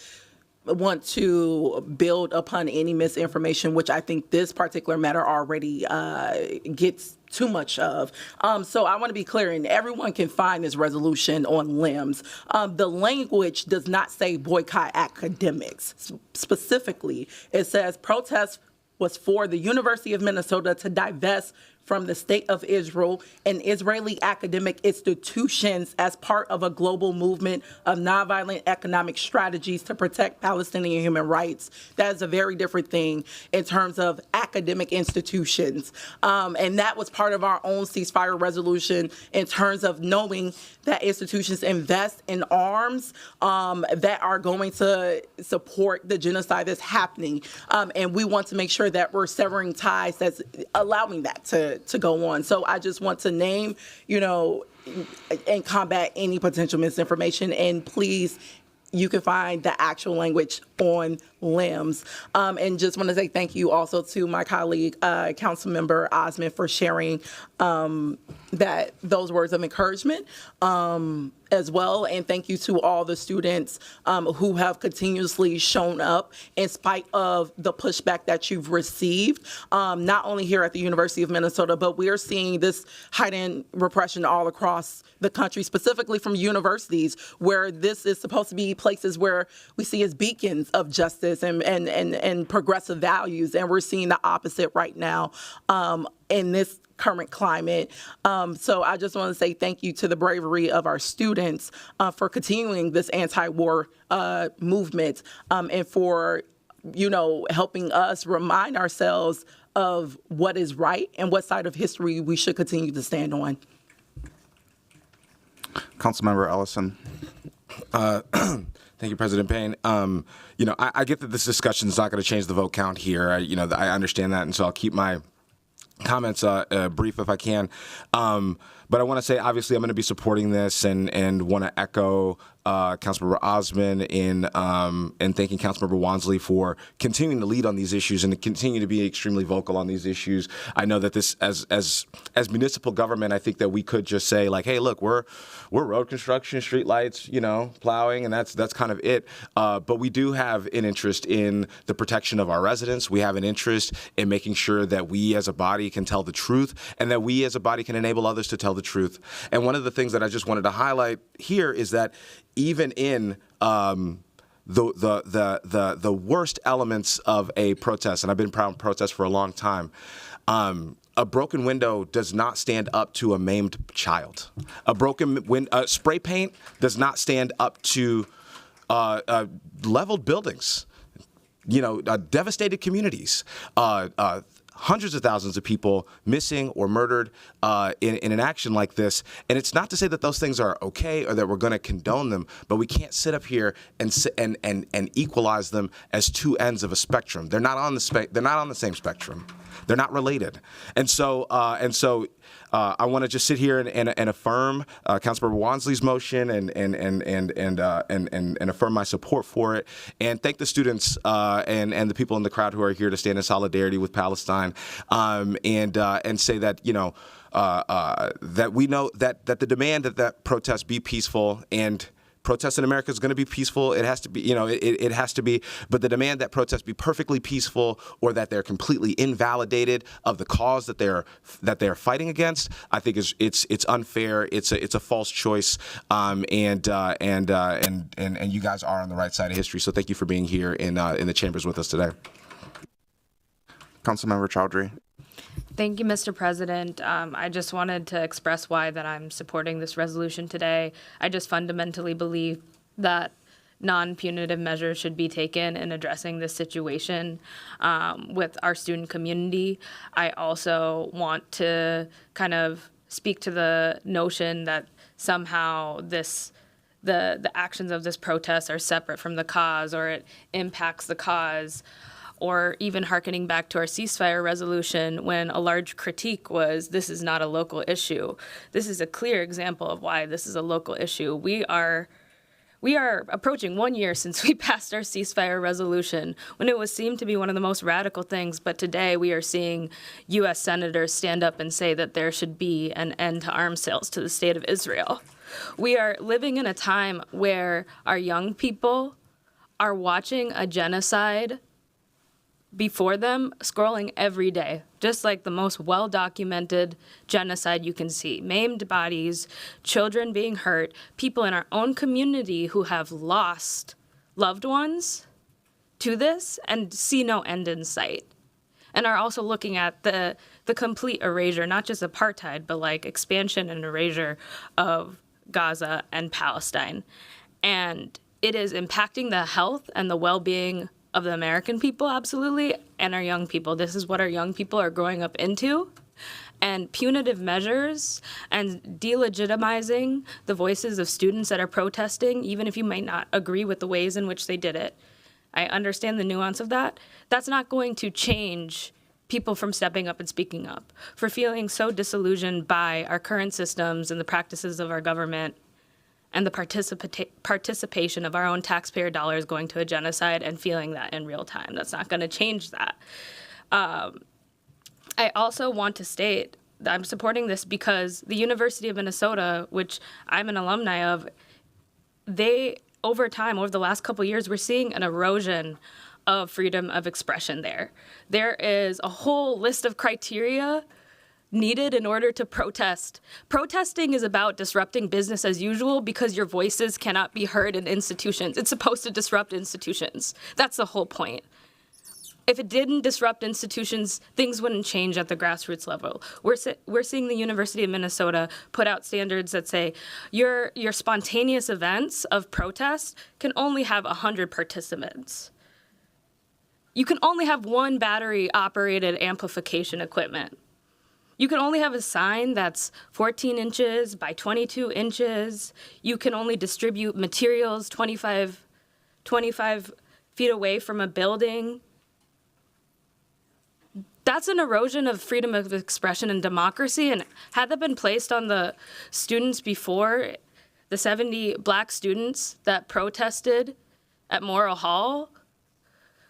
want to build upon any misinformation, which I think this particular matter already gets too much of. So I want to be clear, and everyone can find this resolution on LIMS. The language does not say boycott academics. Specifically, it says protest was for the University of Minnesota to divest from the State of Israel and Israeli academic institutions as part of a global movement of nonviolent economic strategies to protect Palestinian human rights. That is a very different thing in terms of academic institutions. And that was part of our own ceasefire resolution in terms of knowing that institutions invest in arms that are going to support the genocide that's happening. And we want to make sure that we're severing ties that's allowing that to go on. So I just want to name, and combat any potential misinformation. And please, you can find the actual language on LIMS. And just want to say thank you also to my colleague, Councilmember Osman, for sharing those words of encouragement as well. And thank you to all the students who have continuously shown up in spite of the pushback that you've received, not only here at the University of Minnesota, but we are seeing this heightened repression all across the country, specifically from universities, where this is supposed to be places where we see as beacons of justice and progressive values. And we're seeing the opposite right now in this current climate. So I just want to say thank you to the bravery of our students for continuing this anti-war movement and for, helping us remind ourselves of what is right and what side of history we should continue to stand on. Councilmember Ellison. Thank you, President Payne. I get that this discussion is not going to change the vote count here. I understand that, and so I'll keep my comments brief if I can. But I want to say, obviously, I'm going to be supporting this and want to echo Councilmember Osmond in thanking Councilmember Wansley for continuing to lead on these issues and to continue to be extremely vocal on these issues. I know that this, as municipal government, I think that we could just say like, hey, look, we're road construction, street lights, plowing, and that's kind of it. But we do have an interest in the protection of our residents. We have an interest in making sure that we as a body can tell the truth and that we as a body can enable others to tell the truth. And one of the things that I just wanted to highlight here is that even in the worst elements of a protest, and I've been proud of protests for a long time, a broken window does not stand up to a maimed child. Spray paint does not stand up to leveled buildings, devastated communities, hundreds of thousands of people missing or murdered in an action like this. And it's not to say that those things are okay or that we're going to condone them, but we can't sit up here and equalize them as two ends of a spectrum. They're not on the same spectrum. They're not related. And so I want to just sit here and affirm Councilmember Wansley's motion and affirm my support for it, and thank the students and the people in the crowd who are here to stand in solidarity with Palestine, and say that that we know that the demand that protest be peaceful, and protest in America is going to be peaceful. It has to be, it has to be. But the demand that protests be perfectly peaceful or that they're completely invalidated of the cause that they're fighting against, I think it's unfair. It's a false choice. And you guys are on the right side of history. So thank you for being here in the chambers with us today. Councilmember Chowdhury. Thank you, Mr. President. I just wanted to express why that I'm supporting this resolution today. I just fundamentally believe that non-punitive measures should be taken in addressing this situation with our student community. I also want to kind of speak to the notion that somehow the actions of this protest are separate from the cause, or it impacts the cause, or even hearkening back to our ceasefire resolution when a large critique was, this is not a local issue. This is a clear example of why this is a local issue. We are approaching 1 year since we passed our ceasefire resolution, when it was seemed to be one of the most radical things. But today we are seeing U.S. senators stand up and say that there should be an end to arms sales to the state of Israel. We are living in a time where our young people are watching a genocide before them, scrolling every day, just like the most well-documented genocide you can see. Maimed bodies, children being hurt, people in our own community who have lost loved ones to this and see no end in sight, and are also looking at the complete erasure, not just apartheid, but like expansion and erasure of Gaza and Palestine. And it is impacting the health and the well-being of the American people, absolutely, and our young people. This is what our young people are growing up into. And punitive measures and delegitimizing the voices of students that are protesting, even if you might not agree with the ways in which they did it. I understand the nuance of that. That's not going to change people from stepping up and speaking up, for feeling so disillusioned by our current systems and the practices of our government and the participation of our own taxpayer dollars going to a genocide and feeling that in real time. That's not going to change that. I also want to state that I'm supporting this because the University of Minnesota, which I'm an alumni of, they, over time, over the last couple of years, we're seeing an erosion of freedom of expression there. There is a whole list of criteria needed in order to protest. Protesting is about disrupting business as usual because your voices cannot be heard in institutions. It's supposed to disrupt institutions. That's the whole point. If it didn't disrupt institutions, things wouldn't change at the grassroots level. We're seeing the University of Minnesota put out standards that say your spontaneous events of protest can only have 100 participants. You can only have one battery-operated amplification equipment. You can only have a sign that's 14 inches by 22 inches. You can only distribute materials 25 feet away from a building. That's an erosion of freedom of expression and democracy. And had that been placed on the students before, the 70 black students that protested at Morrill Hall,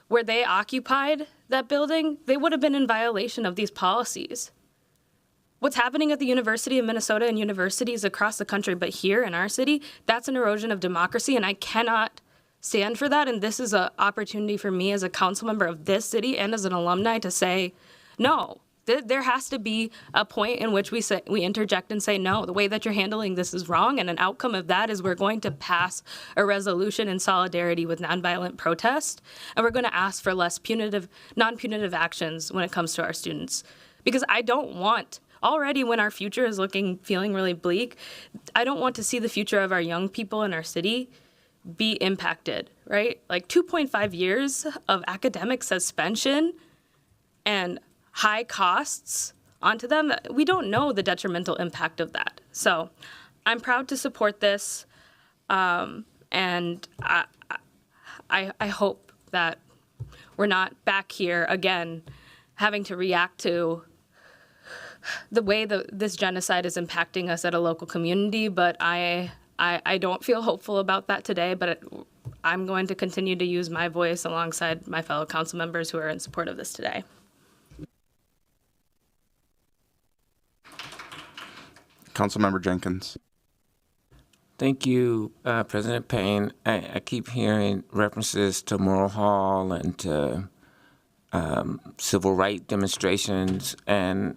where they occupied that building, they would have been in violation of these policies. What's happening at the University of Minnesota and universities across the country, but here in our city, that's an erosion of democracy, and I cannot stand for that. And this is an opportunity for me as a council member of this city and as an alumni to say, no, there has to be a point in which we interject and say, no, the way that you're handling this is wrong. And an outcome of that is we're going to pass a resolution in solidarity with nonviolent protest. And we're going to ask for less non-punitive actions when it comes to our students. Because I don't want, already when our future is feeling really bleak, I don't want to see the future of our young people in our city be impacted, right? Like 2.5 years of academic suspension and high costs onto them. We don't know the detrimental impact of that. So I'm proud to support this. And I hope that we're not back here again having to react to the way this genocide is impacting us at a local community. But I don't feel hopeful about that today, but I'm going to continue to use my voice alongside my fellow council members who are in support of this today. Councilmember Jenkins. Thank you, President Payne. I keep hearing references to Morrill Hall and to civil rights demonstrations, and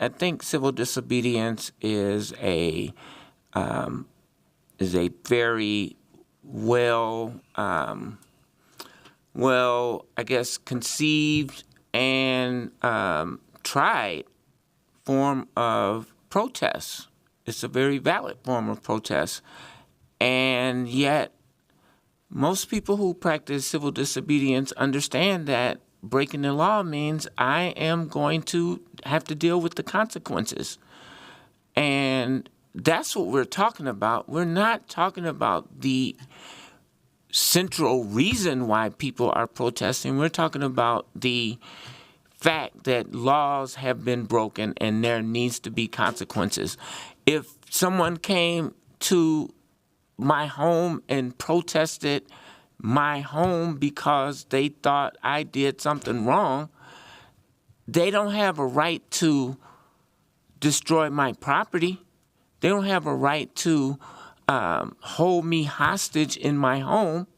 I think civil disobedience is a very well, I guess, conceived and tried form of protest. It's a very valid form of protest. And yet, most people who practice civil disobedience understand that breaking the law means I am going to have to deal with the consequences. And that's what we're talking about. We're not talking about the central reason why people are protesting. We're talking about the fact that laws have been broken and there needs to be consequences. If someone came to my home and protested my home because they thought I did something wrong, they don't have a right to destroy my property. They don't have a right to hold me hostage in my home.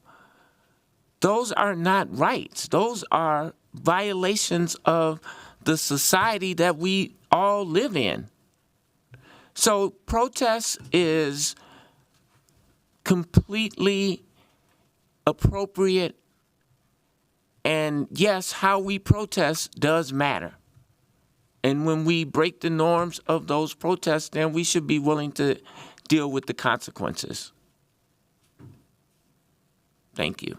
Those are not rights. Those are violations of the society that we all live in. So protest is completely appropriate, and yes, how we protest does matter. And when we break the norms of those protests, then we should be willing to deal with the consequences. Thank you.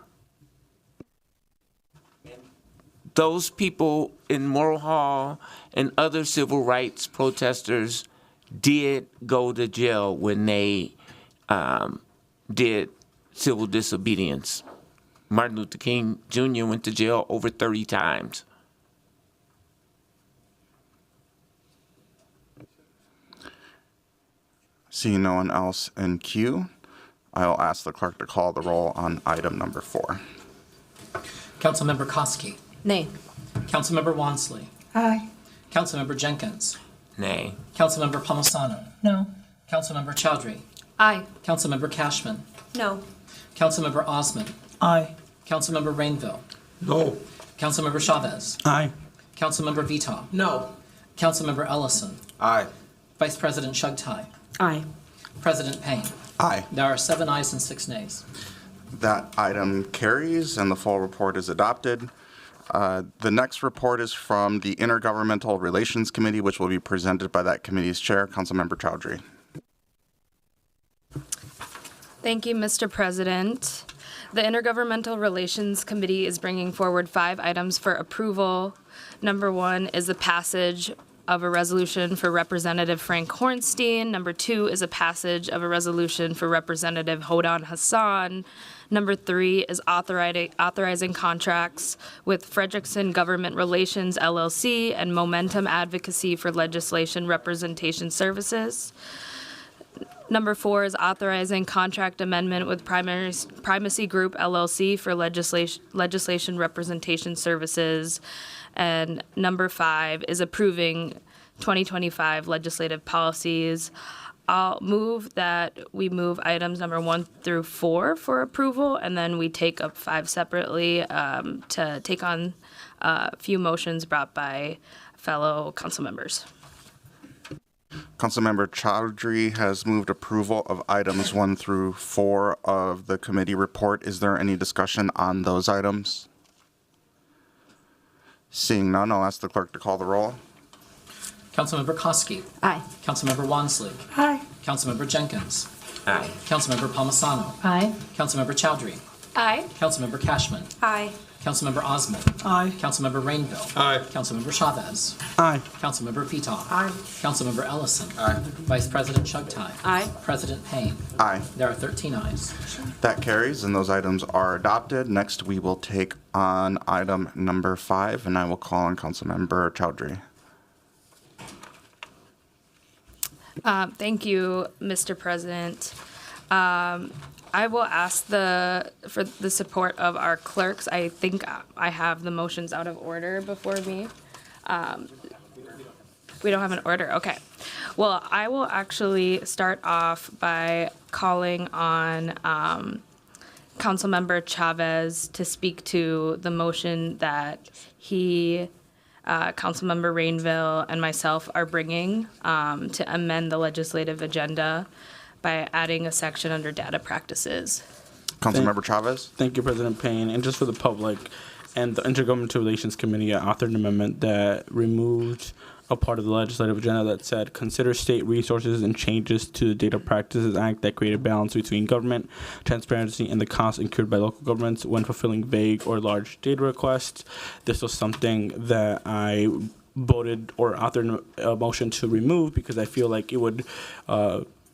Those people in Morrill Hall and other civil rights protesters did go to jail when they did civil disobedience. Martin Luther King Jr. went to jail over 30 times. Seeing no one else in queue, I'll ask the clerk to call the roll on item number 4. Councilmember Koski. Nay. Councilmember Wansley. Aye. Councilmember Jenkins. Nay. Councilmember Palmisano. No. Councilmember Chowdhury. Aye. Councilmember Cashman. No. Councilmember Osman. Aye. Councilmember Rainville. No. Councilmember Chavez. Aye. Councilmember Veto. No. Councilmember Ellison. Aye. Vice President Shugtai. Aye. President Payne. Aye. There are 7 ayes and 6 nays. That item carries and the full report is adopted. The next report is from the Intergovernmental Relations Committee, which will be presented by that committee's chair, Councilmember Chowdhury. Thank you, Mr. President. The Intergovernmental Relations Committee is bringing forward 5 items for approval. Number 1 is the passage of a resolution for Representative Frank Hornstein. Number 2 is a passage of a resolution for Representative Hodan Hassan. Number 3 is authorizing contracts with Frederickson Government Relations, LLC, and Momentum Advocacy for Legislation Representation Services. Number 4 is authorizing contract amendment with Primacy Group, LLC, for legislation representation services. And number 5 is approving 2025 legislative policies. I'll move that we move items number 1 through 4 for approval, and then we take up 5 separately to take on a few motions brought by fellow council members. Councilmember Chowdhury has moved approval of items 1 through 4 of the committee report. Is there any discussion on those items? Seeing none, I'll ask the clerk to call the roll. Councilmember Koski. Aye. Councilmember Wansley. Aye. Councilmember Jenkins. Aye. Councilmember Palmisano. Aye. Councilmember Chowdhury. Aye. Councilmember Cashman. Aye. Councilmember Osmond. Aye. Councilmember Rainville. Aye. Councilmember Chavez. Aye. Councilmember Veto. Aye. Councilmember Ellison. Aye. Vice President Chugtai. Aye. President Payne. Aye. There are 13 ayes. That carries, and those items are adopted. Next, we will take on item number 5, and I will call on Councilmember Chowdhury. Thank you, Mr. President. I will ask for the support of our clerks. I think I have the motions out of order before me. We don't have an order, okay. Well, I will actually start off by calling on Councilmember Chavez to speak to the motion that he, Councilmember Rainville, and myself are bringing to amend the legislative agenda by adding a section under data practices. Councilmember Chavez. Thank you, President Payne. And just for the public, and the Intergovernmental Relations Committee authored an amendment that removed a part of the legislative agenda that said, consider state resources and changes to the Data Practices Act that create a balance between government transparency and the costs incurred by local governments when fulfilling vague or large data requests. This was something that I voted or authored a motion to remove because I feel like it would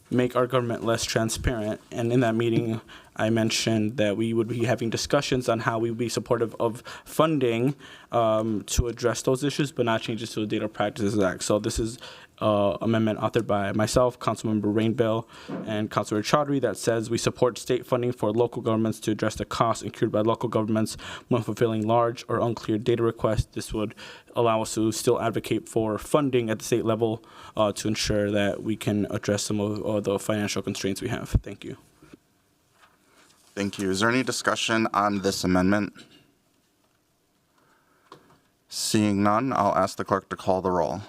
make our government less transparent. And in that meeting, I mentioned that we would be having discussions on how we would be supportive of funding to address those issues, but not changes to the Data Practices Act. So this is amendment authored by myself, Councilmember Rainville, and Councilmember Chowdhury that says we support state funding for local governments to address the costs incurred by local governments when fulfilling large or unclear data requests. This would allow us to still advocate for funding at the state level to ensure that we can address some of the financial constraints we have. Thank you. Thank you. Is there any discussion on this amendment? Seeing none, I'll ask the clerk to call the roll.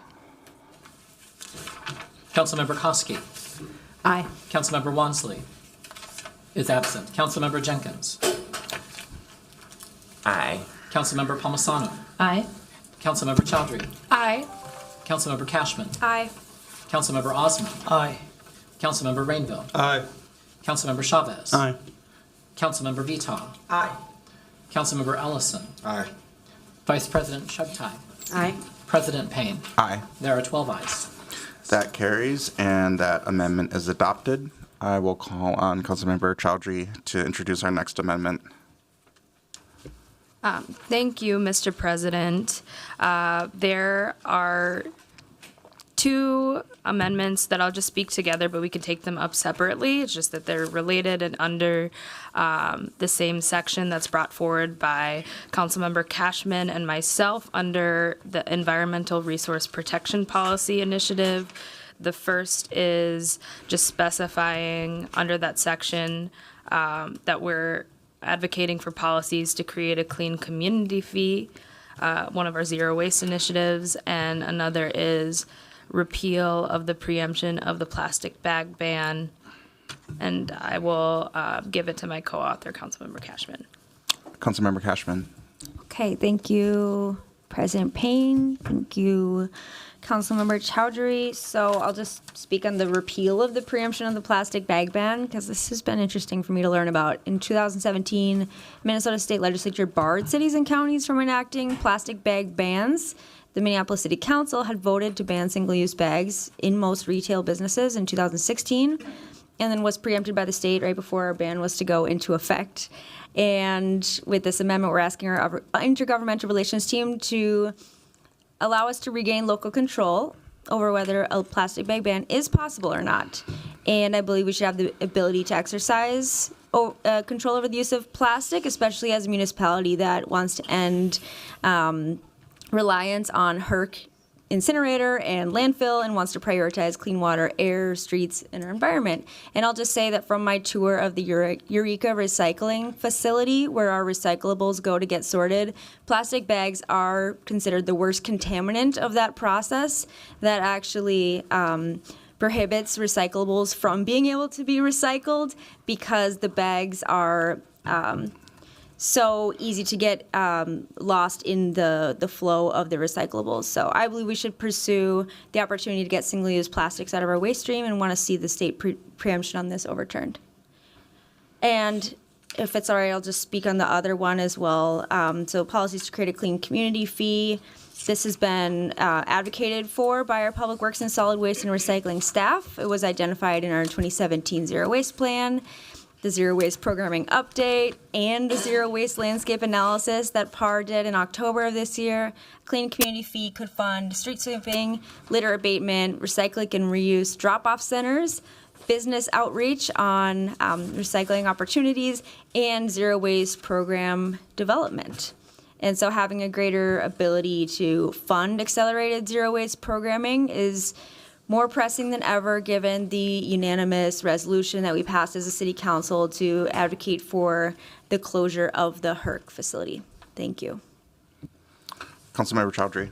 Councilmember Koski. Aye. Councilmember Wansley is absent. Councilmember Jenkins. Aye. Councilmember Palmisano. Aye. Councilmember Chowdhury. Aye. Councilmember Cashman. Aye. Councilmember Osmond. Aye. Councilmember Rainville. Aye. Councilmember Chavez. Aye. Councilmember Veto. Aye. Councilmember Ellison. Aye. Vice President Chugtai. Aye. President Payne. Aye. There are 12 ayes. That carries, and that amendment is adopted. I will call on Councilmember Chowdhury to introduce our next amendment. Thank you, Mr. President. There are 2 amendments that I'll just speak together, but we can take them up separately. It's just that they're related and under the same section that's brought forward by Councilmember Cashman and myself under the Environmental Resource Protection Policy Initiative. The first is just specifying under that section that we're advocating for policies to create a clean community fee, one of our zero waste initiatives, and another is repeal of the preemption of the plastic bag ban. And I will give it to my co-author, Councilmember Cashman. Councilmember Cashman. Okay, thank you, President Payne. Thank you, Councilmember Chowdhury. So I'll just speak on the repeal of the preemption of the plastic bag ban, because this has been interesting for me to learn about. In 2017, Minnesota State Legislature barred cities and counties from enacting plastic bag bans. The Minneapolis City Council had voted to ban single-use bags in most retail businesses in 2016. and then was preempted by the state right before our ban was to go into effect. And with this amendment, we're asking our intergovernmental relations team to allow us to regain local control over whether a plastic bag ban is possible or not. And I believe we should have the ability to exercise control over the use of plastic, especially as a municipality that wants to end reliance on HERC incinerator and landfill and wants to prioritize clean water, air, streets, and our environment. And I'll just say that from my tour of the Eureka recycling facility, where our recyclables go to get sorted, plastic bags are considered the worst contaminant of that process that actually prohibits recyclables from being able to be recycled because the bags are so easy to get lost in the flow of the recyclables. So I believe we should pursue the opportunity to get single-use plastics out of our waste stream and want to see the state preemption on this overturned. And if it's all right, I'll just speak on the other one as well. So policies to create a clean community fee. This has been advocated for by our Public Works and Solid Waste and Recycling staff. It was identified in our 2017 Zero Waste Plan, the Zero Waste Programming Update, and the Zero Waste Landscape Analysis that PAR did in October of this year. Clean Community Fee could fund street sweeping, litter abatement, recycling and reuse drop-off centers, business outreach on recycling opportunities, and zero waste program development. And so having a greater ability to fund accelerated zero waste programming is more pressing than ever given the unanimous resolution that we passed as a city council to advocate for the closure of the HERC facility. Thank you. Councilmember Chowdhury.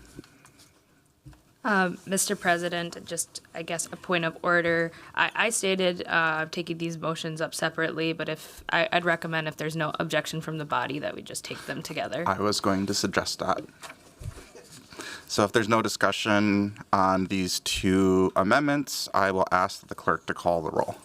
Mr. President, just, I guess, a point of order. I stated taking these motions up separately, but if I'd recommend if there's no objection from the body that we just take them together. I was going to suggest that. So if there's no discussion on these two amendments, I will ask the clerk to call the roll.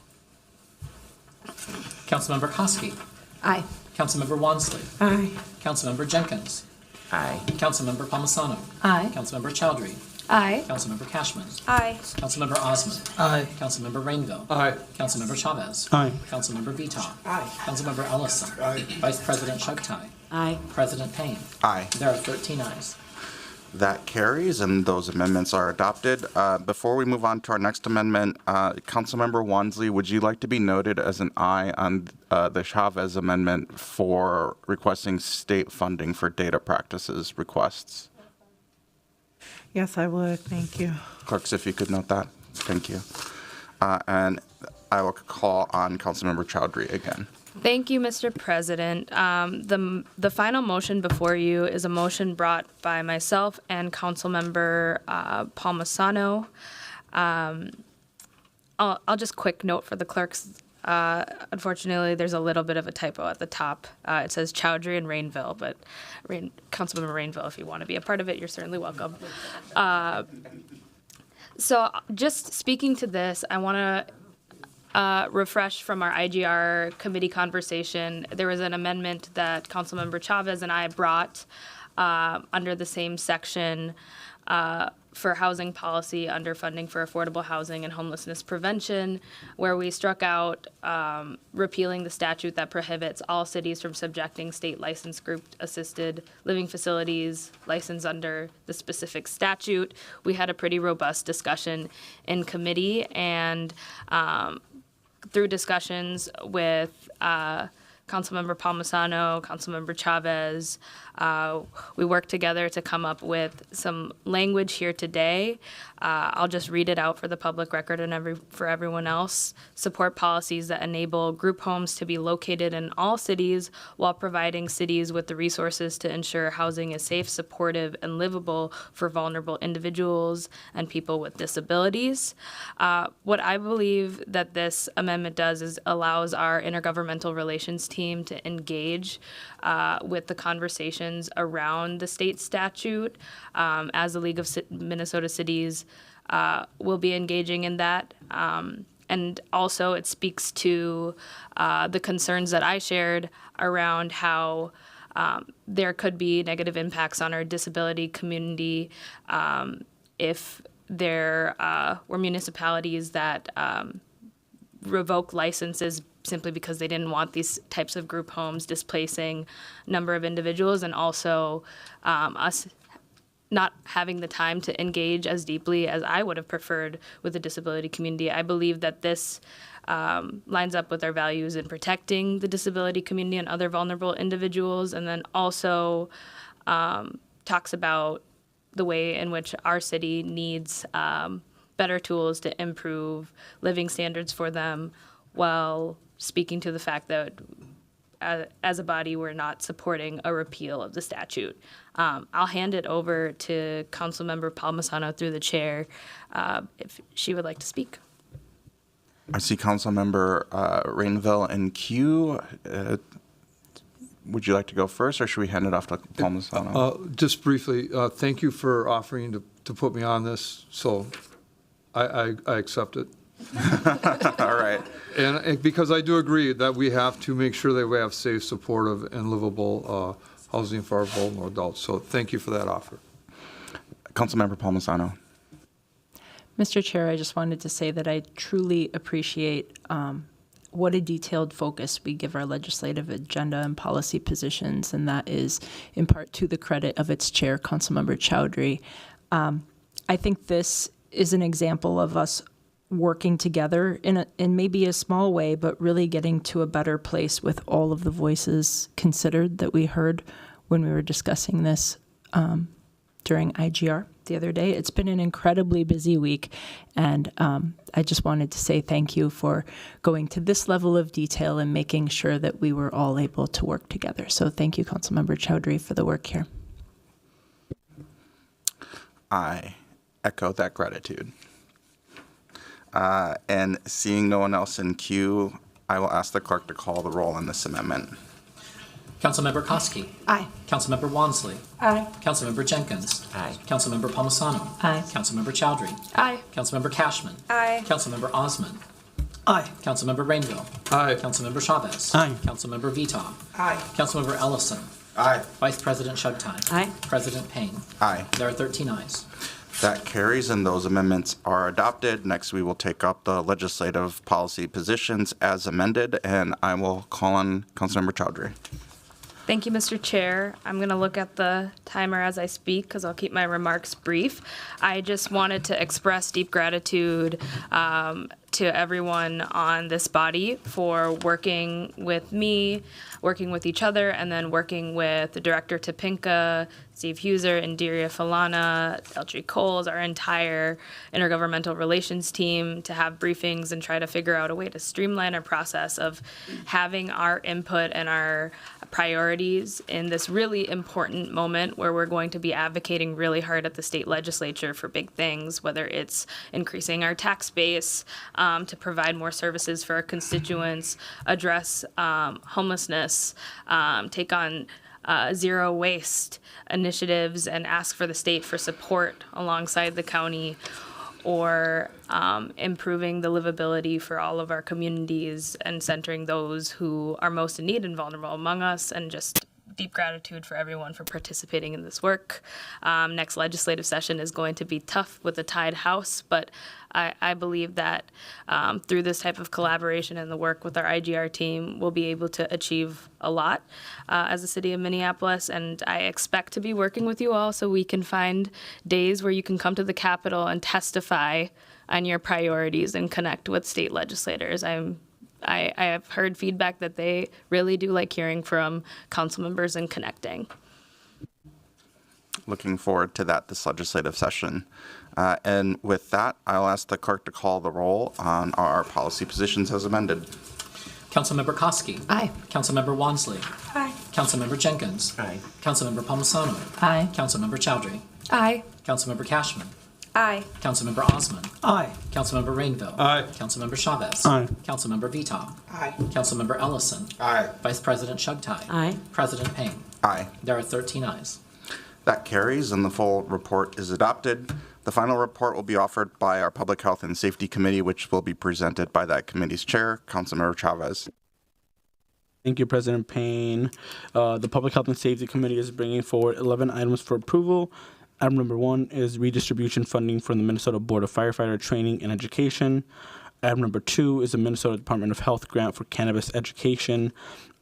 Councilmember Koski. Aye. Councilmember Wansley. Aye. Councilmember Jenkins. Aye. Councilmember Palmisano. Aye. Councilmember Chowdhury. Aye. Councilmember Cashman. Aye. Councilmember Osmond. Aye. Councilmember Rainville. Aye. Councilmember Chavez. Aye. Councilmember Veto. Aye. Councilmember Ellison. Aye. Vice President Shughtai. Aye. President Payne. Aye. There are 13 ayes. That carries, and those amendments are adopted. Before we move on to our next amendment, Councilmember Wansley, would you like to be noted as an aye on the Chavez amendment for requesting state funding for data practices requests? Yes, I would. Thank you. Clerks, if you could note that. Thank you. And I will call on Councilmember Chowdhury again. Thank you, Mr. President. The final motion before you is a motion brought by myself and Councilmember Palmisano. I'll just quick note for the clerks. Unfortunately, there's a little bit of a typo at the top. It says Chowdhury and Rainville, but Councilmember Rainville, if you want to be a part of it, you're certainly welcome. So just speaking to this, I want to refresh from our IGR committee conversation. There was an amendment that Councilmember Chavez and I brought under the same section for housing policy under funding for affordable housing and homelessness prevention, where we struck out repealing the statute that prohibits all cities from subjecting state licensed group assisted living facilities licensed under the specific statute. We had a pretty robust discussion in committee, and through discussions with Councilmember Palmisano, Councilmember Chavez, we worked together to come up with some language here today. I'll just read it out for the public record and for everyone else. Support policies that enable group homes to be located in all cities while providing cities with the resources to ensure housing is safe, supportive, and livable for vulnerable individuals and people with disabilities. What I believe that this amendment does is allows our intergovernmental relations team to engage with the conversations around the state statute, as the League of Minnesota Cities will be engaging in that. And also it speaks to the concerns that I shared around how there could be negative impacts on our disability community if there were municipalities that revoke licenses simply because they didn't want these types of group homes displacing a number of individuals, and also us not having the time to engage as deeply as I would have preferred with the disability community. I believe that this lines up with our values in protecting the disability community and other vulnerable individuals, and then also talks about the way in which our city needs better tools to improve living standards for them, while speaking to the fact that as a body, we're not supporting a repeal of the statute. I'll hand it over to Councilmember Palmisano through the chair if she would like to speak. I see Councilmember Rainville in queue. Would you like to go first, or should we hand it off to Palmisano? Just briefly, thank you for offering to put me on this. So I accept it. All right. And because I do agree that we have to make sure that we have safe, supportive, and livable housing for our vulnerable adults. So thank you for that offer. Councilmember Palmisano. Mr. Chair, I just wanted to say that I truly appreciate what a detailed focus we give our legislative agenda and policy positions, and that is in part to the credit of its chair, Councilmember Chowdhury. I think this is an example of us working together in maybe a small way, but really getting to a better place with all of the voices considered that we heard when we were discussing this during IGR the other day. It's been an incredibly busy week, and I just wanted to say thank you for going to this level of detail and making sure that we were all able to work together. So thank you, Councilmember Chowdhury, for the work here. I echo that gratitude. And seeing no one else in queue, I will ask the clerk to call the roll on this amendment. Councilmember Koski. Aye. Councilmember Wansley. Aye. Councilmember Jenkins. Aye. Councilmember Palmisano. Aye. Councilmember Chowdhury. Aye. Councilmember Cashman. Aye. Councilmember Osman. Aye. Councilmember Rainville. Aye. Councilmember Chavez. Aye. Councilmember Veto. Aye. Councilmember Ellison. Aye. Vice President Shugtai. Aye. President Payne. Aye. There are 13 ayes. That carries, and those amendments are adopted. Next, we will take up the legislative policy positions as amended, and I will call on Councilmember Chowdhury. Thank you, Mr. Chair. I'm going to look at the timer as I speak because I'll keep my remarks brief. I just wanted to express deep gratitude to everyone on this body for working with me, working with each other, and then working with the Director Topinka, Steve Huser, Indiria Falana, Eltry Coles, our entire intergovernmental relations team to have briefings and try to figure out a way to streamline our process of having our input and our priorities in this really important moment where we're going to be advocating really hard at the state legislature for big things, whether it's increasing our tax base to provide more services for our constituents, address homelessness, take on zero waste initiatives and ask for the state for support alongside the county, or improving the livability for all of our communities and centering those who are most in need and vulnerable among us, and just deep gratitude for everyone for participating in this work. Next legislative session is going to be tough with a tied House, but I believe that through this type of collaboration and the work with our IGR team, we'll be able to achieve a lot as a city of Minneapolis. And I expect to be working with you all so we can find days where you can come to the Capitol and testify on your priorities and connect with state legislators. I have heard feedback that they really do like hearing from council members and connecting. Looking forward to that this legislative session. And with that, I'll ask the clerk to call the roll on our policy positions as amended. Councilmember Koski. Aye. Councilmember Wansley. Aye. Councilmember Jenkins. Aye. Councilmember Palmisano. Aye. Councilmember Chowdhury. Aye. Councilmember Cashman. Aye. Councilmember Osman. Aye. Councilmember Rainville. Aye. Councilmember Chavez. Aye. Councilmember Veto. Aye. Councilmember Ellison. Aye. Vice President Shugtai. Aye. President Payne. Aye. There are 13 ayes. That carries, and the full report is adopted. The final report will be offered by our Public Health and Safety Committee, which will be presented by that committee's chair, Councilmember Chavez. Thank you, President Payne. The Public Health and Safety Committee is bringing forward 11 items for approval. Item number 1 is redistribution funding from the Minnesota Board of Firefighter Training and Education. Item number 2 is the Minnesota Department of Health grant for cannabis education.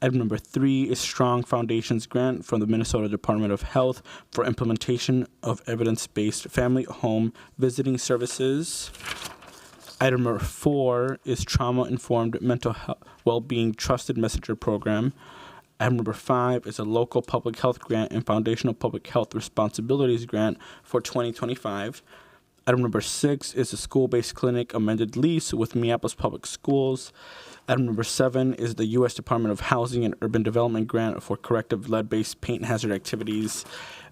Item number 3 is Strong Foundations grant from the Minnesota Department of Health for implementation of evidence-based family home visiting services. Item number 4 is Trauma-Informed Mental Well-Being Trusted Messenger Program. Item number 5 is a local public health grant and foundational public health responsibilities grant for 2025. Item number 6 is a school-based clinic amended lease with Minneapolis Public Schools. Item number 7 is the U.S. Department of Housing and Urban Development grant for corrective lead-based paint hazard activities.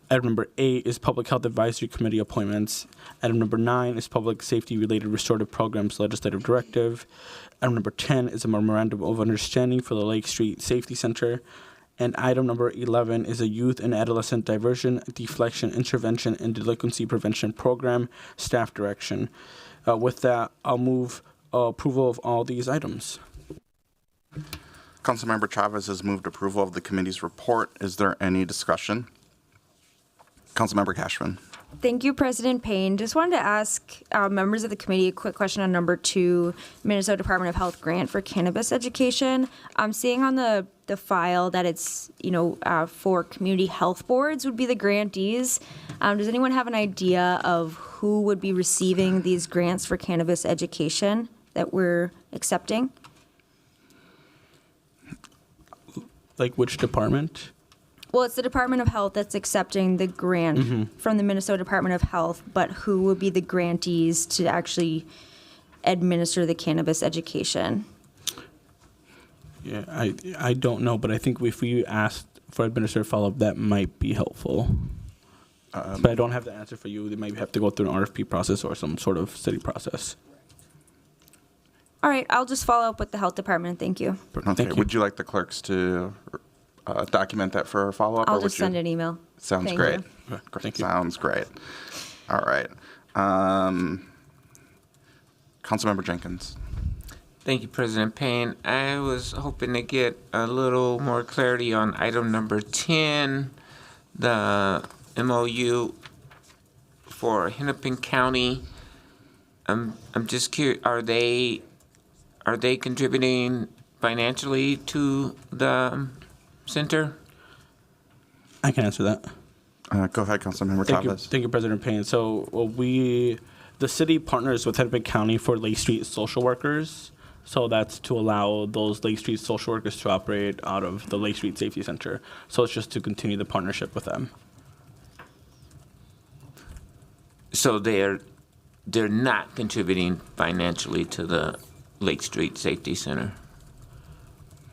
Item number 8 is Public Health Advisory Committee appointments. Item number 9 is Public Safety-Related Restorative Programs Legislative Directive. Item number 10 is a Memorandum of Understanding for the Lake Street Safety Center. And item number 11 is a Youth and Adolescent Diversion, Deflection, Intervention, and Delinquency Prevention Program Staff Direction. With that, I'll move approval of all these items. Councilmember Chavez has moved approval of the committee's report. Is there any discussion? Councilmember Cashman. Thank you, President Payne. Just wanted to ask members of the committee a quick question on number 2, Minnesota Department of Health grant for cannabis education. I'm seeing on the file that it's, for community health boards would be the grantees. Does anyone have an idea of who would be receiving these grants for cannabis education that we're accepting? Like which department? Well, it's the Department of Health that's accepting the grant from the Minnesota Department of Health, but who will be the grantees to actually administer the cannabis education? Yeah, I don't know, but I think if we asked for administrative follow-up, that might be helpful. But I don't have the answer for you. They might have to go through an RFP process or some sort of city process. All right, I'll just follow up with the Health Department. Thank you. Okay. Thank you. Would you like the clerks to document that for a follow-up? I'll just send an email. Sounds Thank great. you. Thank you. Sounds great. All right. Councilmember Jenkins. Thank you, President Payne. I was hoping to get a little more clarity on item number 10, the MOU for Hennepin County. I'm just curious, are they contributing financially to the center? I can answer that. Go ahead, Councilmember Thank you, Chavez. thank you, President Payne. So the city partners with Hennepin County for Lake Street social workers. So that's to allow those Lake Street social workers to operate out of the Lake Street Safety Center. So it's just to continue the partnership with them. So they're not contributing financially to the Lake Street Safety Center?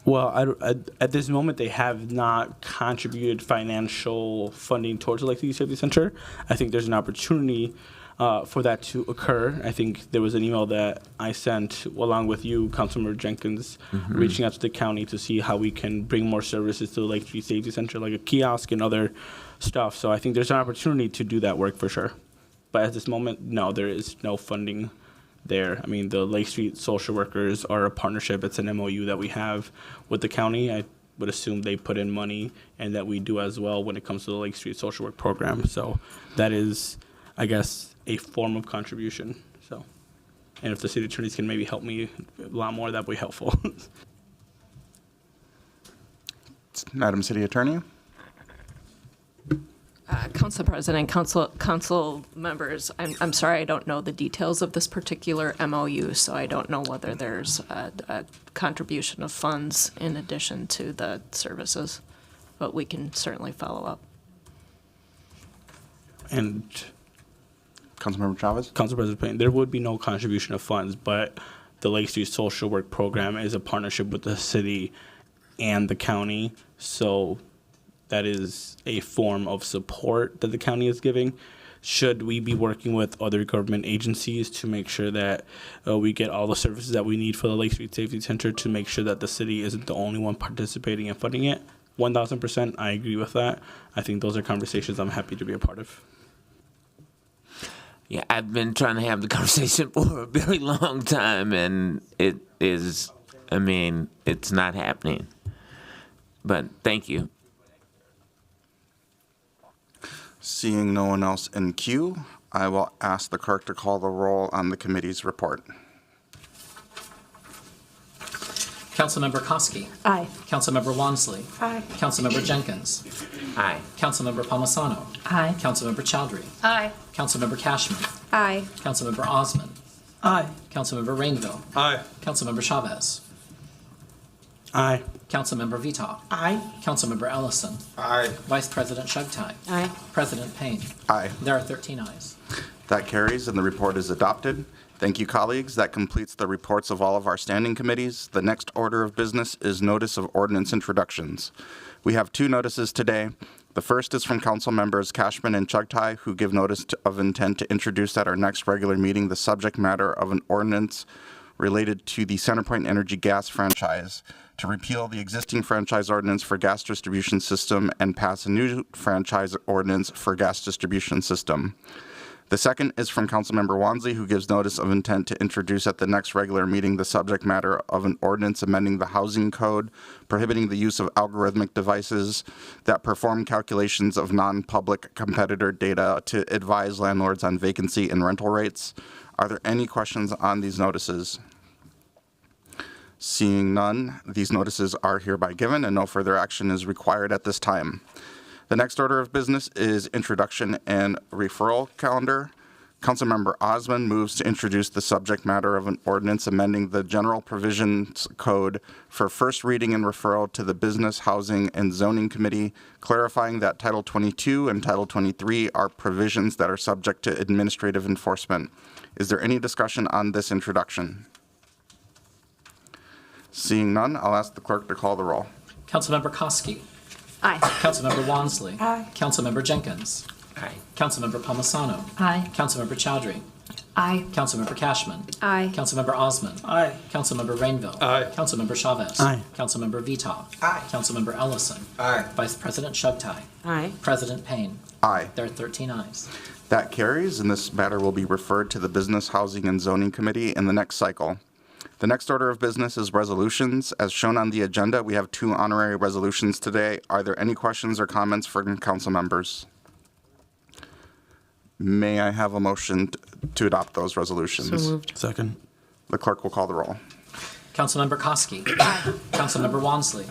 Well, at this moment, they have not contributed financial funding towards the Lake Street Safety Center. I think there's an opportunity for that to occur. I think there was an email that I sent along with you, Councilmember Jenkins, reaching out to the county to see how we can bring more services to the Lake Street Safety Center, like a kiosk and other stuff. So I think there's an opportunity to do that work for sure. But at this moment, no, there is no funding there. I mean, the Lake Street social workers are a partnership. It's an MOU that we have with the county. I would assume they put in money and that we do as well when it comes to the Lake Street social work program. So that is, I guess, a form of contribution. So, and if the city attorneys can maybe help me a lot more, that would be helpful. Madam City Attorney. Council President, council members, I'm sorry, I don't know the details of this particular MOU, so I don't know whether there's a contribution of funds in addition to the services, but we can certainly follow up. And Councilmember Chavez? Council President Payne, there would be no contribution of funds, but the Lake Street Social Work Program is a partnership with the city and the county, so that is a form of support that the county is giving. Should we be working with other government agencies to make sure that we get all the services that we need for the Lake Street Safety Center to make sure that the city isn't the only one participating and funding it? 1,000%, I agree with that. I think those are conversations I'm happy to be a part of. Yeah, I've been trying to have the conversation for a very long time, and it's not happening. But thank you. Seeing no one else in queue, I will ask the clerk to call the roll on the committee's report. Councilmember Koski. Aye. Councilmember Wansley. Aye. Councilmember Jenkins. Aye. Councilmember Palmisano. Aye. Councilmember Chowdhury. Aye. Councilmember Cashman. Aye. Councilmember Osman. Aye. Councilmember Rainville. Aye. Councilmember Chavez. Aye. Councilmember Veto. Aye. Councilmember Ellison. Aye. Vice President Shugtai. Aye. President Payne. Aye. There are 13 ayes. That carries and the report is adopted. Thank you, colleagues. That completes the reports of all of our standing committees. The next order of business is notice of ordinance introductions. We have 2 notices today. The first is from council members Cashman and Chugtai, who give notice of intent to introduce at our next regular meeting the subject matter of an ordinance related to the Centerpoint Energy gas franchise to repeal the existing franchise ordinance for gas distribution system and pass a new franchise ordinance for gas distribution system. The second is from Councilmember Wansley, who gives notice of intent to introduce at the next regular meeting the subject matter of an ordinance amending the housing code, prohibiting the use of algorithmic devices that perform calculations of non-public competitor data to advise landlords on vacancy and rental rates. Are there any questions on these notices? Seeing none, these notices are hereby given and no further action is required at this time. The next order of business is introduction and referral calendar. Councilmember Osman moves to introduce the subject matter of an ordinance amending the general provisions code for first reading and referral to the Business, Housing, and Zoning Committee, clarifying that Title 22 and Title 23 are provisions that are subject to administrative enforcement. Is there any discussion on this introduction? Seeing none, I'll ask the clerk to call the roll. Councilmember Koski. Aye. Councilmember Wansley. Aye. Councilmember Jenkins. Aye. Councilmember Palmisano. Aye. Councilmember Chowdhury. Aye. Councilmember Cashman. Aye. Councilmember Osman. Aye. Councilmember Rainville. Aye. Councilmember Chavez. Aye. Councilmember Veto. Aye. Councilmember Ellison. Aye. Vice President Shugtai. Aye. President Payne. Aye. There are 13 ayes. That carries, and this matter will be referred to the Business, Housing, and Zoning Committee in the next cycle. The next order of business is resolutions. As shown on the agenda, we have 2 honorary resolutions today. Are there any questions or comments from council members? May I have a motion to adopt those resolutions? So moved. Second. The clerk will call the roll. Councilmember Koski. Councilmember Wansley.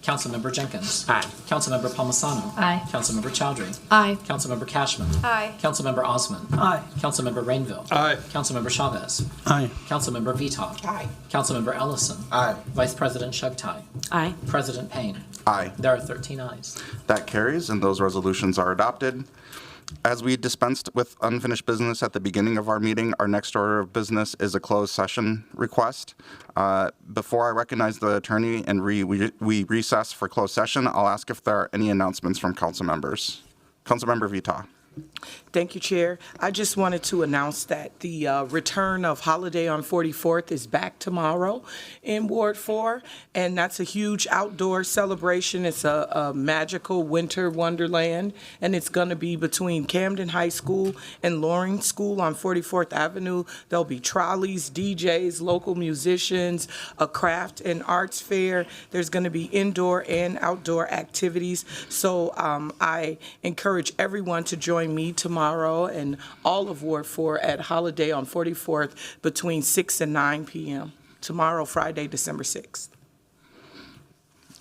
Councilmember Jenkins. Aye. Councilmember Palmisano. Aye. Councilmember Chowdhury. Aye. Councilmember Cashman. Aye. Councilmember Osman. Aye. Councilmember Rainville. Aye. Councilmember Chavez. Aye. Councilmember Veto. Aye. Councilmember Ellison. Aye. Vice President Shugtai. Aye. President Payne. Aye. There are 13 ayes. That carries, and those resolutions are adopted. As we dispensed with unfinished business at the beginning of our meeting, our next order of business is a closed session request. Before I recognize the attorney and we recess for closed session, I'll ask if there are any announcements from council members. Councilmember Vita. Thank you, Chair. I just wanted to announce that the return of Holiday on 44th is back tomorrow in Ward 4, and that's a huge outdoor celebration. It's a magical winter wonderland, and it's going to be between Camden High School and Loring School on 44th Avenue. There'll be trolleys, DJs, local musicians, a craft and arts fair. There's going to be indoor and outdoor activities, so I encourage everyone to join me tomorrow and all of Ward 4 at Holiday on 44th between 6 and 9 p.m. Tomorrow, Friday, December 6th.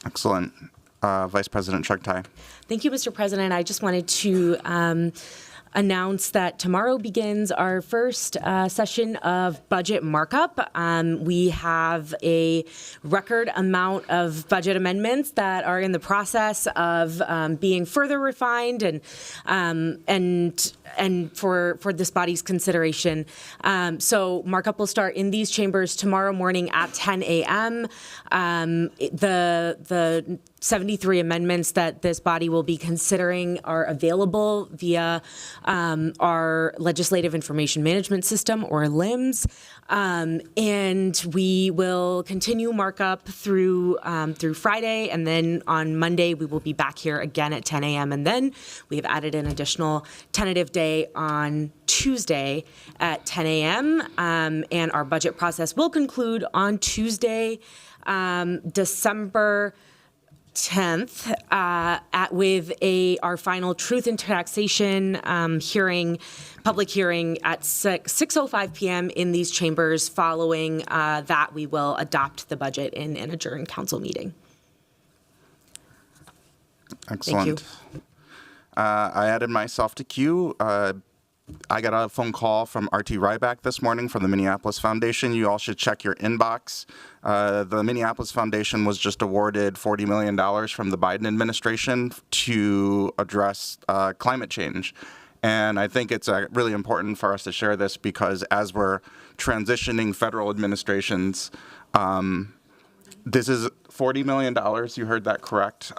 Excellent. Vice President Shugtai. Thank you, Mr. President. I just wanted to announce that tomorrow begins our first session of budget markup. We have a record amount of budget amendments that are in the process of being further refined and for this body's consideration. So markup will start in these chambers tomorrow morning at 10 a.m. The 73 amendments that this body will be considering are available via our Legislative Information Management System, or LIMS, and we will continue markup through Friday, and then on Monday we will be back here again at 10 a.m. And then we have added an additional tentative day on Tuesday at 10 a.m. And our budget process will conclude on Tuesday, December 10th with our final Truth in Taxation public hearing at 6:05 p.m. in these chambers. Following that, we will adopt the budget in an adjourned council meeting. Excellent. Thank you. I added myself to queue. I got a phone call from R.T. Ryback this morning from the Minneapolis Foundation. You all should check your inbox. The Minneapolis Foundation was just awarded $40 million from the Biden administration to address climate change. And I think it's really important for us to share this because as we're transitioning federal administrations, this is $40 million. You heard that correct.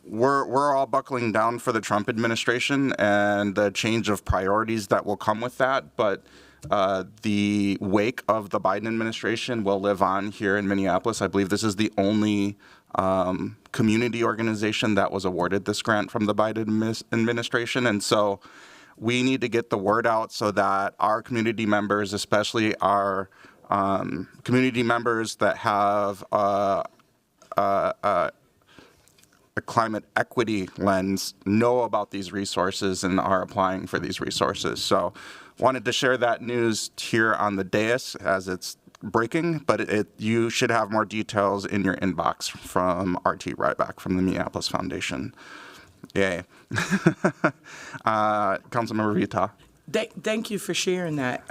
We're all buckling down for the Trump administration and the change of priorities that will come with that. But the wake of the Biden administration will live on here in Minneapolis. I believe this is the only community organization that was awarded this grant from the Biden administration. And so we need to get the word out so that our community members, especially our community members that have a climate equity lens, know about these resources and are applying for these resources. So wanted to share that news here on the dais as it's breaking, but you should have more details in your inbox from R.T. Ryback from the Minneapolis Foundation. Yay. Councilmember Vita. Thank you for sharing that.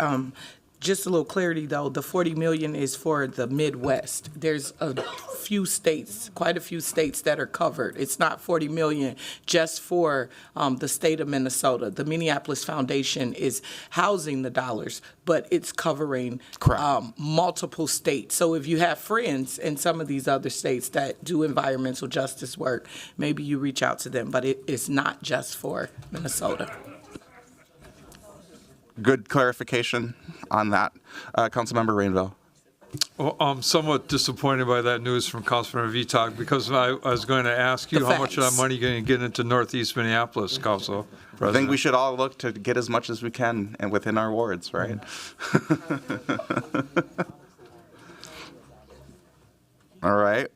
Just a little clarity, though, the $40 million is for the Midwest. There's quite a few states that are covered. It's not $40 million just for the state of Minnesota. The Minneapolis Foundation is housing the dollars, but it's covering multiple states. So if you have friends in some of these other states that do environmental justice work, maybe you reach out to them, but it's not just for Minnesota. Good clarification on that. Councilmember Rainville. Well, I'm somewhat disappointed by that news from Councilmember Vitak because I was going to ask you how much of that money going to get into Northeast Minneapolis, Council President. I think we should all look to get as much as we can and within our wards, right? All right.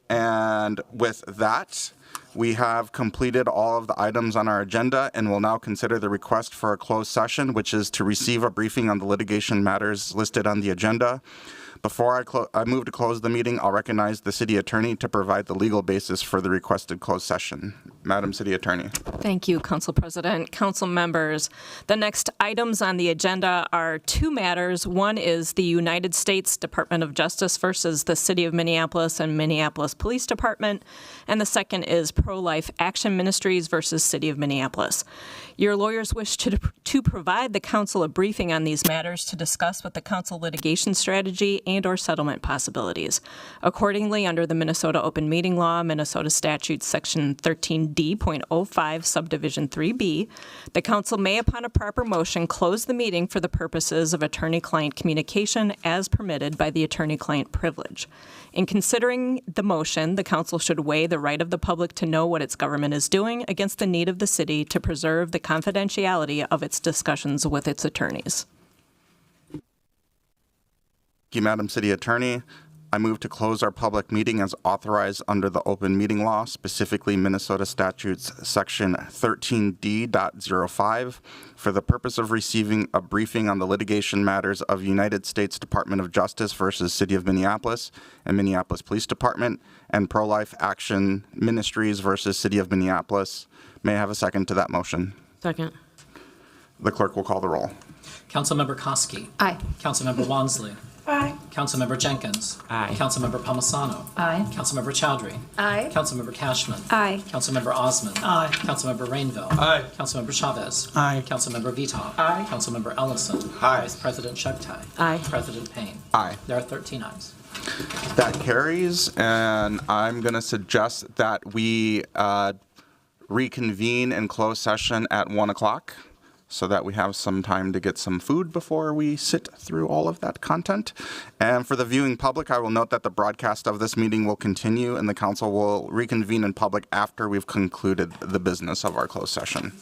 And with that, we have completed all of the items on our agenda and will now consider the request for a closed session, which is to receive a briefing on the litigation matters listed on the agenda. Before I move to close the meeting, I'll recognize the City Attorney to provide the legal basis for the requested closed session. Madam City Attorney. Thank you, Council President. Council members, the next items on the agenda are two matters. One is the United States Department of Justice versus the City of Minneapolis and Minneapolis Police Department, and the second is Pro-Life Action Ministries versus City of Minneapolis. Your lawyers wish to provide the council a briefing on these matters to discuss with the council litigation strategy and or settlement possibilities. Accordingly, under the Minnesota Open Meeting Law, Minnesota Statute Section 13D.05, Subdivision 3B, the council may, upon a proper motion, close the meeting for the purposes of attorney-client communication as permitted by the attorney-client privilege. In considering the motion, the council should weigh the right of the public to know what its government is doing against the need of the city to preserve the confidentiality of its discussions with its attorneys. Thank you, Madam City Attorney. I move to close our public meeting as authorized under the open meeting law, specifically Minnesota Statutes Section 13D.05, for the purpose of receiving a briefing on the litigation matters of United States Department of Justice versus City of Minneapolis and Minneapolis Police Department and Pro-Life Action Ministries versus City of Minneapolis. May I have a second to that motion? Second. The clerk will call the roll. Councilmember Koski. Aye. Councilmember Wansley. Aye. Councilmember Jenkins. Aye. Councilmember Palmisano. Aye. Councilmember Chowdhury. Aye. Councilmember Cashman. Aye. Councilmember Osmond. Aye. Councilmember Rainville. Aye. Councilmember Chavez. Aye. Councilmember Vita. Aye. Councilmember Ellison. Aye. Vice President Shugtai. Aye. President Payne. Aye. There are 13 ayes. That carries, and I'm going to suggest that we reconvene in closed session at 1 o'clock so that we have some time to get some food before we sit through all of that content. And for the viewing public, I will note that the broadcast of this meeting will continue and the council will reconvene in public after we've concluded the business of our closed session.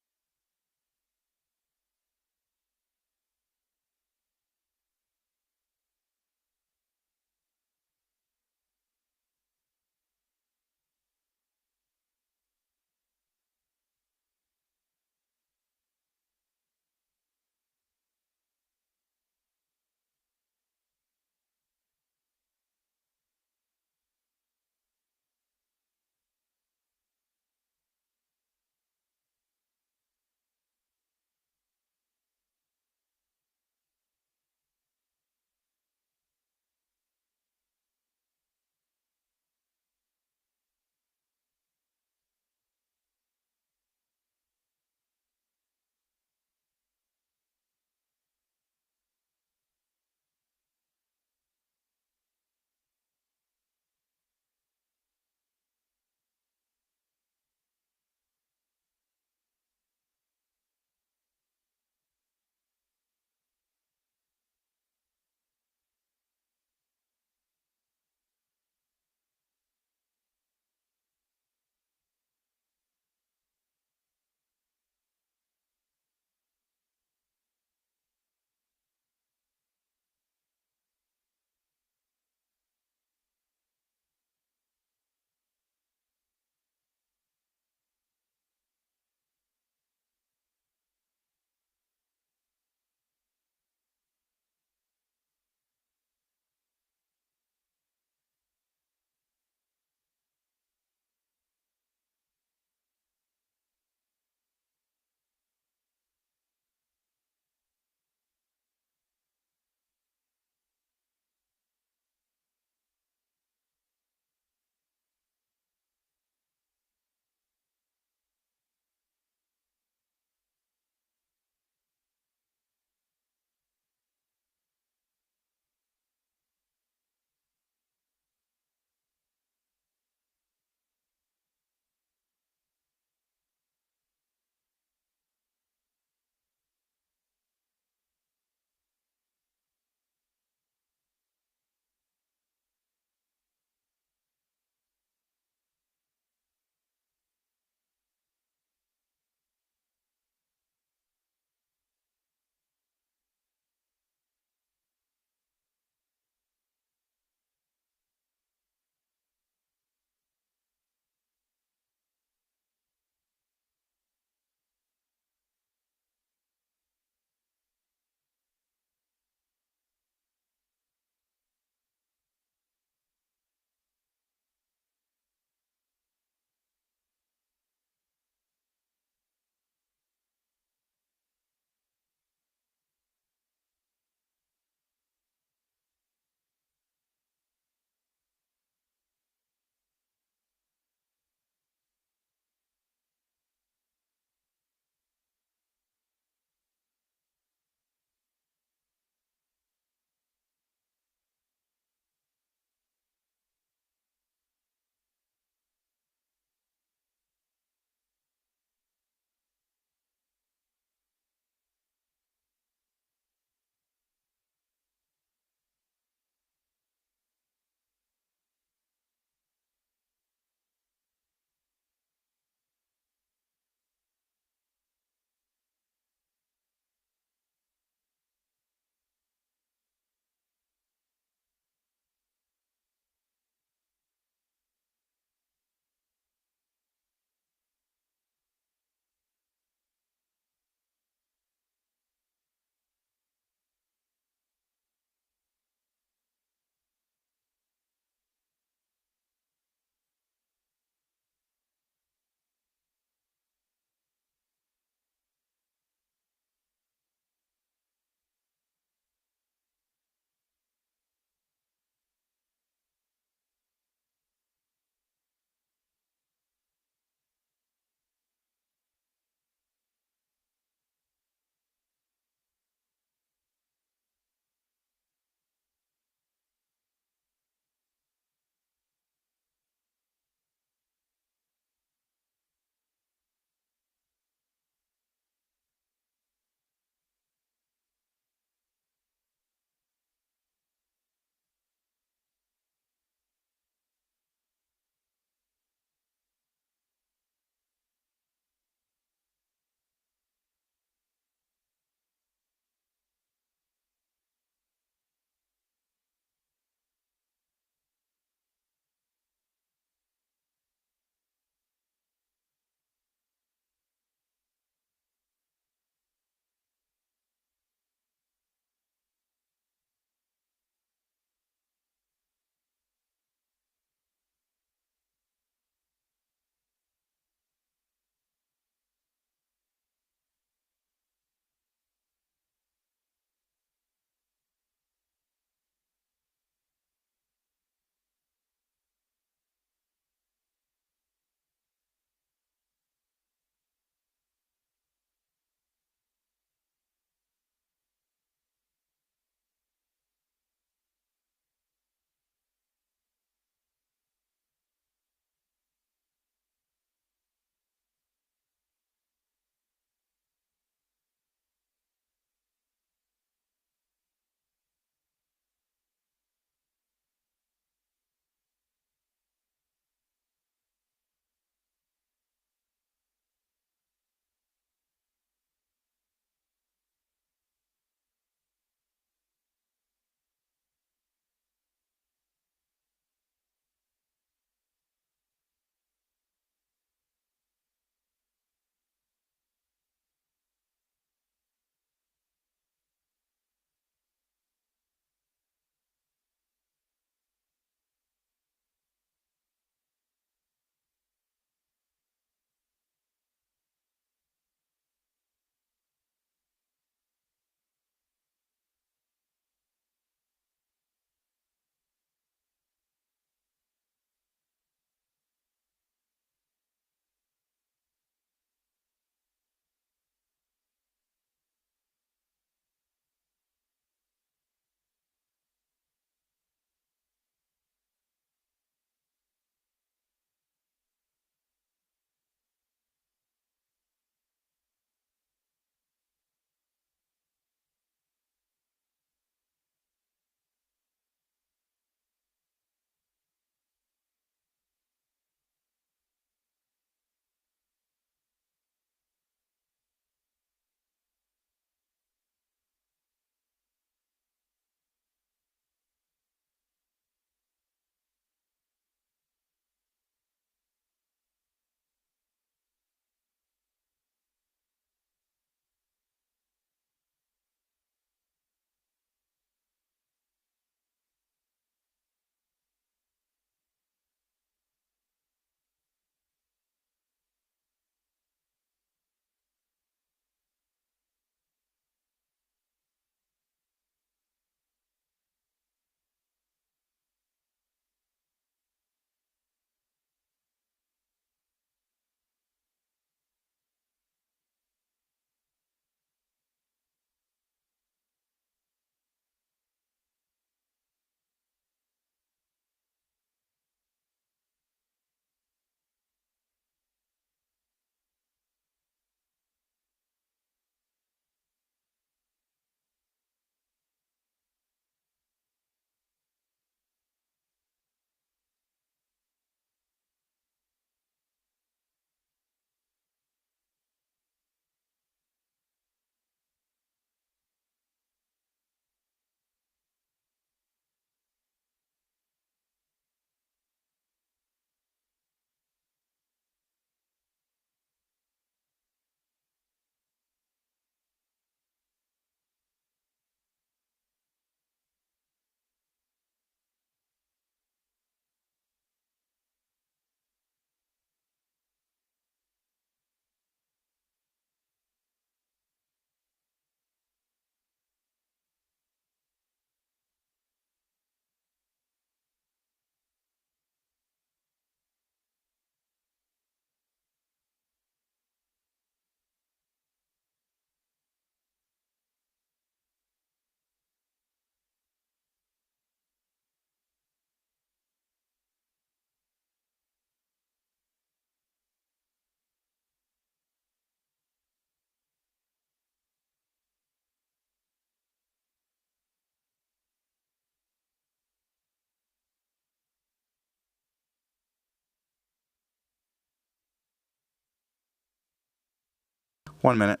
1 minute.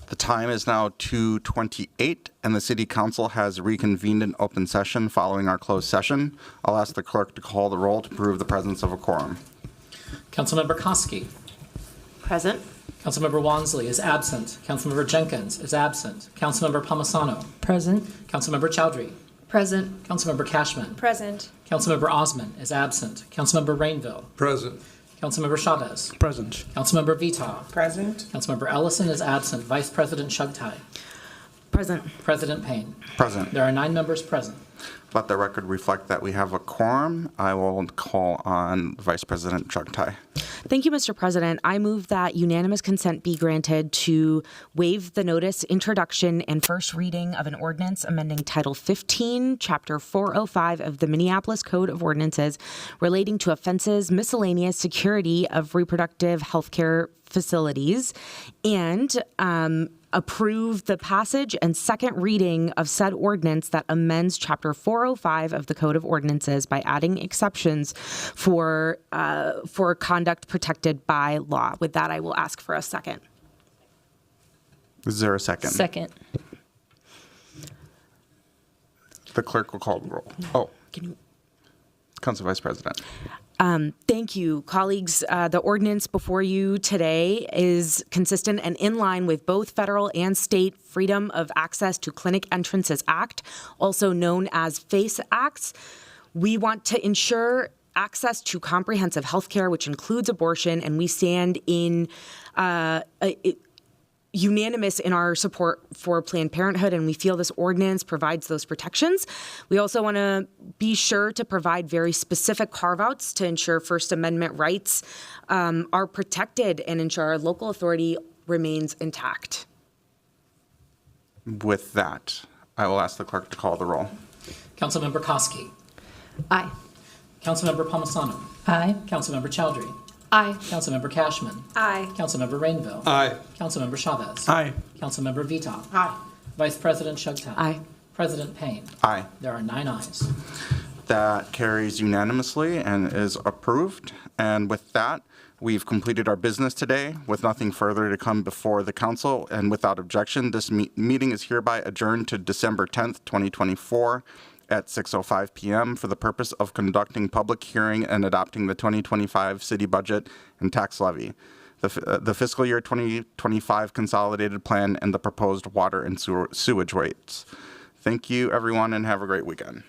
The time is now 2:28, and the City Council has reconvened in open session following our closed session. I'll ask the clerk to call the roll to prove the presence of a quorum. Councilmember Koski. Present. Councilmember Wansley is absent. Councilmember Jenkins is absent. Councilmember Palmisano. Present. Councilmember Chowdhury. Present. Councilmember Cashman. Present. Councilmember Osman is absent. Councilmember Rainville. Present. Councilmember Chavez. Present. Councilmember Veto. Present. Councilmember Ellison is absent. Vice President Shugtai. Present. President Payne. Present. There are 9 members present. Let the record reflect that we have a quorum. I will call on Vice President Chugtai. Thank you, Mr. President. I move that unanimous consent be granted to waive the notice, introduction, and first reading of an ordinance amending Title 15, Chapter 405 of the Minneapolis Code of Ordinances relating to offenses, miscellaneous security of reproductive healthcare facilities, and approve the passage and second reading of said ordinance that amends Chapter 405 of the Code of Ordinances by adding exceptions for conduct protected by law. With that, I will ask for a second. Is there a second? Second. The clerk will call the roll. Oh, Council Vice President. Thank you, colleagues. The ordinance before you today is consistent and in line with both federal and state Freedom of Access to Clinic Entrances Act, also known as FACE Acts. We want to ensure access to comprehensive health care, which includes abortion, and we stand in unanimous in our support for Planned Parenthood, and we feel this ordinance provides those protections. We also want to be sure to provide very specific carve-outs to ensure First Amendment rights are protected and ensure our local authority remains intact. With that, I will ask the clerk to call the roll. Councilmember Koski. Aye. Councilmember Palmisano. Aye. Councilmember Chowdhury. Aye. Councilmember Cashman. Aye. Councilmember Rainville. Aye. Councilmember Chavez. Aye. Councilmember Vita. Aye. Vice President Shugtai. Aye. President Payne. Aye. There are 9 ayes. That carries unanimously and is approved. And with that, we've completed our business today with nothing further to come before the council. And without objection, this meeting is hereby adjourned to December 10th, 2024 at 6:05 p.m. for the purpose of conducting public hearing and adopting the 2025 city budget and tax levy, the fiscal year 2025 consolidated plan, and the proposed water and sewage rates. Thank you, everyone, and have a great weekend.